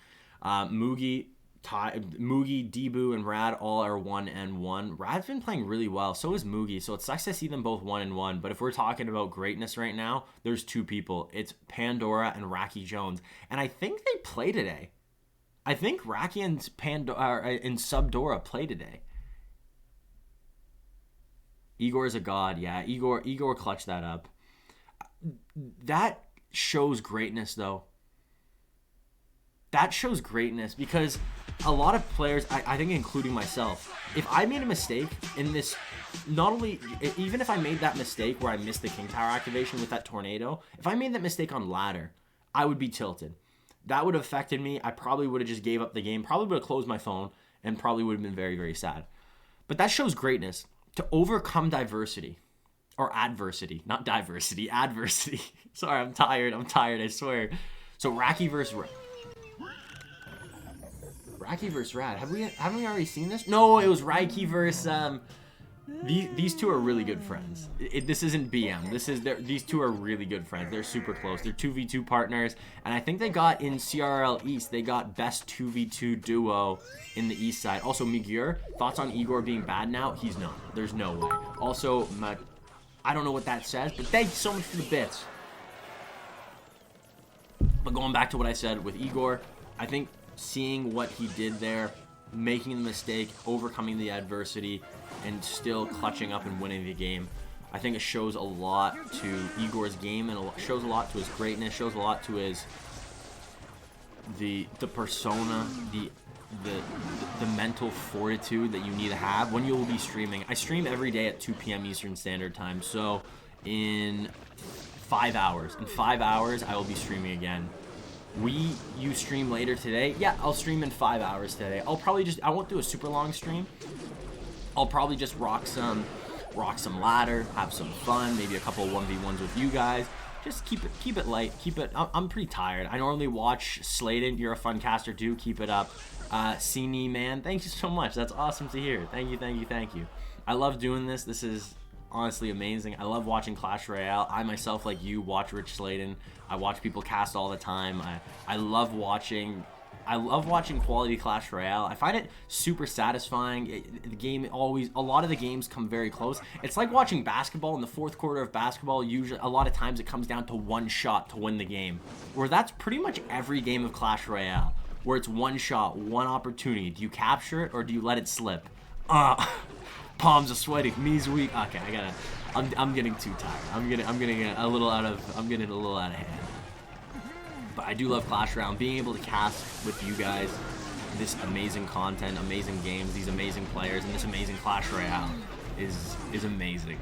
Mugi, Debu, and Rad all are 1-1. Rad's been playing really well. So is Mugi. So it sucks to see them both 1-1. But if we're talking about greatness right now, there's 2 people. It's Pandora and RaikiJones. And I think they play today. I think Raki and Pandora and Subdora play today. Egor is a god. Yeah, Egor clutched that up. That shows greatness, though. That shows greatness because a lot of players, I think including myself, if I made a mistake in this, not only, even if I made that mistake where I missed the King Tower activation with that Tornado, if I made that mistake on ladder, I would be tilted. That would have affected me. I probably would have just gave up the game, probably would have closed my phone, and probably would have been very, very sad. But that shows greatness. To overcome diversity, or adversity, not diversity, adversity. Sorry, I'm tired, I swear. So Raki versus Rad. Haven't we already seen this? No, it was Raiki versus These two are really good friends. This isn't BM. These two are really good friends. They're super close. They're 2v2 partners, and I think they got in CRL East. They got best 2v2 duo in the East side. Also, Mugi, thoughts on Egor being bad now? He's not. There's no way. Also, I don't know what that says, but thank you so much for the bits. But going back to what I said with Egor, I think seeing what he did there, making the mistake, overcoming the adversity, and still clutching up and winning the game, I think it shows a lot to Egor's game, and it shows a lot to his greatness, shows a lot to his the persona, the mental fortitude that you need to have when you will be streaming. I stream every day at 2 p.m. Eastern Standard Time, so in 5 hours. In 5 hours, I will be streaming again. You stream later today? Yeah, I'll stream in 5 hours today. I won't do a super long stream. I'll probably just rock some ladder, have some fun, maybe a couple of 1v1s with you guys. Just keep it light. I'm pretty tired. I normally watch Sladen. You're a fun caster too. Keep it up. Cine man, thank you so much. That's awesome to hear. Thank you. I love doing this. This is honestly amazing. I love watching Clash Royale. I myself, like you, watch Rich Sladen. I watch people cast all the time. I love watching quality Clash Royale. I find it super satisfying. The game a lot of the games come very close. It's like watching basketball. In the fourth quarter of basketball, usually a lot of times it comes down to one shot to win the game. Where that's pretty much every game of Clash Royale, where it's one shot, one opportunity. Do you capture it or do you let it slip? Palms are sweating, knees weak. Okay, I'm getting too tired. I'm getting a little out of hand. But I do love Clash Royale. Being able to cast with you guys this amazing content, amazing games, these amazing players, and this amazing Clash Royale is amazing.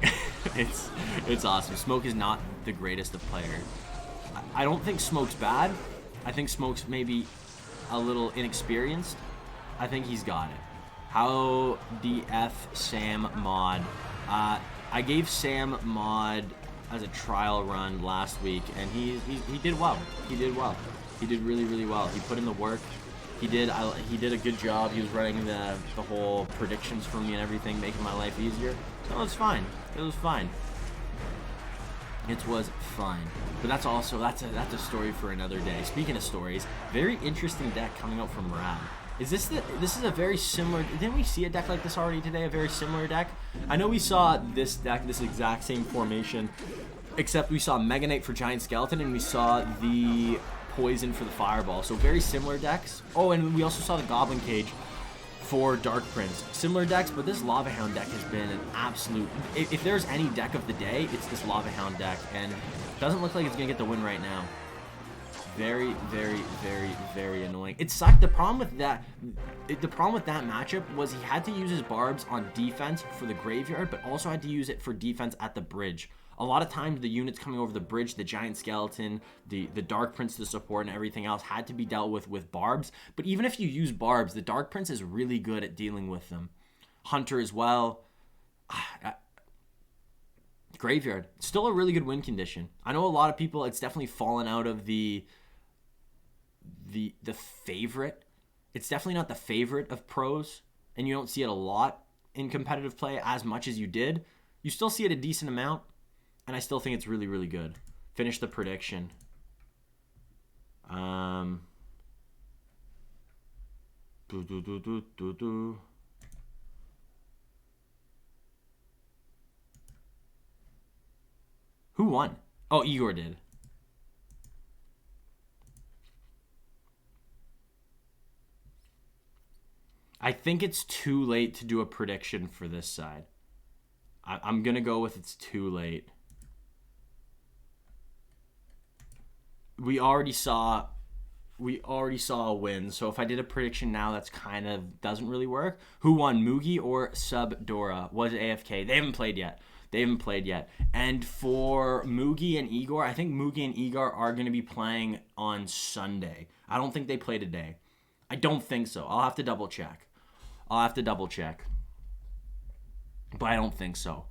it's awesome. Smoke is not the greatest of players. I don't think Smoke's bad. I think Smoke's maybe a little inexperienced. I think he's got it. How DF Sam mod? I gave Sam mod as a trial run last week, and he did well. He did really well. He put in the work. He did a good job. He was running the whole predictions for me and everything, making my life easier. So it was fine. It was fine. But that's a story for another day. Speaking of stories, very interesting deck coming out from Rad. This is a very similar, didn't we see a deck like this already today? A very similar deck? I know we saw this deck, this exact same formation, except we saw Mega Knight for Giant Skeleton and we saw the Poison for the Fireball. So very similar decks. Oh, and we also saw the Goblin Cage for Dark Prince. Similar decks, but this Lava Hound deck has been an absolute, if there's any deck of the day, it's this Lava Hound deck, and it doesn't look like it's gonna get the win right now. Very annoying. It sucked. The problem with that matchup was he had to use his barbs on defense for the graveyard, but also had to use it for defense at the bridge. A lot of times the units coming over the bridge, the Giant Skeleton, the Dark Prince to support, and everything else had to be dealt with barbs. But even if you use barbs, the Dark Prince is really good at dealing with them. Hunter as well. Graveyard, still a really good win condition. I know a lot of people, it's definitely fallen out of the favorite. It's definitely not the favorite of pros, and you don't see it a lot in competitive play as much as you did. You still see it a decent amount, and I still think it's really good. Finish the prediction. Who won? Oh, Egor did. I think it's too late to do a prediction for this side. I'm going to go with it's too late. We already saw a win, so if I did a prediction now, that's kind of doesn't really work. Who won, Mugi or Pandora? Was AFK? They haven't played yet. And for Mugi and Egor, I think Mugi and Egor are going to be playing on Sunday. I don't think they play today. I don't think so. I'll have to double check. But I don't think so.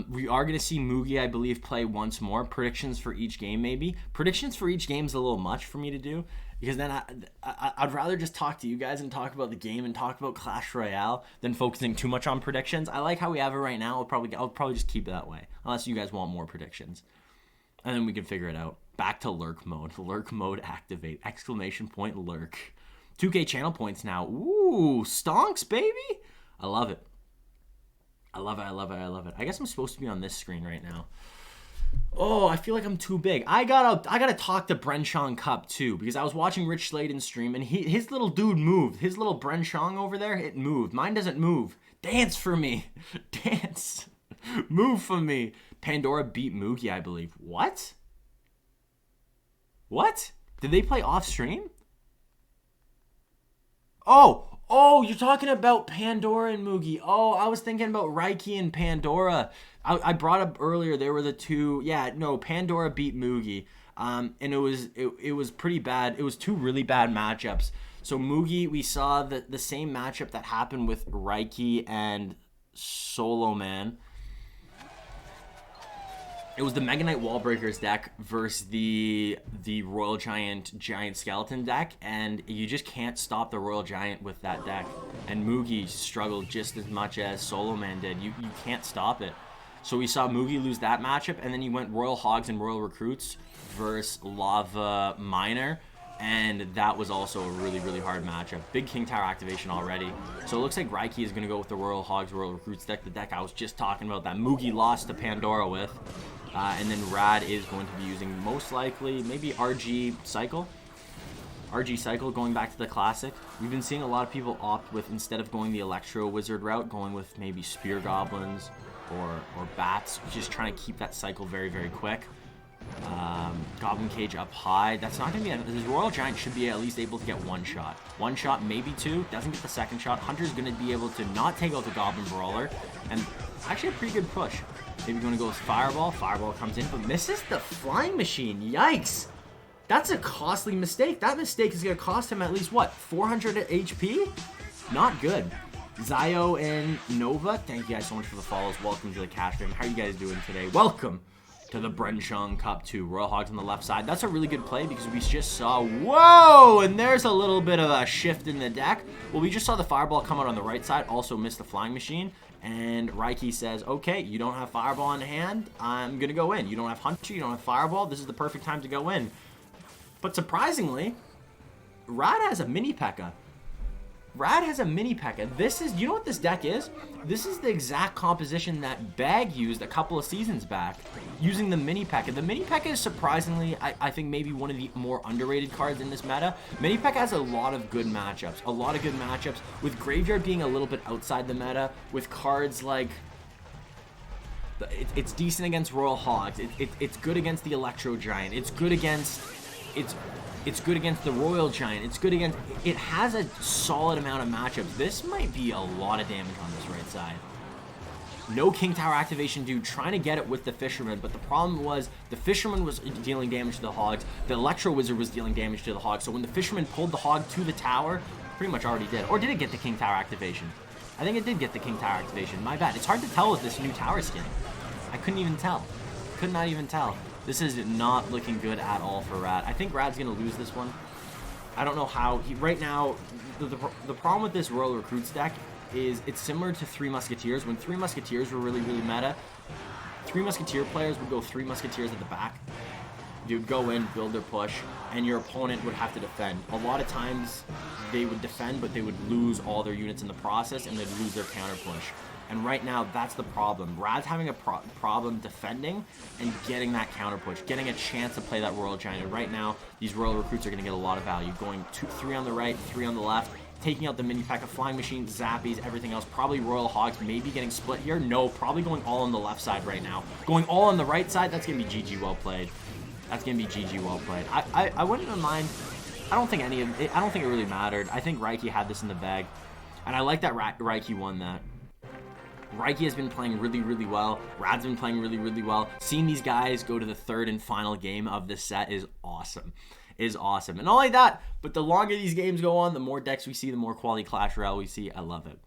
We are going to see Mugi, I believe, play once more. Predictions for each game, maybe. Predictions for each game is a little much for me to do. Because then I'd rather just talk to you guys and talk about the game and talk about Clash Royale than focusing too much on predictions. I like how we have it right now. I'll probably just keep it that way, unless you guys want more predictions. And then we can figure it out. Back to lurk mode. Lurk mode activate. Exclamation point lurk. 2K channel points now. Ooh, stonks, baby. I love it. I love it. I love it. I love it. I guess I'm supposed to be on this screen right now. Oh, I feel like I'm too big. I gotta talk to Bren Chong Cup too, because I was watching Rich Sladen's stream and his little dude moved. His little Bren Chong over there, it moved. Mine doesn't move. Dance for me. Dance. Move for me. Pandora beat Mugi, I believe. What? What? Did they play off stream? Oh, you're talking about Pandora and Mugi. Oh, I was thinking about Raiki and Pandora. I brought up earlier, they were the two. Yeah, no, Pandora beat Mugi. And it was pretty bad. It was two really bad matchups. So Mugi, we saw the same matchup that happened with Raiki and Soloman. It was the Mega Knight Wallbreakers deck versus the Royal Giant Skeleton deck, and you just can't stop the Royal Giant with that deck. And Mugi struggled just as much as Soloman did. You can't stop it. So we saw Mugi lose that matchup, and then he went Royal Hogs and Royal Recruits versus Lava Miner, and that was also a really, really hard matchup. Big King Tower activation already. So it looks like Raiki is going to go with the Royal Hogs, Royal Recruits deck, the deck I was just talking about that Mugi lost to Pandora with. And then Rad is going to be using most likely maybe RG Cycle. RG Cycle going back to the classic. We've been seeing a lot of people opt with, instead of going the Electro Wizard route, going with maybe Spear Goblins or Bats, just trying to keep that cycle very, very quick. Goblin Cage up high. That's not going to be... His Royal Giant should be at least able to get one shot. One shot, maybe two. Doesn't get the second shot. Hunter's going to be able to not take out the Goblin Brawler. And actually a pretty good push. Maybe going to go with Fireball. Fireball comes in, but misses the Flying Machine. Yikes. That's a costly mistake. That mistake is going to cost him at least, what, 400 HP? Not good. Zio and Nova, thank you guys so much for the follows. Welcome to the Kashman. How are you guys doing today? Welcome to the Bren Chong Cup 2. Royal Hogs on the left side. That's a really good play because we just saw, whoa, and there's a little bit of a shift in the deck. Well, we just saw the Fireball come out on the right side, also missed the Flying Machine. And Raiki says, okay, you don't have Fireball in hand, I'm going to go in. You don't have Hunter, you don't have Fireball, this is the perfect time to go in. But surprisingly, Rad has a mini P.E.K.K.A. Rad has a mini P.E.K.K.A. This is, you know what this deck is? This is the exact composition that Bag used a couple of seasons back, using the mini P.E.K.K.A. The mini P.E.K.K.A. is surprisingly, I think, maybe one of the more underrated cards in this meta. Mini P.E.K.K.A. has a lot of good matchups. A lot of good matchups, with Graveyard being a little bit outside the meta, with cards like... It's decent against Royal Hogs. It's good against the Electro Giant. It's good against... It's good against the Royal Giant. It's good against... It has a solid amount of matchups. This might be a lot of damage on this right side. No King Tower activation, dude. Trying to get it with the Fisherman, but the problem was the Fisherman was dealing damage to the Hogs. The Electro Wizard was dealing damage to the Hogs. So when the Fisherman pulled the Hog to the tower, pretty much already did. Or did it get the King Tower activation? I think it did get the King Tower activation. My bad. It's hard to tell with this new tower skin. I couldn't even tell. Could not even tell. This is not looking good at all for Rad. I think Rad's going to lose this one. I don't know how. Right now, the problem with this Royal Recruits deck is it's similar to Three Musketeers. When Three Musketeers were really, really meta, Three Musketeer players would go Three Musketeers at the back. They would go in, build their push, and your opponent would have to defend. A lot of times, they would defend, but they would lose all their units in the process, and they'd lose their counter push. And right now, that's the problem. Rad's having a problem defending and getting that counter push, getting a chance to play that Royal Giant. And right now, these Royal Recruits are going to get a lot of value. Going 3 on the right, 3 on the left, taking out the mini P.E.K.K.A. Flying Machine, Zappies, everything else. Probably Royal Hogs, maybe getting split here. No, probably going all on the left side right now. Going all on the right side, that's going to be GG well played. That's going to be GG well played. I wouldn't even mind. I don't think it really mattered. I think Raiki had this in the bag. And I like that Raiki won that. Raiki has been playing really, really well. Rad's been playing really, really well. Seeing these guys go to the third and final game of this set is awesome. And not only that, but the longer these games go on, the more decks we see, the more quality Clash Royale we see. I love it.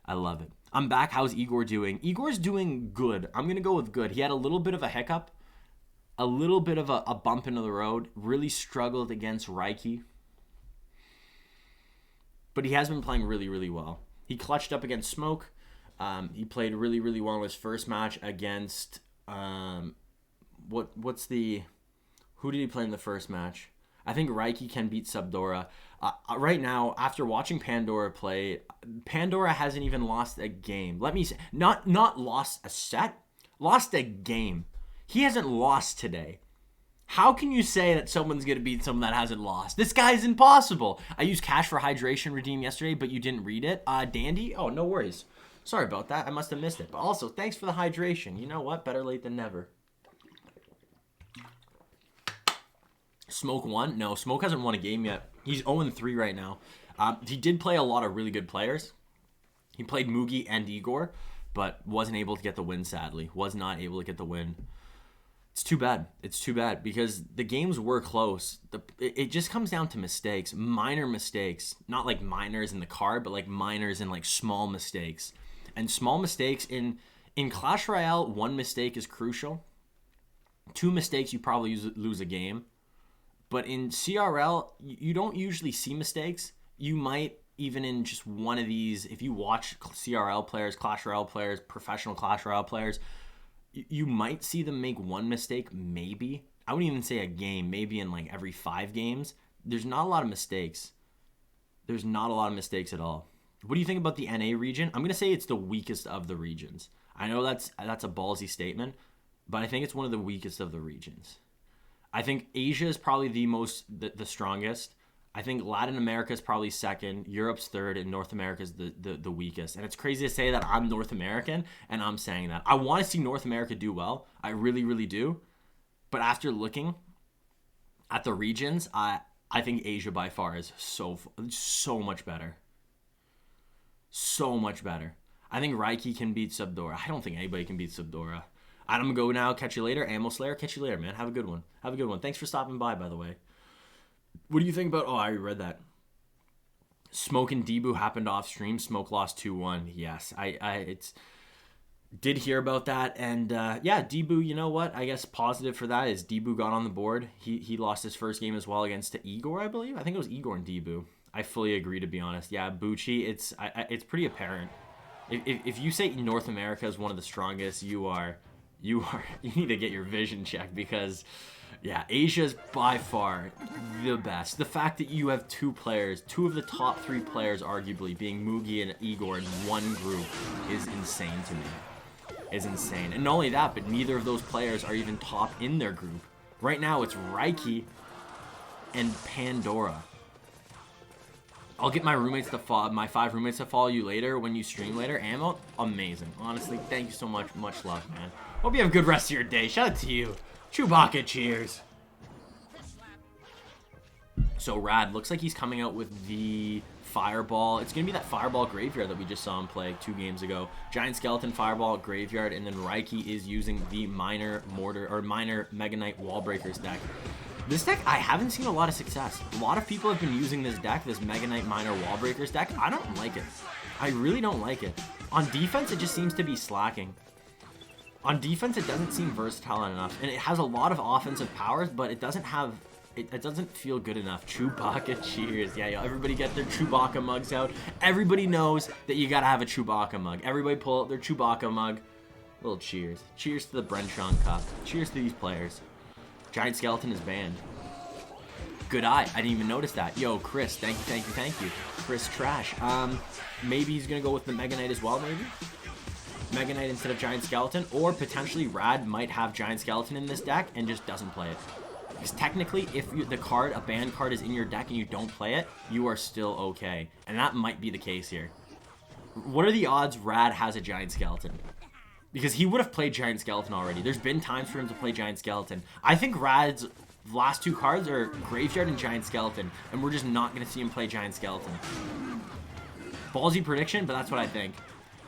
I love it. I'm back. How's Egor doing? Igor's doing good. I'm going to go with good. He had a little bit of a hiccup. A little bit of a bump into the road. Really struggled against Raiki. but he has been playing really, really well. He clutched up against Smoke. He played really, really well in his first match against who did he play in the first match? I think Raiki can beat Subdora. Right now, after watching Pandora play, Pandora hasn't even lost a game. Let me say, not lost a set, lost a game. He hasn't lost today. How can you say that someone's going to beat someone that hasn't lost? This guy's impossible. I used cash for hydration redeem yesterday, but you didn't read it. Dandy? Oh, no worries. Sorry about that. I must have missed it. But also, thanks for the hydration. You know what? Better late than never. Smoke won? No, Smoke hasn't won a game yet. He's 0-3 right now. He did play a lot of really good players. He played Mugi and Egor, but wasn't able to get the win, sadly. Was not able to get the win. It's too bad. It's too bad because the games were close. It just comes down to mistakes, minor mistakes. Not like minors in the card, but like minors in like small mistakes. And small mistakes in Clash Royale, one mistake is crucial. 2 mistakes, you probably lose a game. But in CRL, you don't usually see mistakes. You might, even in just one of these, if you watch CRL players, Clash Royale players, professional Clash Royale players, you might see them make one mistake, maybe. I wouldn't even say a game, maybe in like every 5 games. There's not a lot of mistakes. There's not a lot of mistakes at all. What do you think about the NA region? I'm going to say it's the weakest of the regions. I know that's a ballsy statement, but I think it's one of the weakest of the regions. I think Asia is probably the strongest. I think Latin America is probably second, Europe's third, and North America is the weakest. And it's crazy to say that I'm North American, and I'm saying that. I want to see North America do well. I really, really do. But after looking at the regions, I think Asia by far is so much better. So much better. I think Raiki can beat Subdora. I don't think anybody can beat Subdora. I'm going to go now. Catch you later. Ammo Slayer, catch you later, man. Have a good one. Have a good one. Thanks for stopping by the way. What do you think about... Oh, I already read that. Smoke and Debu happened off stream. Smoke lost 2-1. Yes, I did hear about that. And yeah, Debu, you know what? I guess positive for that is Debu got on the board. He lost his first game as well against Egor, I believe. I think it was Egor and Debu. I fully agree, to be honest. Yeah, Bucci, it's pretty apparent. If you say North America is one of the strongest, you need to get your vision checked because, yeah, Asia's by far the best. The fact that you have 2 of the top 3 players, arguably, being Mugi and Egor in one group is insane to me. Is insane. And not only that, but neither of those players are even top in their group. Right now, it's Raiki and Pandora. I'll get my 5 roommates to follow you later when you stream later. Ammo, amazing. Honestly, thank you so much. Much love, man. Hope you have a good rest of your day. Shout out to you. Chewbacca, cheers. So Rad, looks like he's coming out with the Fireball. It's going to be that Fireball Graveyard that we just saw him play 2 games ago. Giant Skeleton, Fireball, Graveyard, and then Raiki is using the Minor Mega Knight Wall Breakers deck. This deck, I haven't seen a lot of success. A lot of people have been using this deck, this Mega Knight Minor Wall Breakers deck. I don't like it. I really don't like it. On defense, it just seems to be slacking. On defense, it doesn't seem versatile enough. And it has a lot of offensive powers, but it doesn't have... It doesn't feel good enough. Chewbacca, cheers. Yeah, everybody get their Chewbacca mugs out. Everybody knows that you gotta have a Chewbacca mug. Everybody pull out their Chewbacca mug. Little cheers. Cheers to the Bren Chong Cup. Cheers to these players. Giant Skeleton is banned. Good eye. I didn't even notice that. Yo, Chris, thank you. Chris Trash. Maybe he's gonna go with the Mega Knight as well, maybe? Mega Knight instead of Giant Skeleton. Or potentially Rad might have Giant Skeleton in this deck and just doesn't play it. Because technically, if a banned card is in your deck and you don't play it, you are still okay. And that might be the case here. What are the odds Rad has a Giant Skeleton? Because he would have played Giant Skeleton already. There's been times for him to play Giant Skeleton. I think Rad's last 2 cards are Graveyard and Giant Skeleton, and we're just not going to see him play Giant Skeleton. Ballsy prediction, but that's what I think.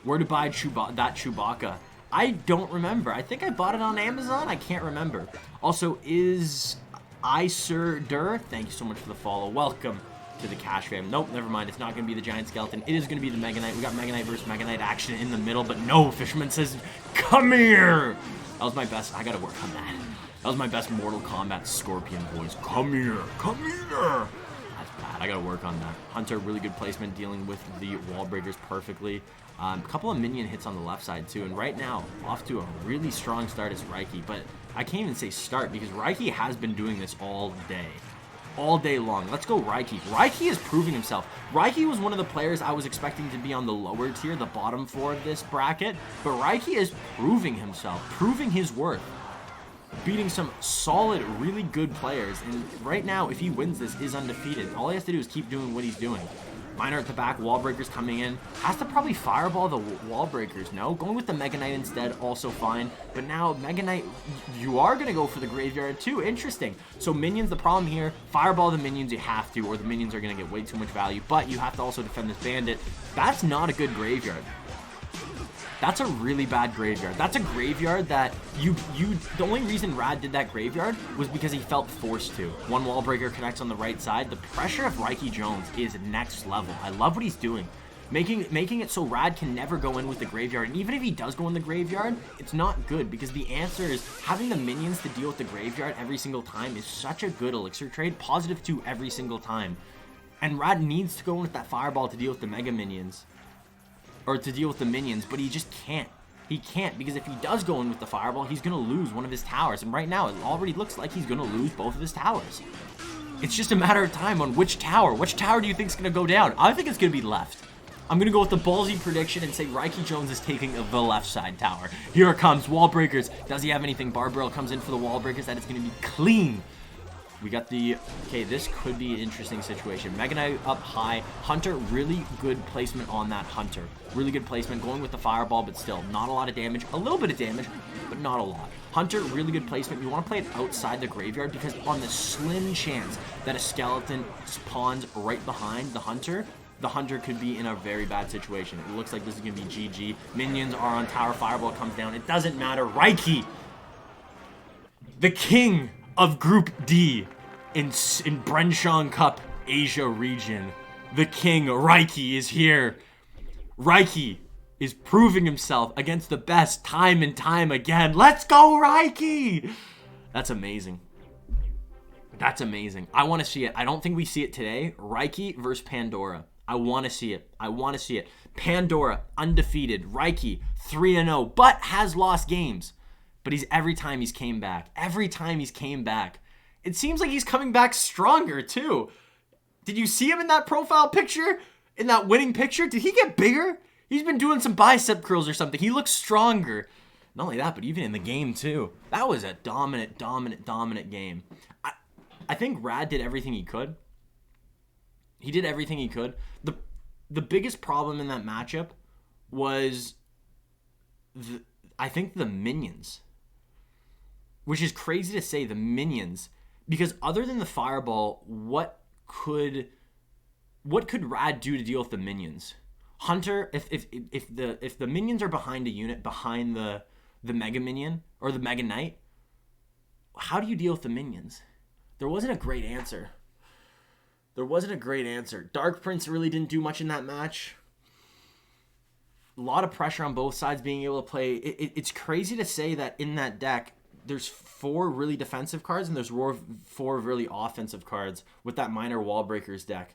Where to buy that Chewbacca? I don't remember. I think I bought it on Amazon. I can't remember. Also, is Dur? Thank you so much for the follow. Welcome to the Cash fam. Nope, never mind. It's not going to be the Giant Skeleton. It is going to be the Mega Knight. We got Mega Knight versus Mega Knight action in the middle, but no, Fisherman says, come here. That was my best. I got to work on that. That was my best Mortal Kombat Scorpion voice. Come here. Come here. That's bad. I gotta work on that. Hunter, really good placement, dealing with the wall breakers perfectly. A couple of minion hits on the left side too, and right now off to a really strong start is Raiki, but I can't even say start because Raiki has been doing this all day long. Let's go Raiki. Raiki is proving himself. Raiki was one of the players I was expecting to be on the lower tier, the bottom 4 of this bracket, but Raiki is proving himself, proving his worth, beating some solid, really good players, and right now, if he wins this, is undefeated. All he has to do is keep doing what he's doing. Miner at the back, wall breakers coming in. Has to probably fireball the wall breakers, no? Going with the Mega Knight instead, also fine. But now, Mega Knight, you are going to go for the graveyard too. Interesting. So minions, the problem here, fireball the minions you have to, or the minions are going to get way too much value. But you have to also defend this bandit. That's not a good graveyard. That's a really bad graveyard. That's a graveyard that the only reason Rad did that graveyard was because he felt forced to. One wall breaker connects on the right side. The pressure of RaikiJones is next level. I love what he's doing. Making it so Rad can never go in with the graveyard. And even if he does go in the graveyard, it's not good because the answer is having the minions to deal with the graveyard every single time is such a good elixir trade. +2 every single time. And Rad needs to go in with that fireball to deal with the mega minions. Or to deal with the minions, but he just can't. He can't, because if he does go in with the fireball, he's going to lose one of his towers. And right now, it already looks like he's going to lose both of his towers. It's just a matter of time on which tower. Which tower do you think is going to go down? I think it's going to be left. I'm going to go with the ballsy prediction and say RaikiJones is taking the left side tower. Here it comes. Wall breakers. Does he have anything? Barbarrel comes in for the wall breakers. That is going to be clean. We got the... Okay, this could be an interesting situation. Mega Knight up high. Hunter, really good placement on that Hunter. Really good placement. Going with the fireball, but still, not a lot of damage. A little bit of damage, but not a lot. Hunter, really good placement. You want to play it outside the graveyard because on the slim chance that a skeleton spawns right behind the Hunter could be in a very bad situation. It looks like this is going to be GG. Minions are on tower. Fireball comes down. It doesn't matter. Raiki, the king of Group D in Bren Chong Cup Asia region. The king, Raiki, is here. Raiki is proving himself against the best time and time again. Let's go, Raiki! That's amazing. That's amazing. I want to see it. I don't think we see it today. Raiki versus Pandora. I want to see it. I want to see it. Pandora, undefeated. Raiki, 3-0, but has lost games. But every time he's came back. Every time he's came back. It seems like he's coming back stronger, too. Did you see him in that profile picture? In that winning picture? Did he get bigger? He's been doing some bicep curls or something. He looks stronger. Not only that, but even in the game, too. That was a dominant game. I think Rad did everything he could. He did everything he could. The biggest problem in that matchup was, I think, the minions. Which is crazy to say, the minions, because other than the fireball, what could Rad do to deal with the minions? Hunter, if the minions are behind a unit, behind the mega minion or the mega knight, how do you deal with the minions? There wasn't a great answer. Dark Prince really didn't do much in that match. A lot of pressure on both sides being able to play. It's crazy to say that in that deck, there's 4 really defensive cards and there's 4 really offensive cards with that minor wall breakers deck.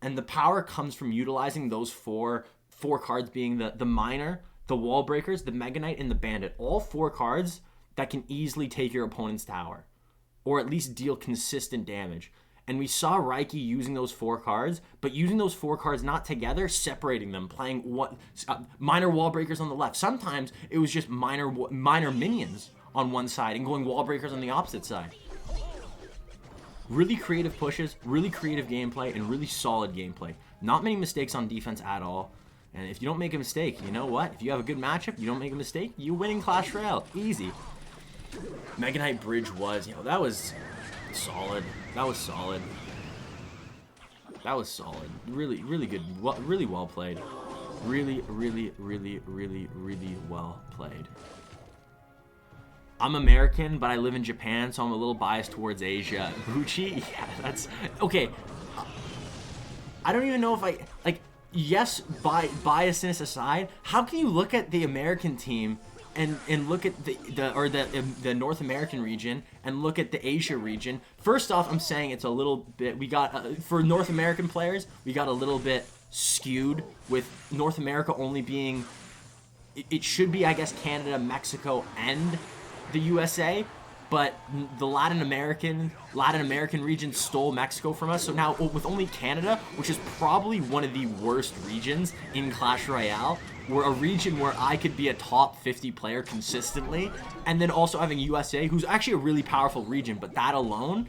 And the power comes from utilizing those four cards being the minor, the wall breakers, the Mega Knight, and the bandit. All 4 cards that can easily take your opponent's tower. Or at least deal consistent damage. And we saw Raiki using those 4 cards, but using those 4 cards not together, separating them, playing minor wall breakers on the left. Sometimes it was just minor minions on one side and going wall breakers on the opposite side. Really creative pushes, really creative gameplay, and really solid gameplay. Not many mistakes on defense at all. And if you don't make a mistake, you know what? If you have a good matchup, you don't make a mistake, you win in Clash Royale. Easy. Mega Knight Bridge was, that was solid. That was solid. Really, really good. Really well played. Really well played. I'm American, but I live in Japan, so I'm a little biased towards Asia. Bucci? Yeah, that's... Okay. I don't even know if yes, biasness aside, how can you look at the American team and look at the North American region and look at the Asia region. First off, I'm saying it's a little bit, we got for North American players, we got a little bit skewed with North America only being, it should be, I guess, Canada, Mexico, and the USA, but the Latin American region stole Mexico from us. So now with only Canada, which is probably one of the worst regions in Clash Royale, we're a region where I could be a top 50 player consistently, and then also having USA, who's actually a really powerful region, but that alone,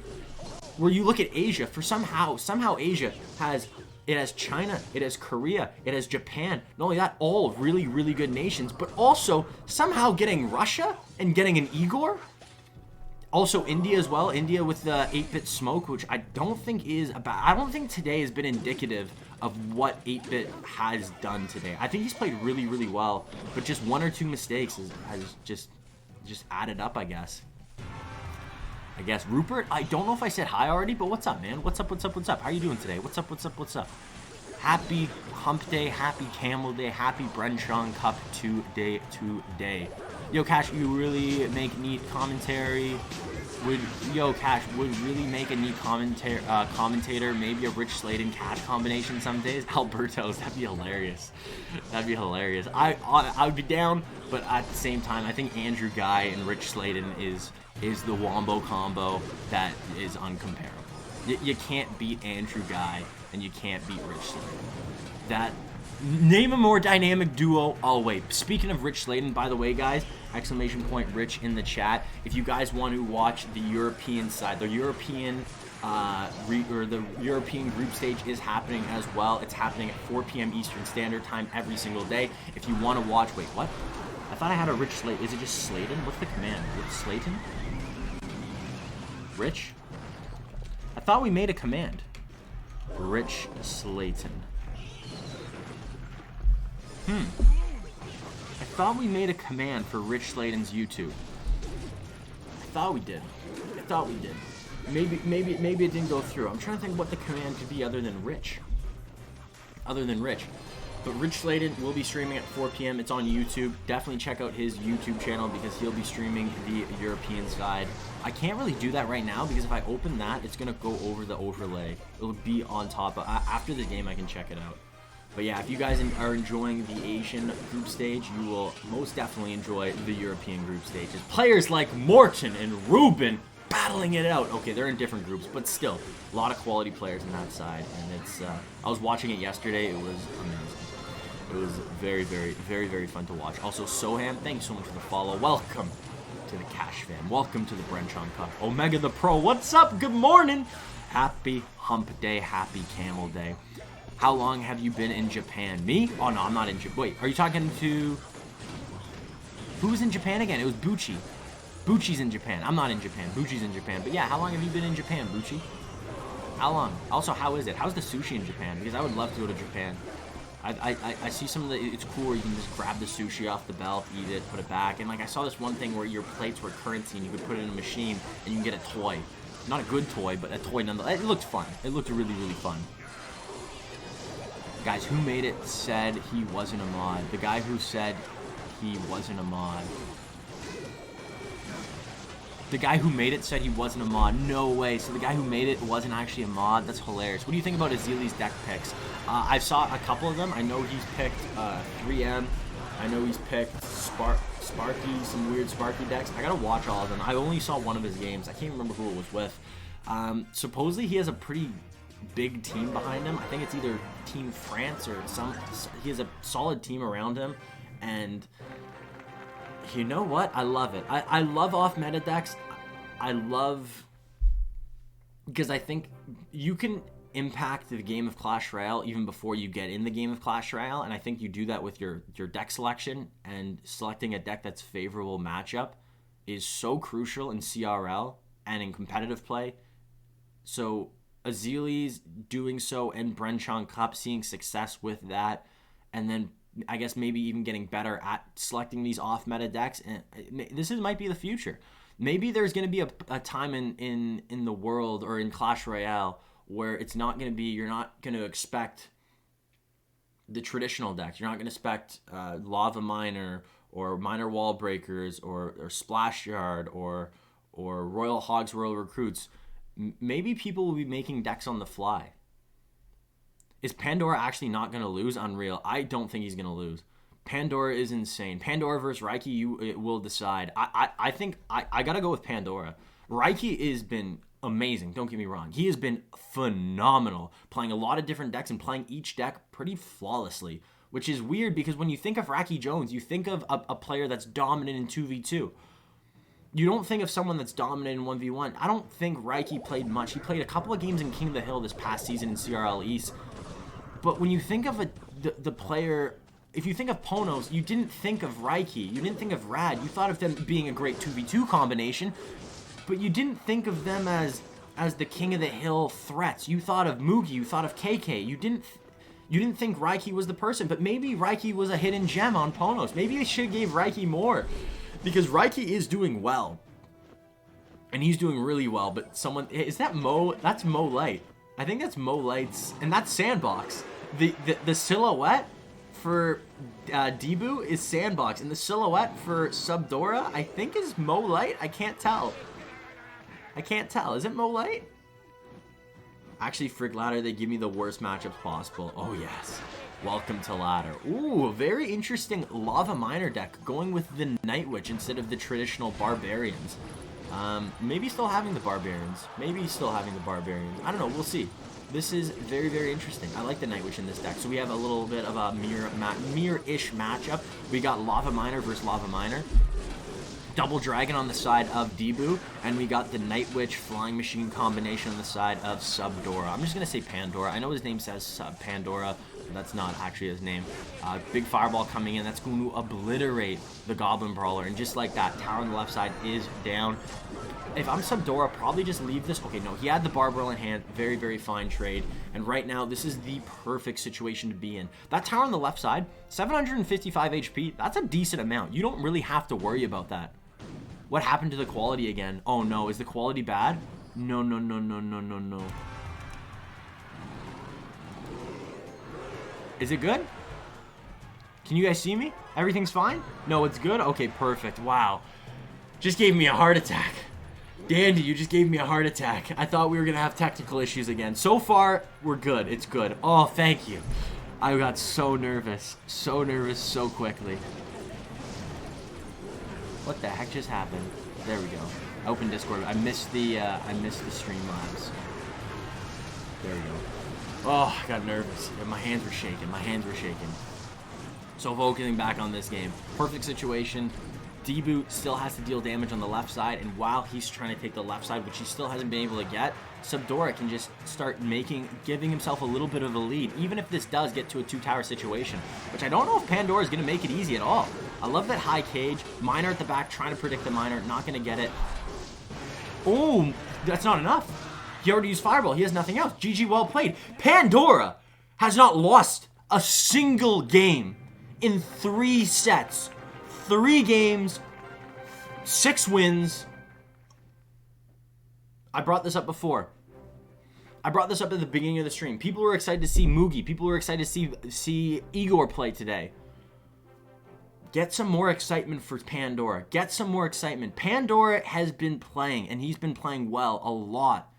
where you look at Asia, for somehow Asia has China, it has Korea, it has Japan. Not only that, all really, really good nations, but also somehow getting Russia and getting an Egor. Also India as well. India with the 8-bit smoke, which I don't think today has been indicative of what 8-bit has done today. I think he's played really, really well, but just one or two mistakes has just added up, I guess. Rupert, I don't know if I said hi already, but what's up, man? What's up? How you doing today? What's up? Happy Hump Day, happy Camel Day, happy Bren Chong Cup today. Yo, Cash, you really make neat commentary. Cash would really make a neat commentator, maybe a Rich Slayton Cash combination some days. Alberto's, that'd be hilarious. I would be down, but at the same time, I think Andrew Guy and Rich Slayton is the wombo combo that is uncomparable. You can't beat Andrew Guy, and you can't beat Rich Slayton. Name a more dynamic duo. Oh, wait. Speaking of Rich Slayton, by the way, guys, exclamation point Rich in the chat. If you guys want to watch the European side, the European European group stage is happening as well. It's happening at 4 p.m. Eastern Standard Time every single day. If you want to watch, wait, what? I thought I had a Rich Slayton. Is it just Slayton? What's the command? Rich Slayton? Rich? I thought we made a command. Rich Slayton. I thought we made a command for Rich Slayton's YouTube. I thought we did. Maybe it didn't go through. I'm trying to think what the command could be other than Rich. But Rich Slayton will be streaming at 4 p.m. It's on YouTube. Definitely check out his YouTube channel because he'll be streaming the European side. I can't really do that right now because if I open that, it's going to go over the overlay. It'll be on top. After the game, I can check it out. But yeah, if you guys are enjoying the Asian group stage, you will most definitely enjoy the European group stages. Players like Morton and Ruben battling it out. Okay, they're in different groups, but still, a lot of quality players on that side. And it's, I was watching it yesterday. It was amazing. It was very, very, very, very fun to watch. Also, Soham, thanks so much for the follow. Welcome to the Cash fam. Welcome to the Bren Chong Cup. Omega the Pro, what's up? Good morning. Happy Hump Day. Happy Camel Day. How long have you been in Japan? Me? Oh, no, I'm not in Japan. Wait, are you talking to... Who was in Japan again? It was Bucci. Bucci's in Japan. I'm not in Japan. Bucci's in Japan. But yeah, how long have you been in Japan, Bucci? How long? Also, how is it? How's the sushi in Japan? Because I would love to go to Japan. I see some of the... It's cool where you can just grab the sushi off the belt, eat it, put it back. And, like, I saw this one thing where your plates were currency and you could put it in a machine and you can get a toy. Not a good toy, but a toy nonetheless. It looked fun. It looked really, really fun. Guys, who made it said he wasn't a mod. The guy who said he wasn't a mod. The guy who made it said he wasn't a mod. No way. So the guy who made it wasn't actually a mod. That's hilarious. What do you think about Azili's deck picks? I saw a couple of them. I know he's picked 3M. I know he's picked Sparky, some weird Sparky decks. I gotta watch all of them. I only saw one of his games. I can't remember who it was with. Supposedly he has a pretty big team behind him. I think it's either Team France or he has a solid team around him, and you know what? I love it. I love off meta decks. I love because I think you can impact the game of Clash Royale even before you get in the game of Clash Royale, and I think you do that with your deck selection, and selecting a deck that's favorable matchup is so crucial in CRL and in competitive play. So Azili's doing so, and Bren Chong Cup seeing success with that, and then I guess maybe even getting better at selecting these off-meta decks. And this might be the future. Maybe there's going to be a time in the world or in Clash Royale where it's not going to be, you're not going to expect the traditional decks. You're not going to expect Lava Miner Minor Wall Breakers or Splash Yard or Royal Hogs, Royal Recruits, maybe people will be making decks on the fly. Is Pandora actually not going to lose? Unreal. I don't think he's going to lose. Pandora is insane. Pandora versus Raiki, it will decide. I think I got to go with Pandora. Raiki has been amazing. Don't get me wrong. He has been phenomenal, playing a lot of different decks and playing each deck pretty flawlessly, which is weird because when you think of RaikiJones, you think of a player that's dominant in 2v2. You don't think of someone that's dominant in 1v1. I don't think Raiki played much. He played a couple of games in King of the Hill this past season in CRL East. But when you think of the player, if you think of Ponos, you didn't think of Raiki. You didn't think of Rad. You thought of them being a great 2v2 combination, but you didn't think of them as the King of the Hill threats. You thought of Mugi. You thought of KK. You didn't think Raiki was the person, but maybe Raiki was a hidden gem on Ponos. Maybe they should have gave Raiki more, because Raiki is doing well, and he's doing really well. But is that Mo? That's Mo Light. I think that's Mo Light's, and that's Sandbox. The silhouette for Debu is Sandbox, and the silhouette for Subdora, I think, is Mo Light. I can't tell. Is it Mo Light? Actually, Frig Ladder, they give me the worst matchups possible. Oh, yes. Welcome to Ladder. Ooh, a very interesting Lava Miner deck, going with the Night Witch instead of the traditional Barbarians. Maybe still having the Barbarians. I don't know. We'll see. This is very, very interesting. I like the Night Witch in this deck. So we have a little bit of a mirror-ish matchup. We got Lava Miner versus Lava Miner. Double Dragon on the side of Debu. And we got the Night Witch Flying Machine combination on the side of Subdora. I'm just going to say Pandora. I know his name says Pandora. That's not actually his name. Big Fireball coming in. That's going to obliterate the Goblin Brawler. And just like that, tower on the left side is down. If I'm Subdora, probably just leave this. Okay, no, he had the Barbell in hand. Very, very fine trade. And right now, this is the perfect situation to be in. That tower on the left side, 755 HP, that's a decent amount. You don't really have to worry about that. What happened to the quality again? Oh, no. Is the quality bad? No. Is it good? Can you guys see me? Everything's fine? No, it's good? Okay, perfect. Wow. Just gave me a heart attack. Dandy, you just gave me a heart attack. I thought we were going to have technical issues again. So far, we're good. It's good. Oh, thank you. I got so nervous. So nervous so quickly. What the heck just happened? There we go. I opened Discord. I missed the Streamlabs. There we go. Oh, I got nervous. My hands were shaking. So focusing back on this game. Perfect situation. Debu still has to deal damage on the left side, and while he's trying to take the left side, which he still hasn't been able to get, Subdora can just start giving himself a little bit of a lead, even if this does get to a two-tower situation, which I don't know if Pandora is going to make it easy at all. I love that high cage. Miner at the back, trying to predict the Miner, not going to get it. Oh, that's not enough. He already used Fireball. He has nothing else. GG, well played. Pandora has not lost a single game in 3 sets. 3 games, 6 wins. I brought this up before. I brought this up at the beginning of the stream. People were excited to see Mugi. People were excited to see Egor play today. Get some more excitement for Pandora. Get some more excitement. Pandora has been playing, and he's been playing well a lot.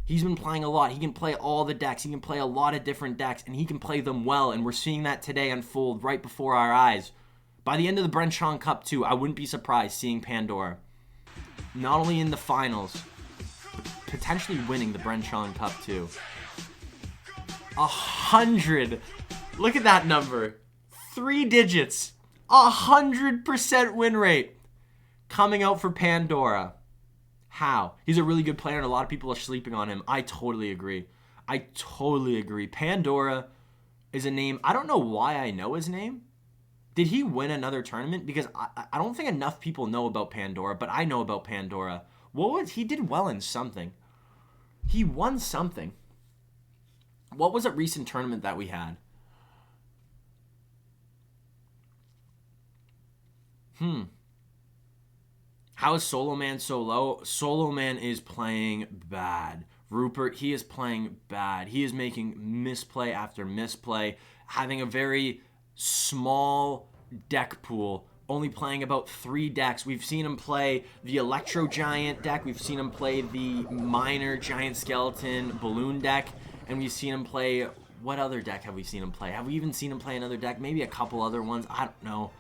He's been playing a lot. He can play all the decks. He can play a lot of different decks, and he can play them well, and we're seeing that today unfold right before our eyes. By the end of the Bren Chong Cup, too, I wouldn't be surprised seeing Pandora not only in the finals, but potentially winning the Bren Chong Cup, too. 100. Look at that number. 3 digits. 100% win rate coming out for Pandora. How? He's a really good player, and a lot of people are sleeping on him. I totally agree. Pandora is a name. I don't know why I know his name. Did he win another tournament? Because I don't think enough people know about Pandora, but I know about Pandora. He did well in something. He won something. What was a recent tournament that we had? How is Soloman so low? Soloman is playing bad. Rupert, he is playing bad. He is making misplay after misplay, having a very small deck pool, only playing about 3 decks. We've seen him play the Electro Giant deck. We've seen him play the Minor Giant Skeleton Balloon deck. And we've seen him play... What other deck have we seen him play? Have we even seen him play another deck? Maybe a couple other ones. I don't know.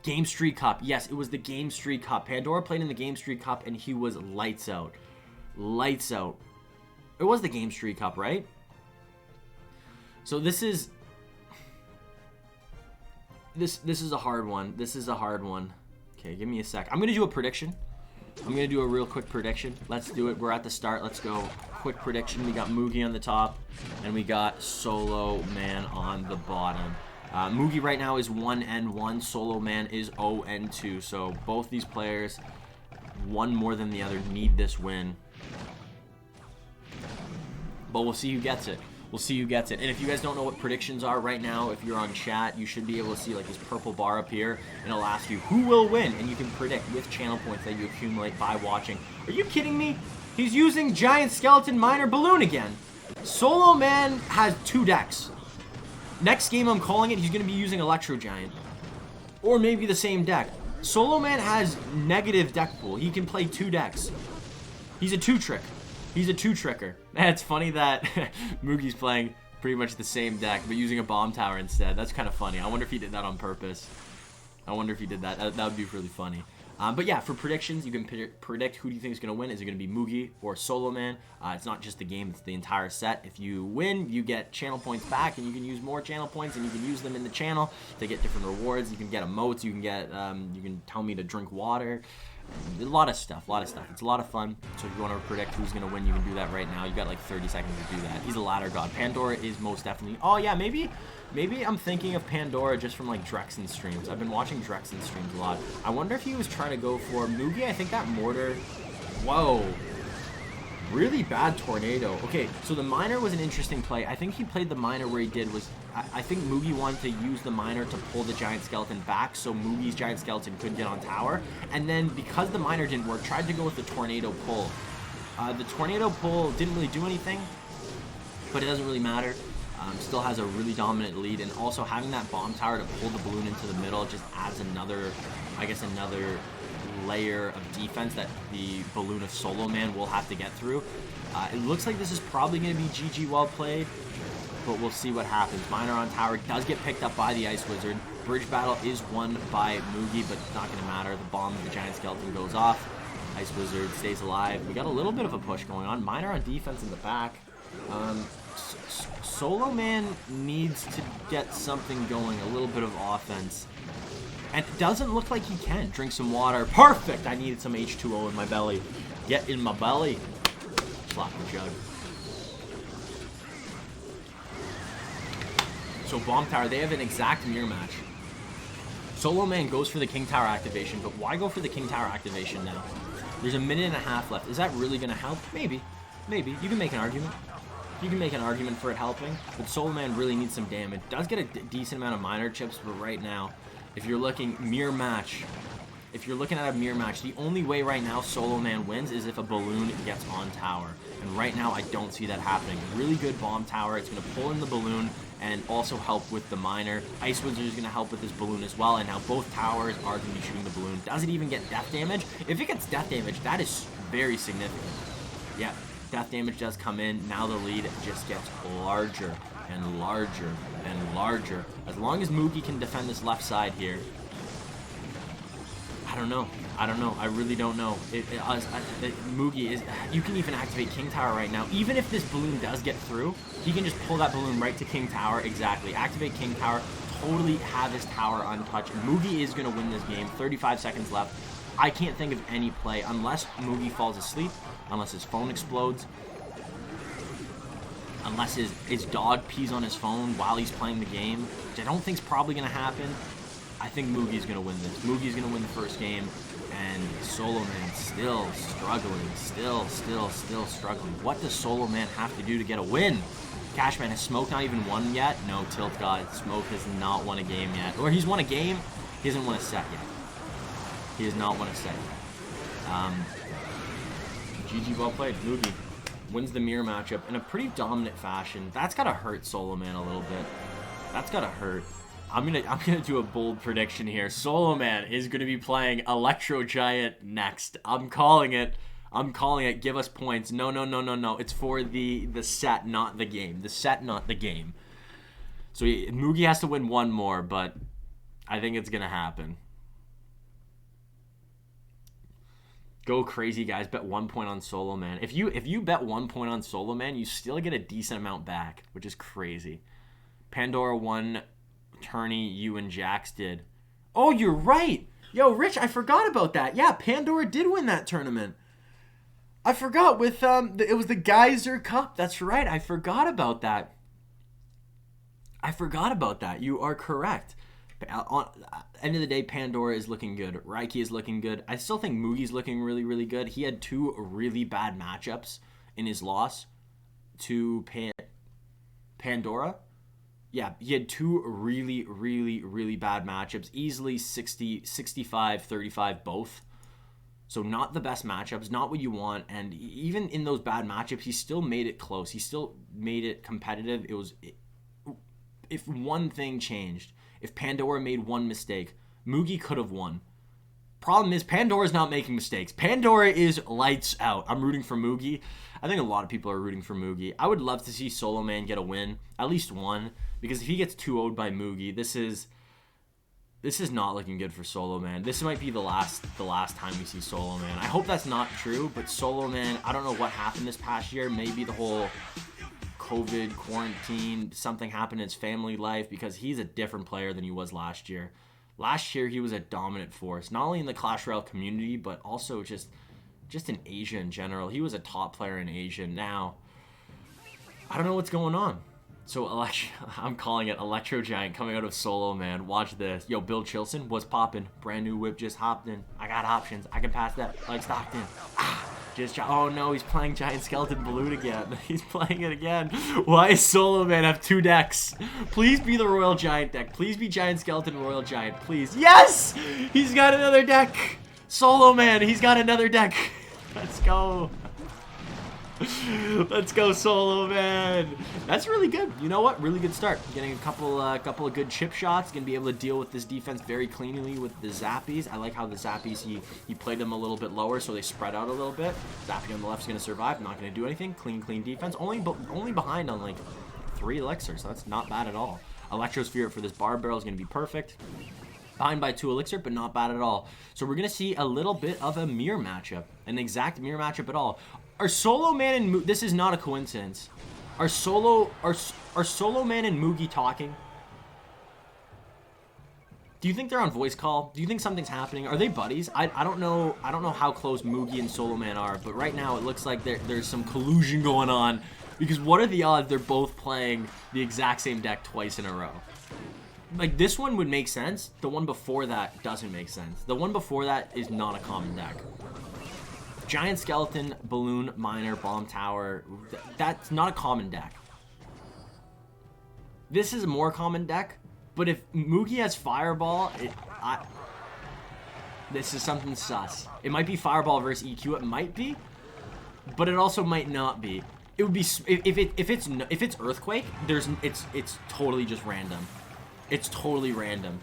Game Street Cup. Yes, it was the Game Street Cup. Pandora played in the Game Street Cup, and he was lights out. Lights out. It was the Game Street Cup, right? So this is... This is a hard one. This is a hard one. Okay, give me a sec. I'm going to do a prediction. I'm going to do a real quick prediction. Let's do it. We're at the start. Let's go. Quick prediction. We got Mugi on the top, and we got Soloman on the bottom. Mugi right now is 1-1. Soloman is 0-2. So both these players, one more than the other, need this win. But we'll see who gets it. We'll see who gets it. And if you guys don't know what predictions are right now, if you're on chat, you should be able to see like this purple bar up here, and it'll ask you who will win, and you can predict with channel points that you accumulate by watching. Are you kidding me? He's using Giant Skeleton Minor Balloon again. Soloman has 2 decks. Next game, I'm calling it, he's going to be using Electro Giant. Or maybe the same deck. Soloman has negative deck pool. He can play 2 decks. He's a 2-trick. He's a 2-tricker. It's funny that Mugi's playing pretty much the same deck, but using a bomb tower instead. That's kind of funny. I wonder if he did that on purpose. I wonder if he did that. That would be really funny. But yeah, for predictions, you can predict who do you think is going to win. Is it going to be Mugi or Soloman? It's not just the game, it's the entire set. If you win, you get channel points back, and you can use more channel points, and you can use them in the channel to get different rewards. You can get emotes, you can get, you can tell me to drink water. A lot of stuff, It's a lot of fun. So if you want to predict who's going to win, you can do that right now. You got like 30 seconds to do that. He's a ladder god. Pandora is most definitely... Oh yeah, maybe I'm thinking of Pandora just from like Drexen streams. I've been watching Drexen streams a lot. I wonder if he was trying to go for Mugi. I think that mortar... Whoa. Really bad tornado. Okay, so the Minor was an interesting play. I think he played the Minor where he did was... I think Mugi wanted to use the Minor to pull the Giant Skeleton back so Mugi's Giant Skeleton couldn't get on tower. And then, because the Minor didn't work, tried to go with the Tornado pull. The Tornado pull didn't really do anything, but it doesn't really matter. Still has a really dominant lead, and also having that bomb tower to pull the balloon into the middle just adds another, I guess, another layer of defense that the balloon of Soloman will have to get through. It looks like this is probably going to be GG well played, but we'll see what happens. Minor on tower does get picked up by the Ice Wizard. Bridge battle is won by Mugi, but it's not going to matter. The bomb of the Giant Skeleton goes off. Ice Wizard stays alive. We got a little bit of a push going on. Minor on defense in the back. Soloman needs to get something going, a little bit of offense. And it doesn't look like he can. Drink some water. Perfect! I needed some H2O in my belly. Get in my belly. Slap the jug. So Bomb Tower, they have an exact mirror match. Soloman goes for the King Tower activation, but why go for the King Tower activation now? There's a minute and a half left. Is that really going to help? Maybe. Maybe. You can make an argument. You can make an argument for it helping, but Soloman really needs some damage. Does get a decent amount of minor chips, but right now, if you're looking mirror match, if you're looking at a mirror match, the only way right now Soloman wins is if a balloon gets on tower. And right now, I don't see that happening. Really good bomb tower. It's going to pull in the balloon and also help with the minor. Ice Wizard is going to help with this balloon as well, and now both towers are going to be shooting the balloon. Does it even get death damage? If it gets death damage, that is very significant. Yeah, death damage does come in. Now the lead just gets larger and larger and larger. As long as Mugi can defend this left side here, I don't know. I really don't know. Mugi is... You can even activate King Tower right now. Even if this balloon does get through, he can just pull that balloon right to King Tower. Exactly. Activate King Tower. Totally have his tower untouched. Mugi is going to win this game. 35 seconds left. I can't think of any play unless Mugi falls asleep, unless his phone explodes, unless his dog pees on his phone while he's playing the game, which I don't think is probably going to happen. I think Mugi's going to win this. Mugi's going to win the first game, and Soloman still struggling, still struggling. What does Soloman have to do to get a win? Kashman, has Smoke not even won yet? No, Tilt God, Smoke has not won a game yet. Or he's won a game, he hasn't won a set yet. He has not won a set yet. GG well played. Mugi wins the mirror matchup in a pretty dominant fashion. That's got to hurt Soloman a little bit. That's got to hurt. I'm gonna do a bold prediction here. Soloman is gonna be playing Electro Giant next. I'm calling it. I'm calling it. Give us points. No. It's for the set, not the game. The set, not the game. So Mugi has to win one more, but I think it's gonna happen. Go crazy, guys. Bet 1 point on Soloman. If you bet 1 point on Soloman, you still get a decent amount back, which is crazy. Pandora won. Tourney, you and Jax did. Oh, you're right. Yo, Rich, I forgot about that. Yeah, Pandora did win that tournament. I forgot with it was the Geyser Cup. That's right. I forgot about that. You are correct. End of the day, Pandora is looking good. Raiki is looking good. I still think Mugi's looking really, really good. He had 2 really bad matchups in his loss to Pandora. Yeah, he had 2 really, really, really bad matchups. Easily 60, 65, 35 both. So not the best matchups, not what you want. And even in those bad matchups, he still made it close. He still made it competitive. If one thing changed, if Pandora made one mistake, Mugi could have won. Problem is, Pandora's not making mistakes. Pandora is lights out. I'm rooting for Mugi. I think a lot of people are rooting for Mugi. I would love to see Soloman get a win, at least one, because if he gets 2-0'd by Mugi, this is not looking good for Soloman. This might be the last time we see Soloman. I hope that's not true, but Soloman, I don't know what happened this past year. Maybe the whole COVID quarantine, something happened in his family life, because he's a different player than he was last year. Last year, he was a dominant force, not only in the Clash Royale community, but also just in Asia in general. He was a top player in Asia. Now, I don't know what's going on. So, I'm calling it Electro Giant coming out of Soloman. Watch this. Yo, Bill Chilson, what's poppin'? Brand new whip just hopped in. I got options. I can pass that like Stockton. Oh no, he's playing Giant Skeleton Balloon again. He's playing it again. Why is Soloman have 2 decks? Please be the Royal Giant deck. Please be Giant Skeleton Royal Giant. Please. Yes! He's got another deck. Soloman, he's got another deck. Let's go. Let's go, Soloman. That's really good. You know what? Really good start. Getting a couple of good chip shots. Gonna be able to deal with this defense very cleanly with the Zappies. I like how the Zappies, he played them a little bit lower, so they spread out a little bit. Zappy on the left is gonna survive. Not gonna do anything. Clean defense. Only behind on like 3 elixirs, so that's not bad at all. Electrosphere for this bar barrel is gonna be perfect. Behind by 2 elixir, but not bad at all. So we're gonna see a little bit of a mirror matchup, an exact mirror matchup at all. Are Soloman and this is not a coincidence. Are Soloman and Mugi talking? Do you think they're on voice call? Do you think something's happening? Are they buddies? I don't know. I don't know how close Mugi and Soloman are, but right now it looks like there's some collusion going on. Because what are the odds they're both playing the exact same deck twice in a row? Like, this one would make sense. The one before that doesn't make sense. The one before that is not a common deck. Giant Skeleton, Balloon, Miner, Bomb Tower. That's not a common deck. This is a more common deck, but if Mugi has Fireball, this is something sus. It might be Fireball versus EQ. It might be, but it also might not be. It would be if it's Earthquake. It's totally just random. It's totally random.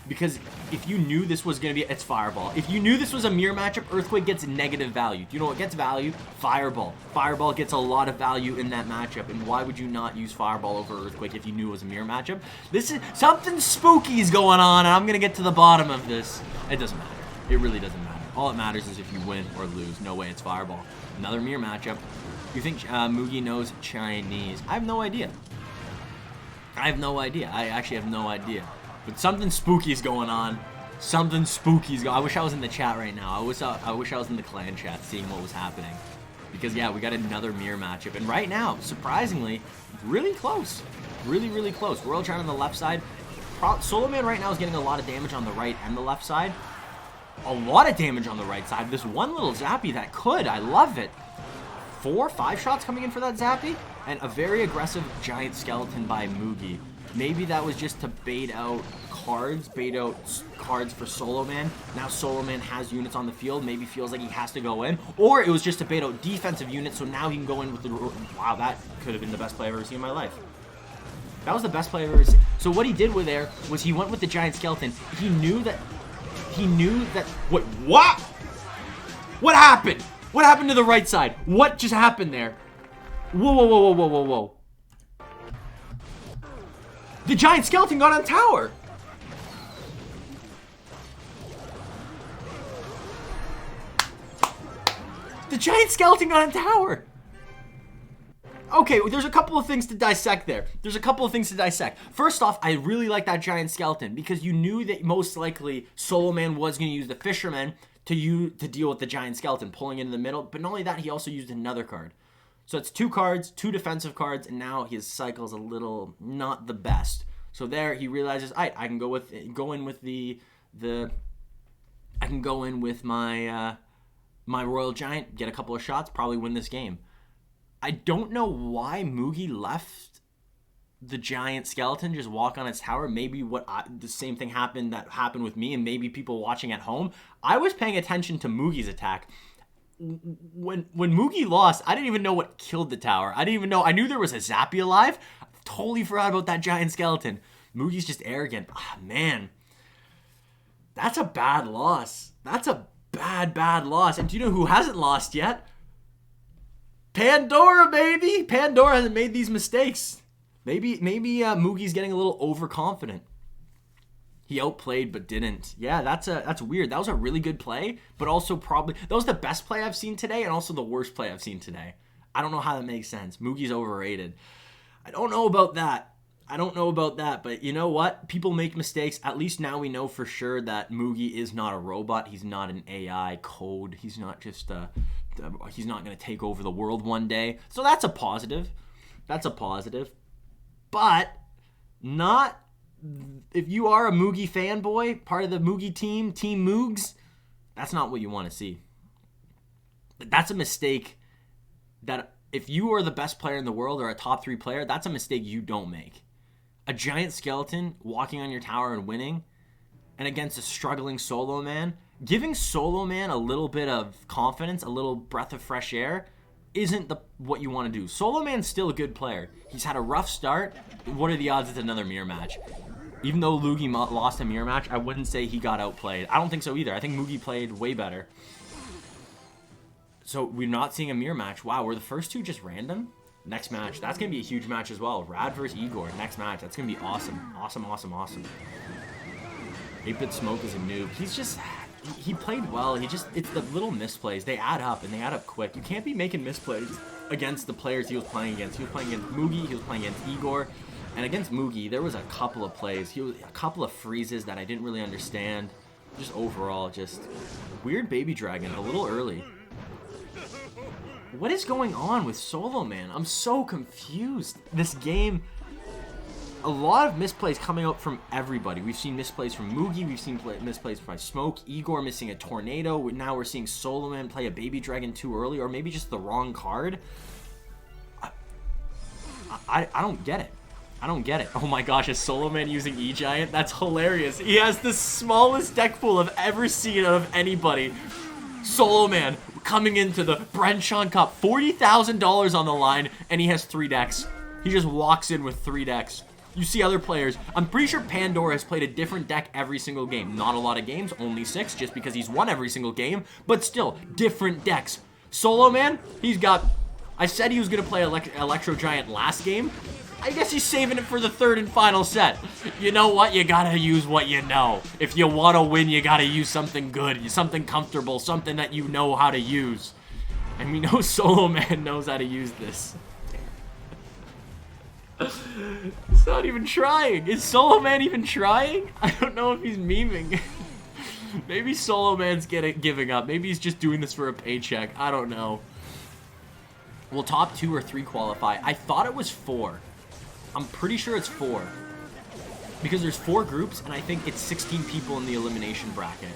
Because if you knew this was going to be... It's Fireball. If you knew this was a mirror matchup, Earthquake gets negative value. Do you know what gets value? Fireball. Fireball gets a lot of value in that matchup. And why would you not use Fireball over Earthquake if you knew it was a mirror matchup? This is... Something spooky is going on, and I'm going to get to the bottom of this. It doesn't matter. It really doesn't matter. All it matters is if you win or lose. No way, it's Fireball. Another mirror matchup. You think Mugi knows Chinese? I have no idea. I actually have no idea. But something spooky is going on. Something spooky is going on. I wish I was in the chat right now. I wish I was in the clan chat seeing what was happening. Because, yeah, we got another mirror matchup. And right now, surprisingly, really close. Really, really close. Royal Giant on the left side. Soloman right now is getting a lot of damage on the right and the left side. A lot of damage on the right side. This one little Zappy that could. I love it. 4, 5 shots coming in for that Zappy. And a very aggressive Giant Skeleton by Mugi. Maybe that was just to bait out cards for Soloman. Now Soloman has units on the field. Maybe feels like he has to go in. Or it was just to bait out defensive units, so now he can go in with the... Wow, that could have been the best play I've ever seen in my life. That was the best play I've ever seen. So what he did with there was he went with the giant skeleton. He knew that... Wait, what? What happened? What happened to the right side? What just happened there? Whoa, whoa, whoa, whoa, whoa, whoa, whoa. The giant skeleton got on tower. The giant skeleton got on tower. Okay, there's a couple of things to dissect there. First off, I really like that giant skeleton because you knew that most likely Soloman was going to use the fisherman to deal with the giant skeleton, pulling it in the middle. But not only that, he also used another card. So it's 2 cards, 2 defensive cards, and now his cycle's a little not the best. So there, he realizes, I can go in with my my Royal Giant, get a couple of shots, probably win this game. I don't know why Mugi left the giant skeleton just walk on its tower. Maybe the same thing happened with me, and maybe people watching at home. I was paying attention to Mugi's attack. When Mugi lost, I didn't even know what killed the tower. I knew there was a Zappy alive. Totally forgot about that giant skeleton. Mugi's just arrogant. Ah, man. That's a bad loss. That's a bad loss. And do you know who hasn't lost yet? Pandora, baby. Pandora hasn't made these mistakes. Maybe Mugi's getting a little overconfident. He outplayed but didn't. Yeah, that's weird. That was a really good play, but also probably that was the best play I've seen today and also the worst play I've seen today. I don't know how that makes sense. Mugi's overrated. I don't know about that, but you know what? People make mistakes. At least now we know for sure that Mugi is not a robot. He's not an AI code. He's not just he's not going to take over the world one day. So that's a positive. But not if you are a Mugi fanboy, part of the Mugi team, Team Moogs, that's not what you want to see. That's a mistake that if you are the best player in the world or a top 3 player, that's a mistake you don't make. A giant skeleton walking on your tower and winning, and against a struggling Soloman, giving Soloman a little bit of confidence, a little breath of fresh air, isn't what you want to do. Soloman's still a good player. He's had a rough start. What are the odds it's another mirror match? Even though Mugi lost a mirror match, I wouldn't say he got outplayed. I don't think so either. I think Mugi played way better. So we're not seeing a mirror match. Wow, were the first 2 just random? Next match. That's going to be a huge match as well. Rad versus Egor. Next match. That's going to be awesome. Awesome. 8-Bit Smoke is a noob. He played well. It's the little misplays. They add up, and they add up quick. You can't be making misplays against the players he was playing against. He was playing against Mugi. He was playing against Egor. And against Mugi, there was a couple of plays. A couple of freezes that I didn't really understand. Just overall, just weird baby dragon. A little early. What is going on with Soloman? I'm so confused. This game, a lot of misplays coming up from everybody. We've seen misplays from Mugi. We've seen misplays by Smoke. Igor missing a tornado. Now we're seeing Soloman play a baby dragon too early, or maybe just the wrong card. I don't get it. Oh my gosh, is Soloman using E-Giant? That's hilarious. He has the smallest deck pool I've ever seen out of anybody. Soloman coming into the Bren Chong Cup, $40,000 on the line, and he has 3 decks. He just walks in with 3 decks. You see other players. I'm pretty sure Pandora has played a different deck every single game. Not a lot of games, only 6, just because he's won every single game, but still, different decks. Soloman, he's got... I said he was going to play Electro Giant last game. I guess he's saving it for the 3rd and final set. You know what? You gotta use what you know. If you want to win, you gotta use something good, something comfortable, something that you know how to use. And we know Soloman knows how to use this. It's not even trying. Is Soloman even trying? I don't know if he's memeing. Maybe Soloman's giving up. Maybe he's just doing this for a paycheck. I don't know. Will top 2 or 3 qualify? I thought it was 4. I'm pretty sure it's 4. Because there's 4 groups, and I think it's 16 people in the elimination bracket.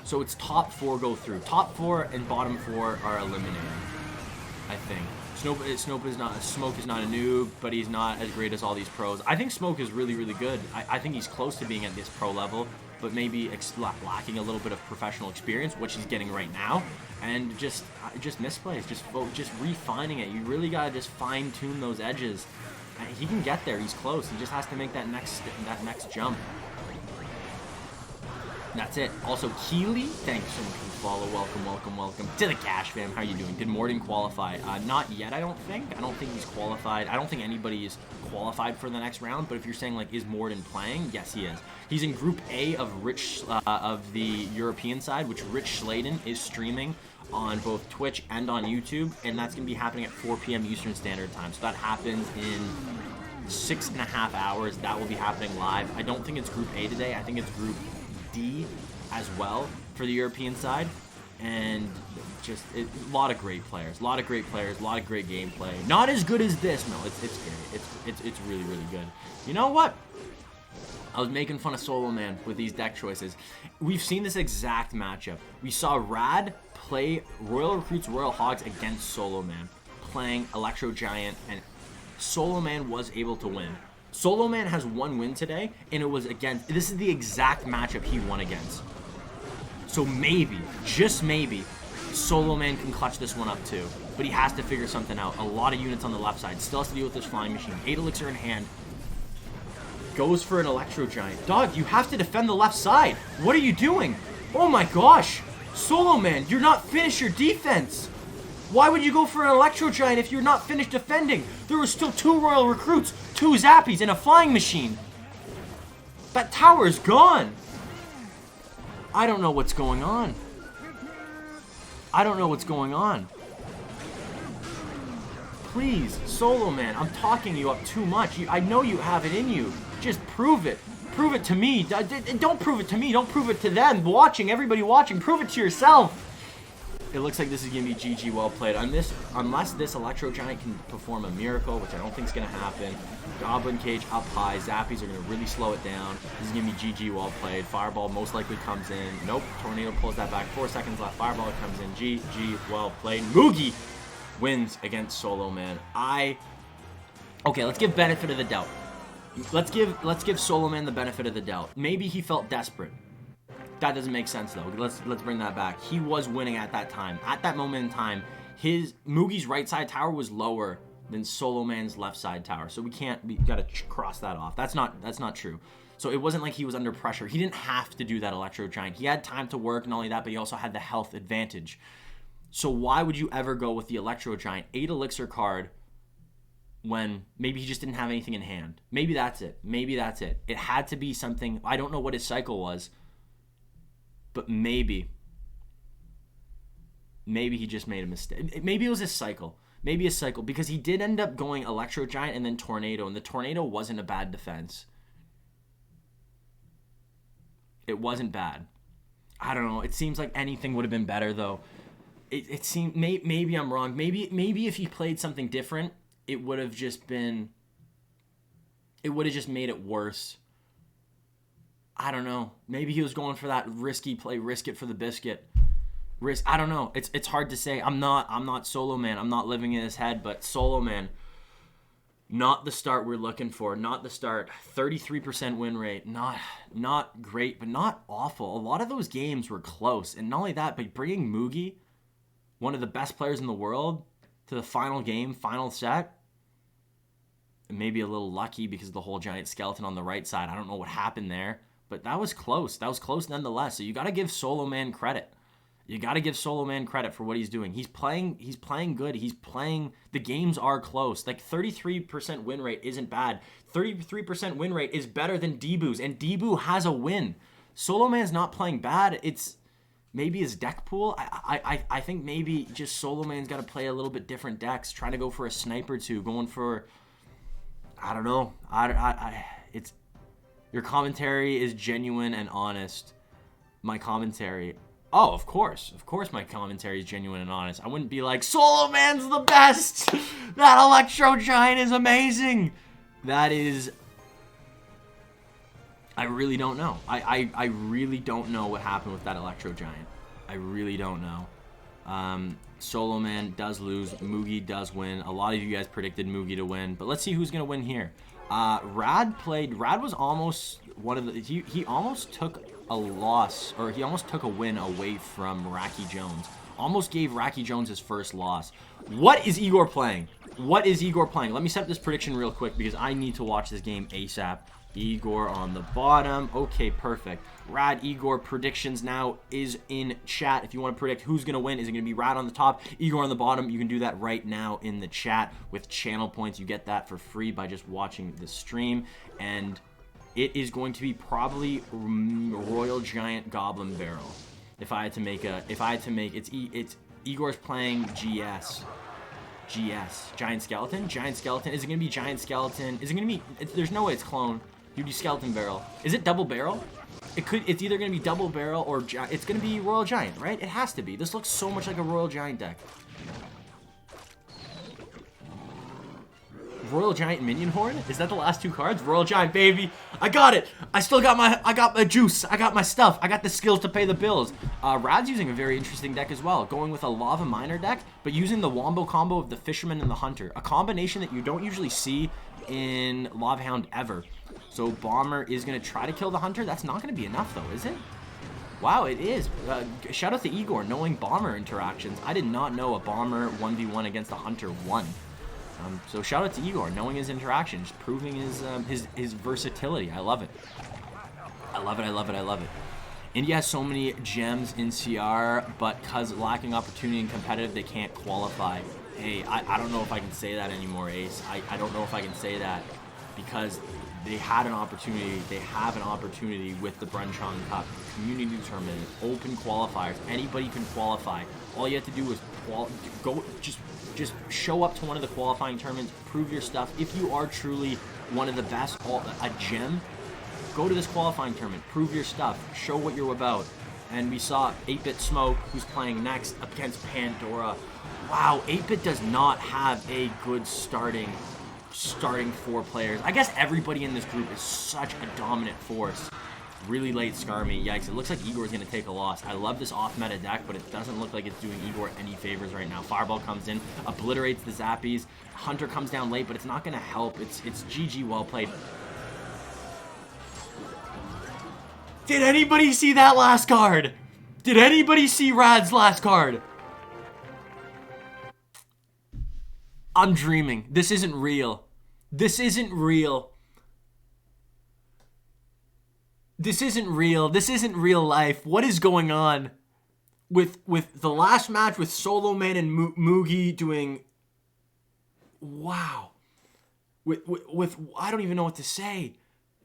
So it's top 4 go through. Top 4 and bottom 4 are eliminated, I think. Smoke is not a noob, but he's not as great as all these pros. I think Smoke is really, really good. I think he's close to being at this pro level, but maybe lacking a little bit of professional experience, which he's getting right now. And just misplays, just refining it. You really gotta just fine-tune those edges. He can get there. He's close. He just has to make that next jump. That's it. Also, Keely, thanks so much for the follow. Welcome, welcome, welcome to the Cash fam. How you doing? Did Morden qualify? Not yet, I don't think. I don't think he's qualified. I don't think anybody is qualified for the next round. But if you're saying, like, is Morden playing? Yes, he is. He's in Group A of of the European side, which Rich Schladen is streaming on both Twitch and on YouTube. And that's going to be happening at 4 p.m. Eastern Standard Time. So that happens in 6.5 hours. That will be happening live. I don't think it's Group A today. I think it's Group D as well for the European side, and just a lot of great players, a lot of great gameplay. Not as good as this. No, it's great. It's really, really good. You know what? I was making fun of Soloman with these deck choices. We've seen this exact matchup. We saw Rad play Royal Recruits Royal Hogs against Soloman, playing Electro Giant, and Soloman was able to win. Soloman has one win today, and it was against... This is the exact matchup he won against. So maybe, just maybe, Soloman can clutch this one up too. But he has to figure something out. A lot of units on the left side. Still has to deal with this flying machine. 8 elixir in hand. Goes for an Electro Giant. Dog, you have to defend the left side. What are you doing? Oh my gosh. Soloman, you're not finished your defense. Why would you go for an Electro Giant if you're not finished defending? There were still 2 Royal Recruits, 2 Zappies, and a Flying Machine. That tower is gone. I don't know what's going on. I don't know what's going on. Please, Soloman, I'm talking you up too much. I know you have it in you. Just prove it. Prove it to me. Don't prove it to me. Don't prove it to them. Watching, everybody watching. Prove it to yourself. It looks like this is going to be GG well played. Unless this Electro Giant can perform a miracle, which I don't think is going to happen. Goblin Cage up high. Zappies are going to really slow it down. This is going to be GG well played. Fireball most likely comes in. Nope. Tornado pulls that back. 4 seconds left. Fireball comes in. GG well played. Mugi wins against Soloman. Okay, let's give benefit of the doubt. Let's give Soloman the benefit of the doubt. Maybe he felt desperate. That doesn't make sense though. Let's bring that back. He was winning at that time. At that moment in time, Mugi's right side tower was lower than Soloman's left side tower. So we gotta cross that off. That's not true. So it wasn't like he was under pressure. He didn't have to do that Electro Giant. He had time to work and all of that, but he also had the health advantage. So why would you ever go with the Electro Giant 8 elixir card when maybe he just didn't have anything in hand? Maybe that's it. Maybe that's it. It had to be something. I don't know what his cycle was. But maybe he just made a mistake. Maybe it was his cycle. Maybe a cycle. Because he did end up going Electro Giant and then Tornado. And the Tornado wasn't a bad defense. It wasn't bad. I don't know. It seems like anything would have been better, though. It seemed... Maybe I'm wrong. Maybe if he played something different, it would have just been... It would have just made it worse. I don't know. Maybe he was going for that risky play, risk it for the biscuit. I don't know. It's hard to say. I'm not Soloman. I'm not living in his head, but Soloman, not the start we're looking for. Not the start. 33% win rate. Not great, but not awful. A lot of those games were close. And not only that, but bringing Mugi, one of the best players in the world, to the final game, final set, maybe a little lucky because of the whole giant skeleton on the right side. I don't know what happened there. But that was close. That was close nonetheless. So you got to give Soloman credit. You got to give Soloman credit for what he's doing. He's playing good. The games are close. Like 33% win rate isn't bad. 33% win rate is better than Debu's, and Debu has a win. Soloman's not playing bad. It's maybe his deck pool. I think maybe just Soloman's got to play a little bit different decks, trying to go for a sniper too, going for, I don't know. Your commentary is genuine and honest. My commentary... Oh, of course. Of course my commentary is genuine and honest. I wouldn't be like, Soloman's the best! That Electro Giant is amazing! That is... I really don't know. I really don't know what happened with that Electro Giant. I really don't know. Soloman does lose. Mugi does win. A lot of you guys predicted Mugi to win. But let's see who's going to win here. Rad was almost one of the... He almost took a loss, or he almost took a win away from RaikiJones. Almost gave RaikiJones his first loss. What is Egor playing? What is Egor playing? Let me set this prediction real quick because I need to watch this game ASAP. Egor on the bottom. Okay, perfect. Rad Egor predictions now is in chat. If you want to predict who's going to win, is it going to be Rad on the top, Egor on the bottom? You can do that right now in the chat with channel points. You get that for free by just watching the stream. And it is going to be probably Royal Giant Goblin Barrel. If I had to make it's Egor's playing GS. Giant Skeleton? Giant Skeleton. Is it going to be Giant Skeleton? Is it going to be... there's no way it's clone. You'd be Skeleton Barrel. Is it double barrel? It's either going to be double barrel or... it's going to be Royal Giant, right? It has to be. This looks so much like a Royal Giant deck. Royal Giant Minion Horn? Is that the last 2 cards? Royal Giant, baby. I got it. I got my juice. I got my stuff. I got the skills to pay the bills. Rad's using a very interesting deck as well. Going with a Lava Miner deck, but using the Wombo combo of the Fisherman and the Hunter. A combination that you don't usually see in Lava Hound ever. So Bomber is going to try to kill the Hunter. That's not going to be enough though, is it? Wow, it is. Shout out to Egor knowing Bomber interactions. I did not know a Bomber 1v1 against a Hunter won. So shout out to Egor knowing his interactions, proving his versatility. I love it. I love it. I love it. I love it. India has so many gems in CR, but because lacking opportunity in competitive, they can't qualify. Hey, I don't know if I can say that anymore, Ace. I don't know if I can say that because they had an opportunity. They have an opportunity with the Bren Chong Cup, community tournament, open qualifiers. Anybody can qualify. All you have to do is just show up to one of the qualifying tournaments, prove your stuff. If you are truly one of the best, a gem, go to this qualifying tournament, prove your stuff, show what you're about. And we saw 8-Bit Smoke, who's playing next up against Pandora. Wow, 8-Bit does not have a good starting 4 players. I guess everybody in this group is such a dominant force. Really late Skarmy. Yikes, it looks like Egor's going to take a loss. I love this off-meta deck, but it doesn't look like it's doing Egor any favors right now. Fireball comes in, obliterates the Zappies. Hunter comes down late, but it's not going to help. It's GG, well played. Did anybody see that last card? Did anybody see Rad's last card? I'm dreaming. This isn't real. This isn't real. This isn't real. This isn't real life. What is going on? With the last match with Soloman and Mugi doing... Wow. With I don't even know what to say.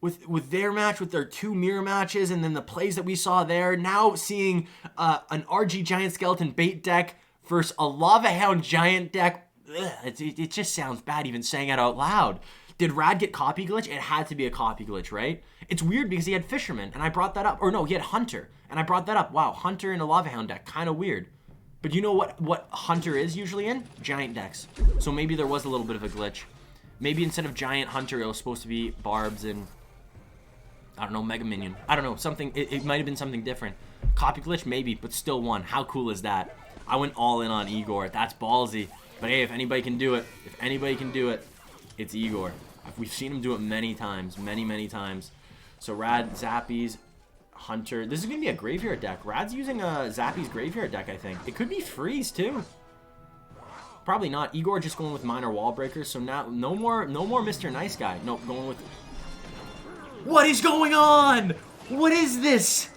With their match, with their 2 mirror matches, and then the plays that we saw there. Now seeing an RG Giant Skeleton bait deck versus a Lava Hound Giant deck. Ugh, it just sounds bad even saying it out loud. Did Rad get copy glitch? It had to be a copy glitch, right? It's weird because he had Fisherman, and I brought that up. Or no, he had Hunter, and I brought that up. Wow, Hunter in a Lava Hound deck. Kind of weird. But you know what Hunter is usually in? Giant decks. So maybe there was a little bit of a glitch. Maybe instead of Giant Hunter, it was supposed to be Barbs and... I don't know, Mega Minion. I don't know, something... It might have been something different. Copy glitch? Maybe, but still won. How cool is that? I went all in on Egor. That's ballsy. But hey, if anybody can do it, it's Egor. We've seen him do it many times, many times. So Rad, Zappies, Hunter. This is going to be a graveyard deck. Rad's using a Zappies graveyard deck, I think. It could be Freeze, too. Probably not. Egor just going with Minor Wall Breakers. So now, no more Mr. Nice Guy. No, going with... What is going on? What is this?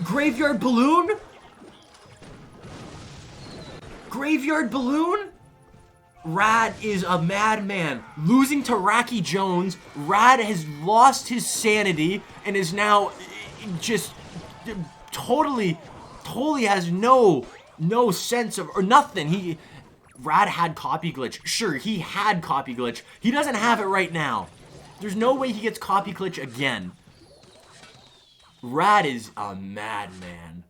Graveyard Balloon? Graveyard Balloon? Rad is a madman. Losing to RaikiJones, Rad has lost his sanity and is now just totally has no sense of, or nothing. Rad had copy glitch. Sure, he had copy glitch. He doesn't have it right now. There's no way he gets copy glitch again. Rad is a madman.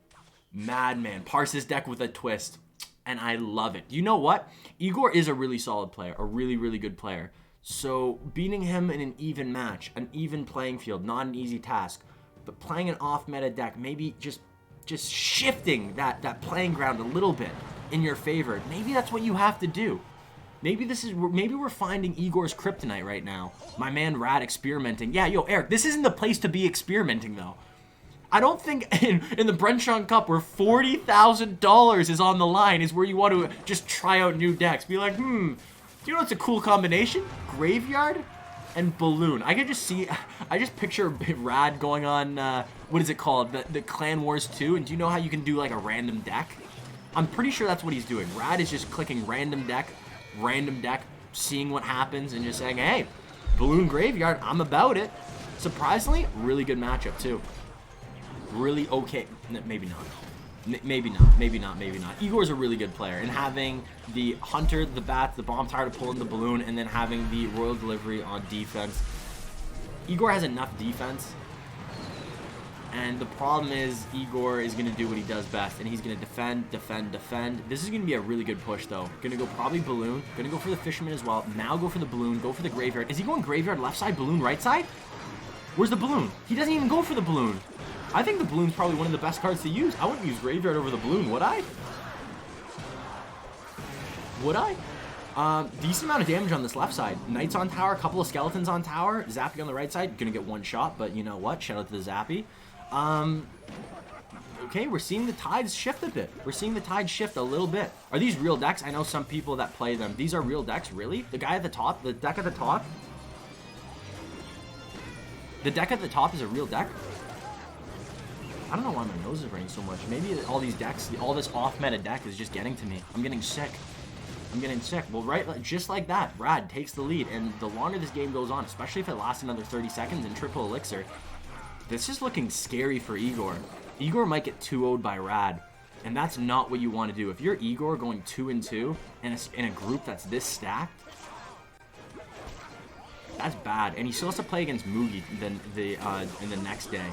Madman. Parse his deck with a twist. And I love it. You know what? Egor is a really solid player. A really good player. So beating him in an even match, an even playing field, not an easy task. But playing an off-meta deck, maybe just shifting that playing ground a little bit in your favor. Maybe that's what you have to do. Maybe we're finding Egor's kryptonite right now. My man Rad experimenting. Yeah, yo, Eric, this isn't the place to be experimenting, though. I don't think in the Bren Chong Cup where $40,000 is on the line is where you want to just try out new decks. Be like, do you know what's a cool combination? Graveyard and Balloon. I just picture Rad going on, what is it called? The Clan Wars 2. And do you know how you can do like a random deck? I'm pretty sure that's what he's doing. Rad is just clicking random deck, seeing what happens and just saying, hey, Balloon Graveyard, I'm about it. Surprisingly, really good matchup too. Really okay. Maybe not. Maybe not. Egor's a really good player. And having the Hunter, the Bats, the Bomb Tower to pull in the Balloon, and then having the Royal Delivery on defense. Igor has enough defense. And the problem is Egor is going to do what he does best. And he's going to defend. This is going to be a really good push, though. Going to go probably Balloon. Going to go for the Fisherman as well. Now go for the Balloon. Go for the Graveyard. Is he going Graveyard left side, Balloon right side? Where's the Balloon? He doesn't even go for the Balloon. I think the Balloon's probably one of the best cards to use. I wouldn't use Graveyard over the Balloon, would I? Decent amount of damage on this left side. Knights on tower, a couple of Skeletons on tower. Zappy on the right side, gonna get one shot, but you know what? Shout out to the Zappy. Okay, we're seeing the tides shift a bit. We're seeing the tides shift a little bit. Are these real decks? I know some people that play them. These are real decks, really? The guy at the top, the deck at the top? The deck at the top is a real deck? I don't know why my nose is running so much. Maybe all these decks, all this off-meta deck is just getting to me. I'm getting sick. Well, right, just like that, Rad takes the lead. And the longer this game goes on, especially if it lasts another 30 seconds in triple elixir, this is looking scary for Egor. Egor might get 2-0'd by Rad. And that's not what you want to do. If you're Egor going 2-2 in a group that's this stacked, that's bad. And he still has to play against Mugi in the next day.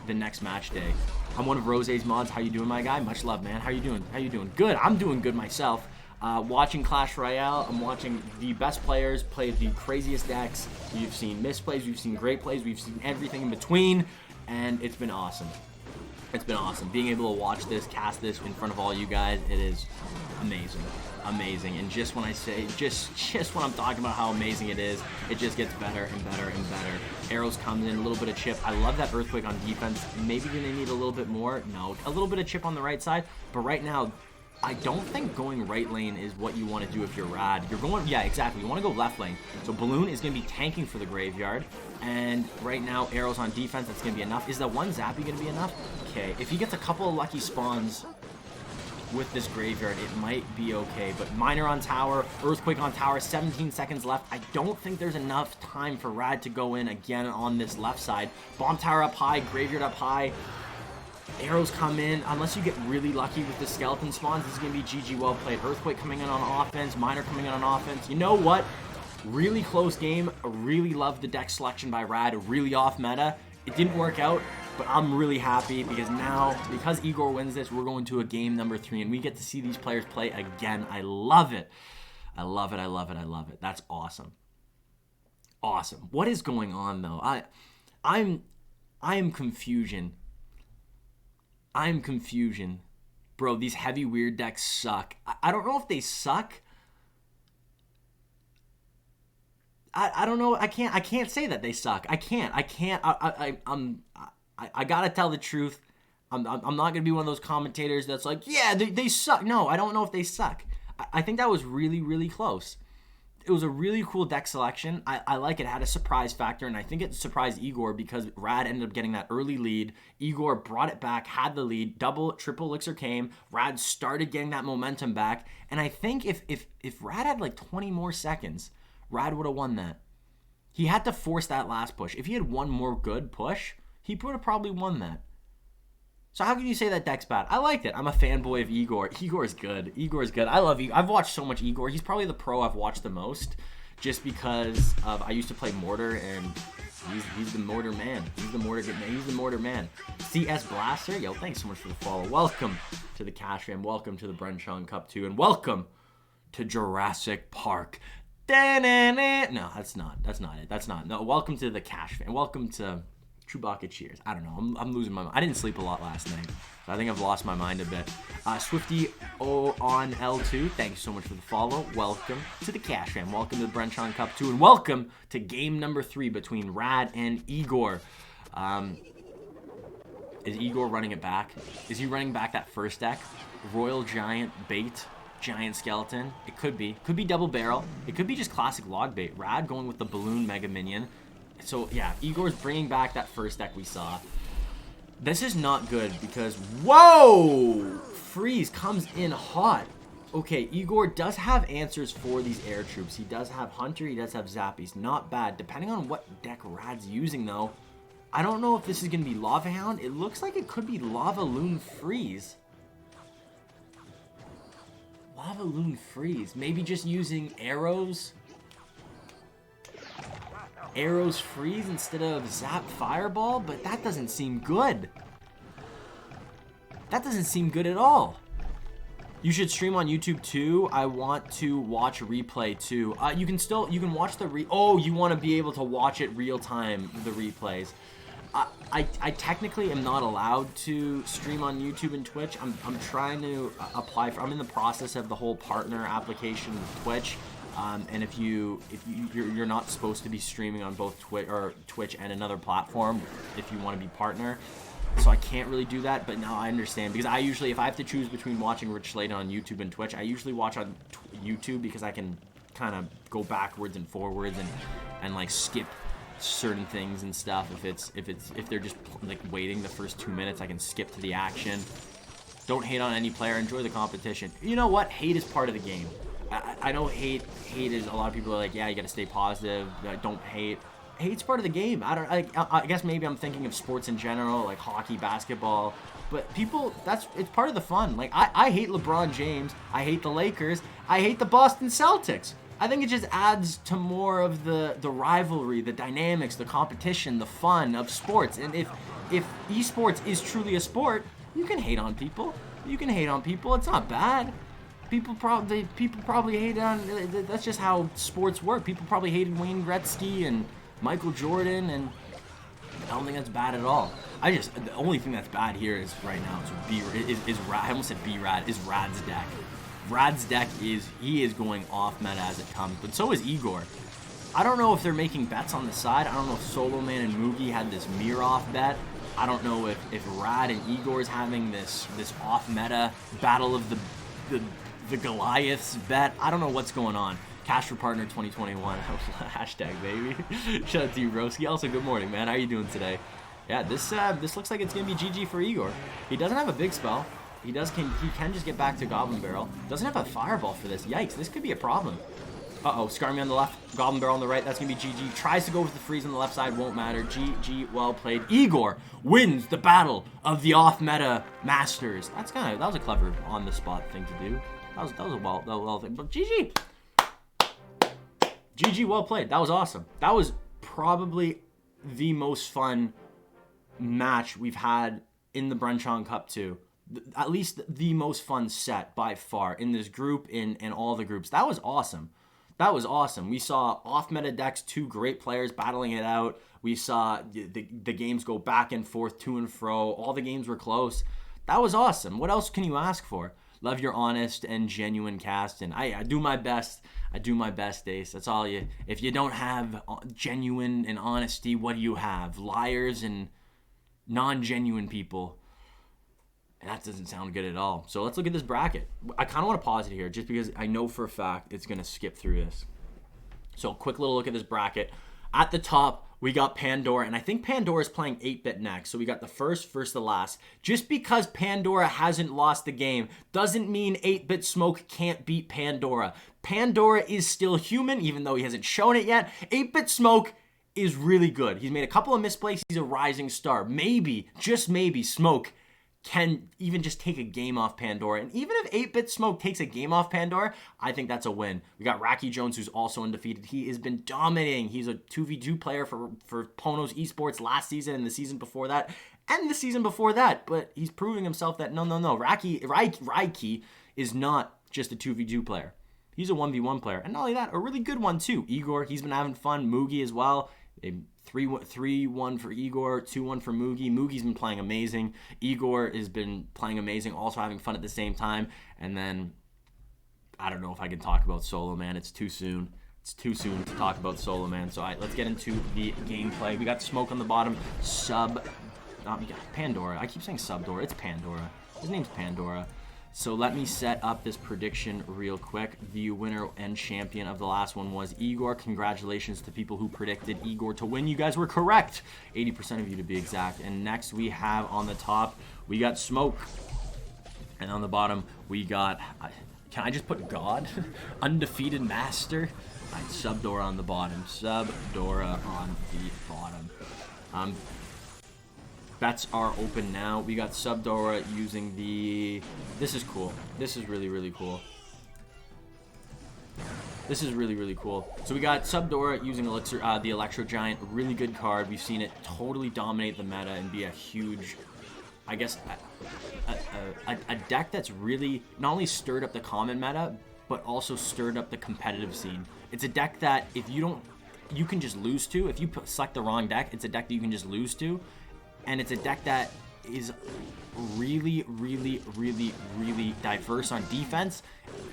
The next match day. I'm one of Rose's mods. How you doing, my guy? Much love, man. How you doing? Good. I'm doing good myself. Watching Clash Royale. I'm watching the best players play the craziest decks. We've seen misplays. We've seen great plays. We've seen everything in between. And it's been awesome. Being able to watch this, cast this in front of all you guys, it is amazing. And just when I say, just when I'm talking about how amazing it is, it just gets better and better. Arrows comes in, a little bit of chip. I love that Earthquake on defense. Maybe they need a little bit more. No, a little bit of chip on the right side. But right now, I don't think going right lane is what you want to do if you're Rad. You're going, yeah, exactly. You want to go left lane. So Balloon is going to be tanking for the Graveyard. And right now, arrows on defense, that's going to be enough. Is that one Zappy going to be enough? Okay, if he gets a couple of lucky spawns with this Graveyard, it might be okay. But Miner on tower, Earthquake on tower, 17 seconds left. I don't think there's enough time for Rad to go in again on this left side. Bomb tower up high, Graveyard up high. Arrows come in. Unless you get really lucky with the skeleton spawns, this is going to be GG well played. Earthquake coming in on offense, Miner coming in on offense. You know what? Really close game. I really love the deck selection by Rad. Really off meta. It didn't work out, but I'm really happy because now, because Egor wins this, we're going to a game number 3, and we get to see these players play again. I love it. That's awesome. What is going on though? I am confusion. Bro, these heavy weird decks suck. I don't know if they suck. I don't know. I can't say that they suck. I can't. I gotta tell the truth. I'm not gonna be one of those commentators that's like, yeah, they suck. No, I don't know if they suck. I think that was really, really close. It was a really cool deck selection. I like it. It had a surprise factor, and I think it surprised Egor because Rad ended up getting that early lead. Egor brought it back, had the lead. Double, triple elixir came. Rad started getting that momentum back, and I think if Rad had like 20 more seconds, Rad would have won that. He had to force that last push. If he had one more good push, he would have probably won that. So how can you say that deck's bad? I liked it. I'm a fanboy of Egor. Igor's good. I love Egor. I've watched so much Egor. He's probably the pro I've watched the most just because of I used to play Mortar, and he's the Mortar man. He's the Mortar man. CS Blaster, yo, thanks so much for the follow. Welcome to the Kashman. Welcome to the Bren Chong Cup 2, and welcome to Jurassic Park. No, that's not it. No, welcome to the Kashman. Welcome to Chewbacca cheers. I don't know. I'm losing my mind. I didn't sleep a lot last night, so I think I've lost my mind a bit. Swifty O on L2, thanks so much for the follow. Welcome to the Kashman. Welcome to the Bren Chong Cup 2, and welcome to game number 3 between Rad and Egor. Is Egor running it back? Is he running back that first deck? Royal Giant Bait, Giant Skeleton. It could be. Could be Double Barrel. It could be just classic Log Bait. Rad going with the Balloon Mega Minion. So, yeah, Igor's bringing back that first deck we saw. This is not good because... Whoa! Freeze comes in hot. Okay, Egor does have answers for these air troops. He does have Hunter. He does have Zappies. Not bad. Depending on what deck Rad's using, though, I don't know if this is going to be Lava Hound. It looks like it could be Lava Loon Freeze. Lava Loon Freeze. Maybe just using arrows. Arrows Freeze instead of Zap Fireball, but that doesn't seem good. That doesn't seem good at all. You should stream on YouTube too. I want to watch replay too. You can watch the oh, you want to be able to watch it real time, the replays. I technically am not allowed to stream on YouTube and Twitch. I'm trying to apply for. I'm in the process of the whole partner application with Twitch. And if you're not supposed to be streaming on both Twitch and another platform if you want to be partner. So I can't really do that, but now I understand because I usually, if I have to choose between watching Rich Sladen on YouTube and Twitch, I usually watch on YouTube because I can kind of go backwards and forwards and like skip certain things and stuff. If they're just like waiting the first 2 minutes, I can skip to the action. Don't hate on any player. Enjoy the competition. You know what? Hate is part of the game. I know hate is, a lot of people are like, yeah, you got to stay positive. Don't hate. Hate's part of the game. I guess maybe I'm thinking of sports in general, like hockey, basketball. But people, it's part of the fun. Like, I hate LeBron James. I hate the Lakers. I hate the Boston Celtics. I think it just adds to more of the rivalry, the dynamics, the competition, the fun of sports. And if esports is truly a sport, you can hate on people. You can hate on people. It's not bad. People probably hate on. That's just how sports work. People probably hated Wayne Gretzky and Michael Jordan, and I don't think that's bad at all. The only thing that's bad here is right now is Rad. I almost said B-Rad, is Rad's deck. Rad's deck he is going off meta as it comes, but so is Egor. I don't know if they're making bets on the side. I don't know if Soloman and Mugi had this mirror off bet. I don't know if Rad and Egor is having this off meta battle of the Goliaths bet. I don't know what's going on. Cash for Partner 2021. Hashtag, baby. Shout out to you, Broski. Also, good morning, man. How are you doing today? Yeah, this looks like it's going to be GG for Egor. He doesn't have a big spell. He can just get back to Goblin Barrel. Doesn't have a Fireball for this. Yikes, this could be a problem. Uh-oh, Skarmy on the left, Goblin Barrel on the right. That's going to be GG. Tries to go with the freeze on the left side. Won't matter. GG, well played. Egor wins the battle of the off-meta masters. That was a clever on-the-spot thing to do. That was a well thing. But GG. GG, well played. That was awesome. That was probably the most fun match we've had in the Bren Chong Cup 2. At least the most fun set by far in this group, in all the groups. That was awesome. That was awesome. We saw off-meta decks, two great players battling it out. We saw the games go back and forth, to and fro. All the games were close. That was awesome. What else can you ask for? Love your honest and genuine cast, and I do my best. I do my best, Ace. That's all you. If you don't have genuine and honesty, what do you have? Liars and non-genuine people. And that doesn't sound good at all. So let's look at this bracket. I kind of want to pause it here just because I know for a fact it's going to skip through this. So quick little look at this bracket. At the top, we got Pandora, and I think Pandora is playing 8-bit next. So we got the first versus the last. Just because Pandora hasn't lost the game doesn't mean 8-bit Smoke can't beat Pandora. Pandora is still human, even though he hasn't shown it yet. 8-bit Smoke is really good. He's made a couple of misplays. He's a rising star. Maybe, just maybe, Smoke can even just take a game off Pandora. And even if 8-bit Smoke takes a game off Pandora, I think that's a win. We got RaikiJones, who's also undefeated. He has been dominating. He's a 2v2 player for Pono's Esports last season and the season before that and the season before that. But he's proving himself that no. Raiki is not just a 2v2 player. He's a 1v1 player. And not only that, a really good one too. Egor, he's been having fun. Mugi as well. 3-1 for Egor, 2-1 for Mugi. Mugi's been playing amazing. Egor has been playing amazing, also having fun at the same time. And then, I don't know if I can talk about Soloman. It's too soon. It's too soon to talk about Soloman. So let's get into the gameplay. We got Smoke on the bottom, sub Pandora. I keep saying Subdora. It's Pandora. His name's Pandora. So let me set up this prediction real quick. The winner and champion of the last one was Egor. Congratulations to people who predicted Egor to win. You guys were correct. 80% of you to be exact. And next we have on the top, we got Smoke. And on the bottom, we got, can I just put God? Undefeated Master. All right, Subdora on the bottom. Subdora on the bottom. Bets are open now. We got Subdora using the... This is cool. This is really, really cool. This is really, really cool. So we got Subdora using Elixir, the Electro Giant. Really good card. We've seen it totally dominate the meta and be a huge... I guess a deck that's really not only stirred up the common meta, but also stirred up the competitive scene. It's a deck that if you don't... You can just lose to. If you select the wrong deck, it's a deck that you can just lose to. And it's a deck that is really, really, really, really diverse on defense,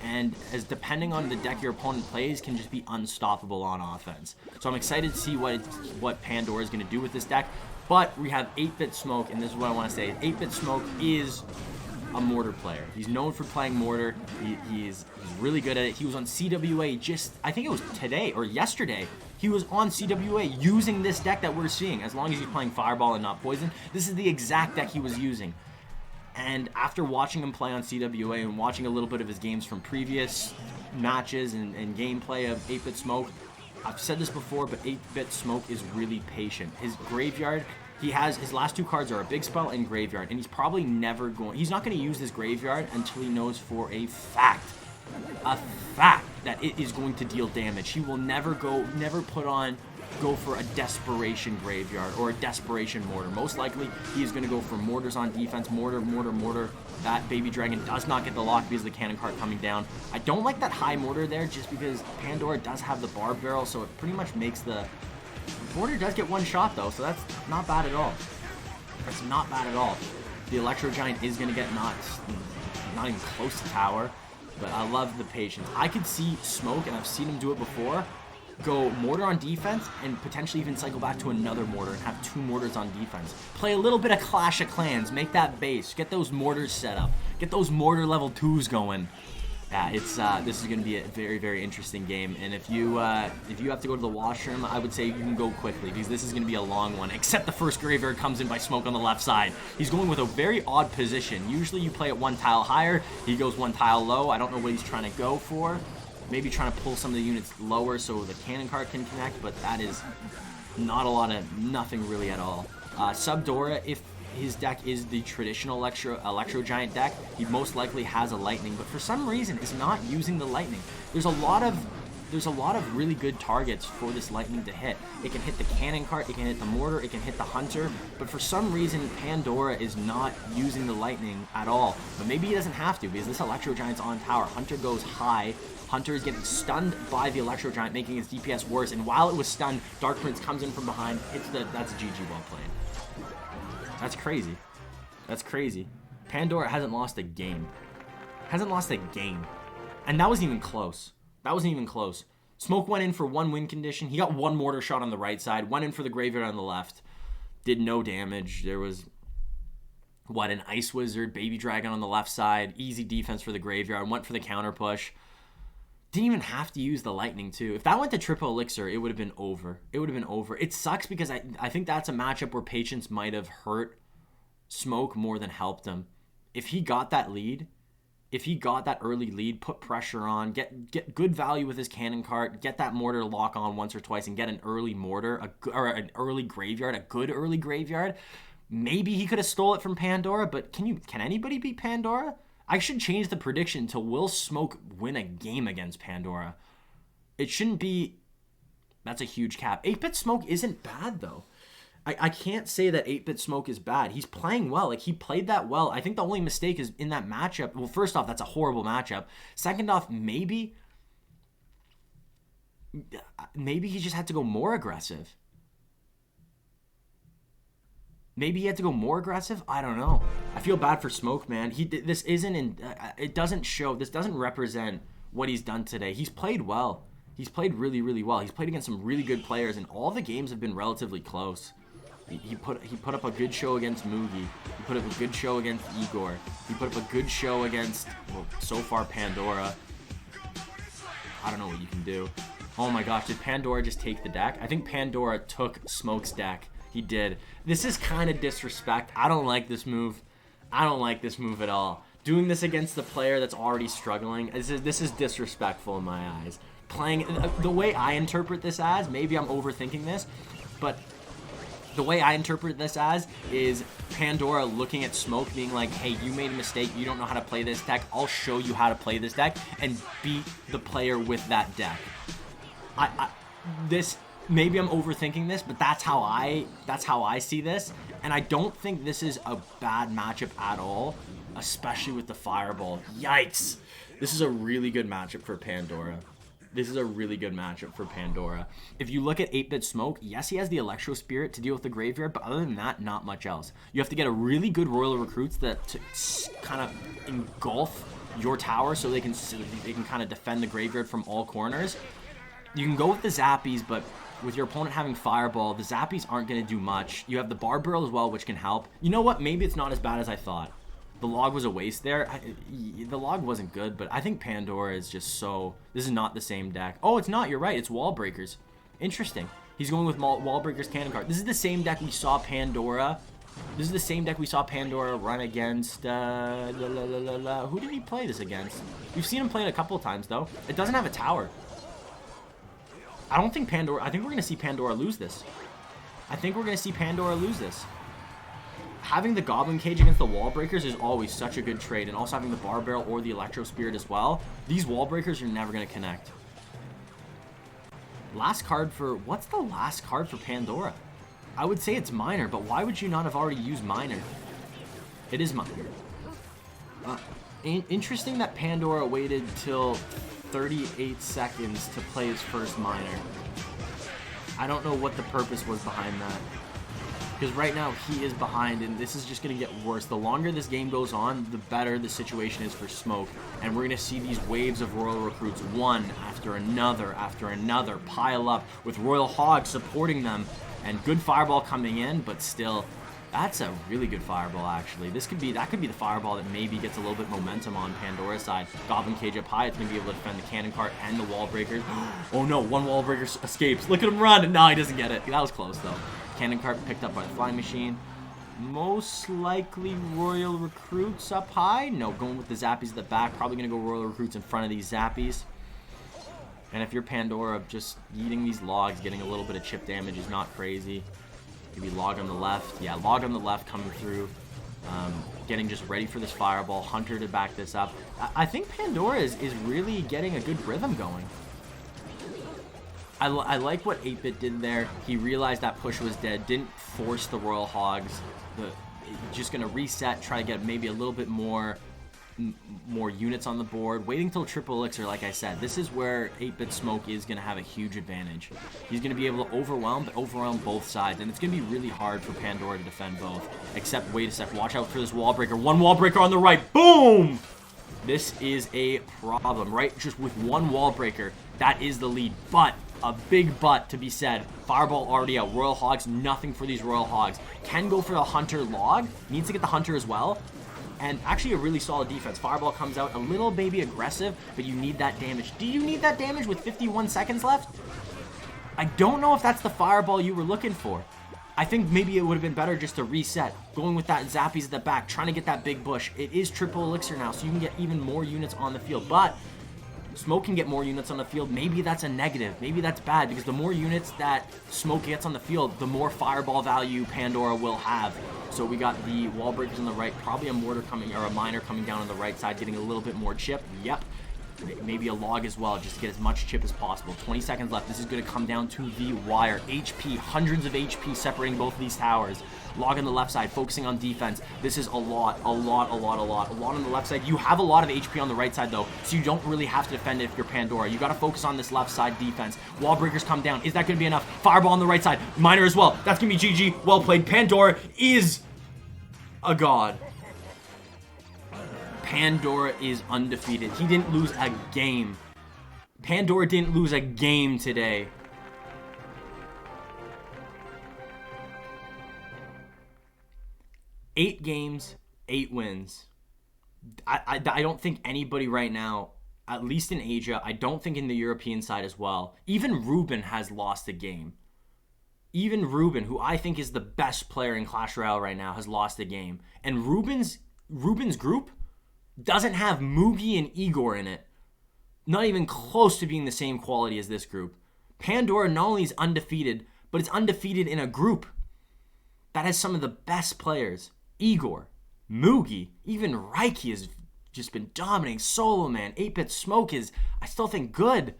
and as depending on the deck your opponent plays, can just be unstoppable on offense. So I'm excited to see what Pandora is going to do with this deck. But we have 8-Bit Smoke, and this is what I want to say. 8-Bit Smoke is a Mortar player. He's known for playing Mortar. He's really good at it. He was on CWA just, I think it was today or yesterday. He was on CWA using this deck that we're seeing, as long as he's playing Fireball and not Poison. This is the exact deck he was using. And after watching him play on CWA and watching a little bit of his games from previous matches and gameplay of 8-Bit Smoke, I've said this before, but 8-Bit Smoke is really patient. His graveyard, his last two cards are a Big Spell and Graveyard, and he's probably never going, he's not going to use his Graveyard until he knows for a fact that it is going to deal damage. He will never go for a Desperation Graveyard or a Desperation Mortar. Most likely, he is going to go for Mortars on defense. Mortar. That Baby Dragon does not get the lock because of the cannon cart coming down. I don't like that high Mortar there just because Pandora does have the Barb Barrel, so it pretty much makes the... Mortar does get one shot, though, so that's not bad at all. That's not bad at all. The Electro Giant is going to get not even close to tower. But I love the patience. I could see Smoke, and I've seen him do it before, go Mortar on defense and potentially even cycle back to another Mortar and have two Mortars on defense. Play a little bit of Clash of Clans, make that base, get those Mortars set up, get those Mortar level 2s going. Yeah, this is going to be a very, very interesting game. And if you have to go to the washroom, I would say you can go quickly because this is going to be a long one. Except the first Graveyard comes in by Smoke on the left side. He's going with a very odd position. Usually you play it one tile higher. He goes one tile low. I don't know what he's trying to go for. Maybe trying to pull some of the units lower so the cannon cart can connect. But that is not a lot of nothing really at all. Subdora, if his deck is the traditional Electro Giant deck, he most likely has a Lightning, but for some reason is not using the Lightning. There's a lot of really good targets for this Lightning to hit. It can hit the cannon cart, it can hit the Mortar, it can hit the Hunter, but for some reason Pandora is not using the Lightning at all. But maybe he doesn't have to because this Electro Giant's on tower. Hunter goes high. Hunter is getting stunned by the Electro Giant, making his DPS worse, and while it was stunned, Dark Prince comes in from behind, hits that's GG well played. That's crazy. That's crazy. Pandora hasn't lost a game. Hasn't lost a game. And that wasn't even close. That wasn't even close. Smoke went in for one win condition. He got one Mortar shot on the right side. Went in for the Graveyard on the left. Did no damage. There was, an Ice Wizard, Baby Dragon on the left side. Easy defense for the Graveyard. Went for the counter push. Didn't even have to use the Lightning, too. If that went to triple Elixir, it would have been over. It would have been over. It sucks because I think that's a matchup where Patience might have hurt Smoke more than helped him. If he got that lead, if he got that early lead, put pressure on, get good value with his cannon cart, get that Mortar lock on once or twice, and get an early Mortar, or an early Graveyard, a good early Graveyard, maybe he could have stole it from Pandora, but can anybody beat Pandora? I should change the prediction to will Smoke win a game against Pandora. It shouldn't be... That's a huge cap. 8-Bit Smoke isn't bad, though. I can't say that 8-Bit Smoke is bad. He's playing well. Like, he played that well. I think the only mistake is in that matchup. Well, first off, that's a horrible matchup. Second off, maybe he just had to go more aggressive. Maybe he had to go more aggressive? I don't know. I feel bad for Smoke, man. This doesn't represent what he's done today. He's played well. He's played really, really well. He's played against some really good players, and all the games have been relatively close. He put up a good show against Mugi. He put up a good show against Egor. He put up a good show against, well, so far Pandora. I don't know what you can do. Oh my gosh, did Pandora just take the deck? I think Pandora took Smoke's deck. He did. This is kind of disrespect. I don't like this move. I don't like this move at all. Doing this against the player that's already struggling, this is disrespectful in my eyes. Playing, the way I interpret this as, maybe I'm overthinking this, but the way I interpret this as is Pandora looking at Smoke being like, hey, you made a mistake, you don't know how to play this deck, I'll show you how to play this deck, and beat the player with that deck. Maybe I'm overthinking this, but that's how I see this, and I don't think this is a bad matchup at all, especially with the Fireball. Yikes! This is a really good matchup for Pandora. This is a really good matchup for Pandora. If you look at 8-Bit Smoke, yes, he has the Electro Spirit to deal with the graveyard, but other than that, not much else. You have to get a really good Royal Recruits to kind of engulf your tower so they can kind of defend the graveyard from all corners. You can go with the Zappies, but with your opponent having Fireball, the Zappies aren't going to do much. You have the Barb Barrel as well, which can help. You know what? Maybe it's not as bad as I thought. The log was a waste there. The log wasn't good, but I think Pandora is just so... This is not the same deck. Oh, it's not. You're right. It's Wall Breakers. Interesting. He's going with Wall Breakers Cannon Card. This is the same deck we saw Pandora. This is the same deck we saw Pandora run against... Who did he play this against? We've seen him play it a couple of times, though. It doesn't have a tower. I don't think Pandora... I think we're going to see Pandora lose this. I think we're going to see Pandora lose this. Having the Goblin Cage against the Wall Breakers is always such a good trade, and also having the Barb Barrel or the Electro Spirit as well. These Wall Breakers are never going to connect. Last card for... What's the last card for Pandora? I would say it's Miner, but why would you not have already used Miner? It is Miner. Interesting that Pandora waited till 38 seconds to play his first Miner. I don't know what the purpose was behind that. Because right now, he is behind, and this is just going to get worse. The longer this game goes on, the better the situation is for Smoke. And we're going to see these waves of Royal Recruits, one after another, pile up, with Royal Hog supporting them. And good Fireball coming in, but still, that's a really good Fireball, actually. That could be the Fireball that maybe gets a little bit momentum on Pandora's side. Goblin Cage up high, it's going to be able to defend the Cannon Cart and the Wall Breakers. Oh no, one Wall Breaker escapes. Look at him run! No, he doesn't get it. That was close, though. Cannon Cart picked up by the Flying Machine. Most likely Royal Recruits up high. No, going with the Zappies at the back. Probably going to go Royal Recruits in front of these Zappies. And if you're Pandora, just eating these logs, getting a little bit of chip damage is not crazy. Maybe log on the left. Yeah, log on the left coming through. Getting just ready for this Fireball. Hunter to back this up. I think Pandora is really getting a good rhythm going. I like what 8-Bit did there. He realized that push was dead, didn't force the Royal Hogs. Just going to reset, try to get maybe a little bit more units on the board. Waiting till triple elixir, like I said. This is where 8-Bit Smoke is going to have a huge advantage. He's going to be able to overwhelm both sides. And it's going to be really hard for Pandora to defend both. Except, wait a sec, watch out for this Wall Breaker. One Wall Breaker on the right. Boom! This is a problem, right? Just with one Wall Breaker, that is the lead. But... a big but to be said. Fireball already out. Royal Hogs, nothing for these Royal Hogs. Can go for the Hunter log. Needs to get the Hunter as well. And actually a really solid defense. Fireball comes out a little maybe aggressive, but you need that damage. Do you need that damage with 51 seconds left? I don't know if that's the Fireball you were looking for. I think maybe it would have been better just to reset. Going with that Zappies at the back, trying to get that big bush. It is triple elixir now, so you can get even more units on the field. But Smoke can get more units on the field. Maybe that's a negative. Maybe that's bad, because the more units that Smoke gets on the field, the more Fireball value Pandora will have. So we got the Wall Breakers on the right, probably a Mortar coming, or a Miner coming down on the right side, getting a little bit more chip. Yep. Maybe a log as well, just to get as much chip as possible. 20 seconds left. This is going to come down to the wire. HP, hundreds of HP separating both of these towers. Log on the left side, focusing on defense. This is a lot on the left side. You have a lot of HP on the right side, though, so you don't really have to defend it if you're Pandora. You got to focus on this left side defense. Wall Breakers come down. Is that going to be enough? Fireball on the right side. Miner as well. That's going to be GG. Well played. Pandora is a god. Pandora is undefeated. He didn't lose a game. Pandora didn't lose a game today. 8 games, 8 wins. I don't think anybody right now, at least in Asia, I don't think in the European side as well. Even Ruben has lost a game. Even Ruben, who I think is the best player in Clash Royale right now, has lost a game. And Ruben's group doesn't have Mugi and Egor in it. Not even close to being the same quality as this group. Pandora not only is undefeated, but it's undefeated in a group that has some of the best players. Egor, Mugi, even Raiki has just been dominating. Soloman, 8-Bit Smoke is, I still think, good.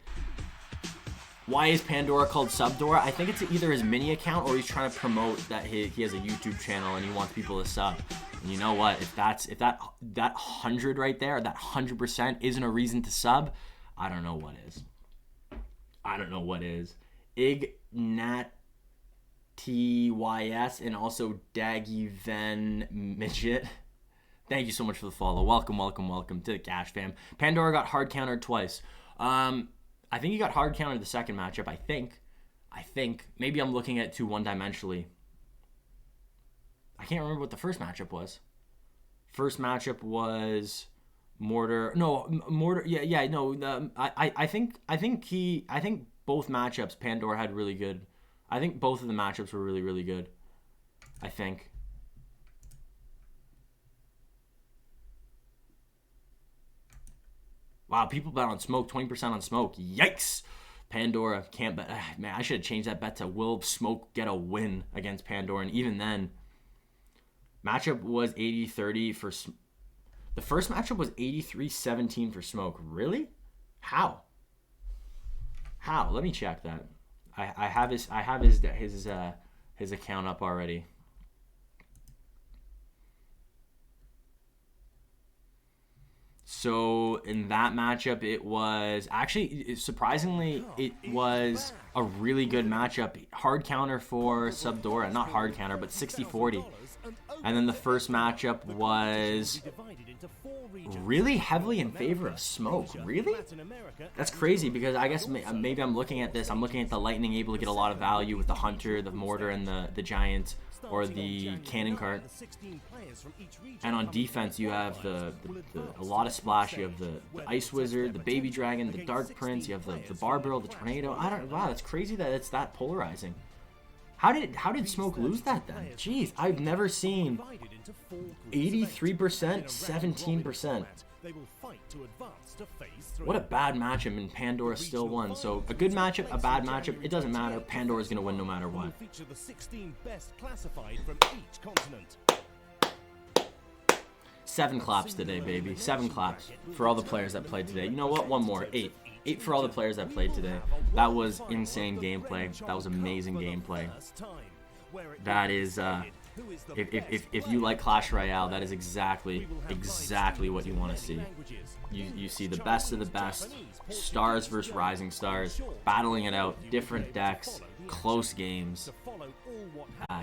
Why is Pandora called Subdora? I think it's either his mini account or he's trying to promote that he has a YouTube channel and he wants people to sub. And you know what? If that 100 right there, that 100% isn't a reason to sub, I don't know what is. I don't know what is. Ignat TYS and also Daggy Ven Midget. Thank you so much for the follow. Welcome to the Cash fam. Pandora got hard countered twice. I think he got hard countered the second matchup. I think. Maybe I'm looking at 2 one-dimensionally. I can't remember what the first matchup was. First matchup was Mortar. No, Mortar. Yeah. No. I think both matchups Pandora had really good. I think both of the matchups were really, really good. I think. Wow, people bet on Smoke, 20% on Smoke. Yikes! Pandora can't bet. Man, I should have changed that bet to will Smoke get a win against Pandora. And even then, matchup was 80-30 for... The first matchup was 83-17 for Smoke. Really? How? Let me check that. I have his account up already. So in that matchup, it was actually, surprisingly, it was a really good matchup. Hard counter for Subdora, not hard counter, but 60-40. And then the first matchup was really heavily in favor of Smoke. Really? That's crazy because I guess maybe I'm looking at this. I'm looking at the Lightning able to get a lot of value with the Hunter, the Mortar, and the Giant. Or the cannon cart. And on defense, you have a lot of splash. You have the Ice Wizard, the Baby Dragon, the Dark Prince. You have the Barbarrel, the Tornado. Wow, that's crazy that it's that polarizing. How did Smoke lose that then? Jeez, I've never seen 83%, 17%. What a bad matchup, and Pandora still won. So a good matchup, a bad matchup, it doesn't matter. Pandora's gonna win no matter what. 7 claps today, baby. 7 claps for all the players that played today. You know what? One more. 8. 8 for all the players that played today. That was insane gameplay. That was amazing gameplay. That is if you like Clash Royale, that is exactly what you want to see. You see the best of the best, stars versus rising stars, battling it out, different decks, close games.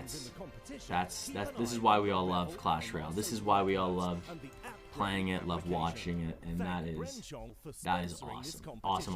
This is why we all love Clash Royale. This is why we all love playing it, love watching it, and that is awesome. Awesome.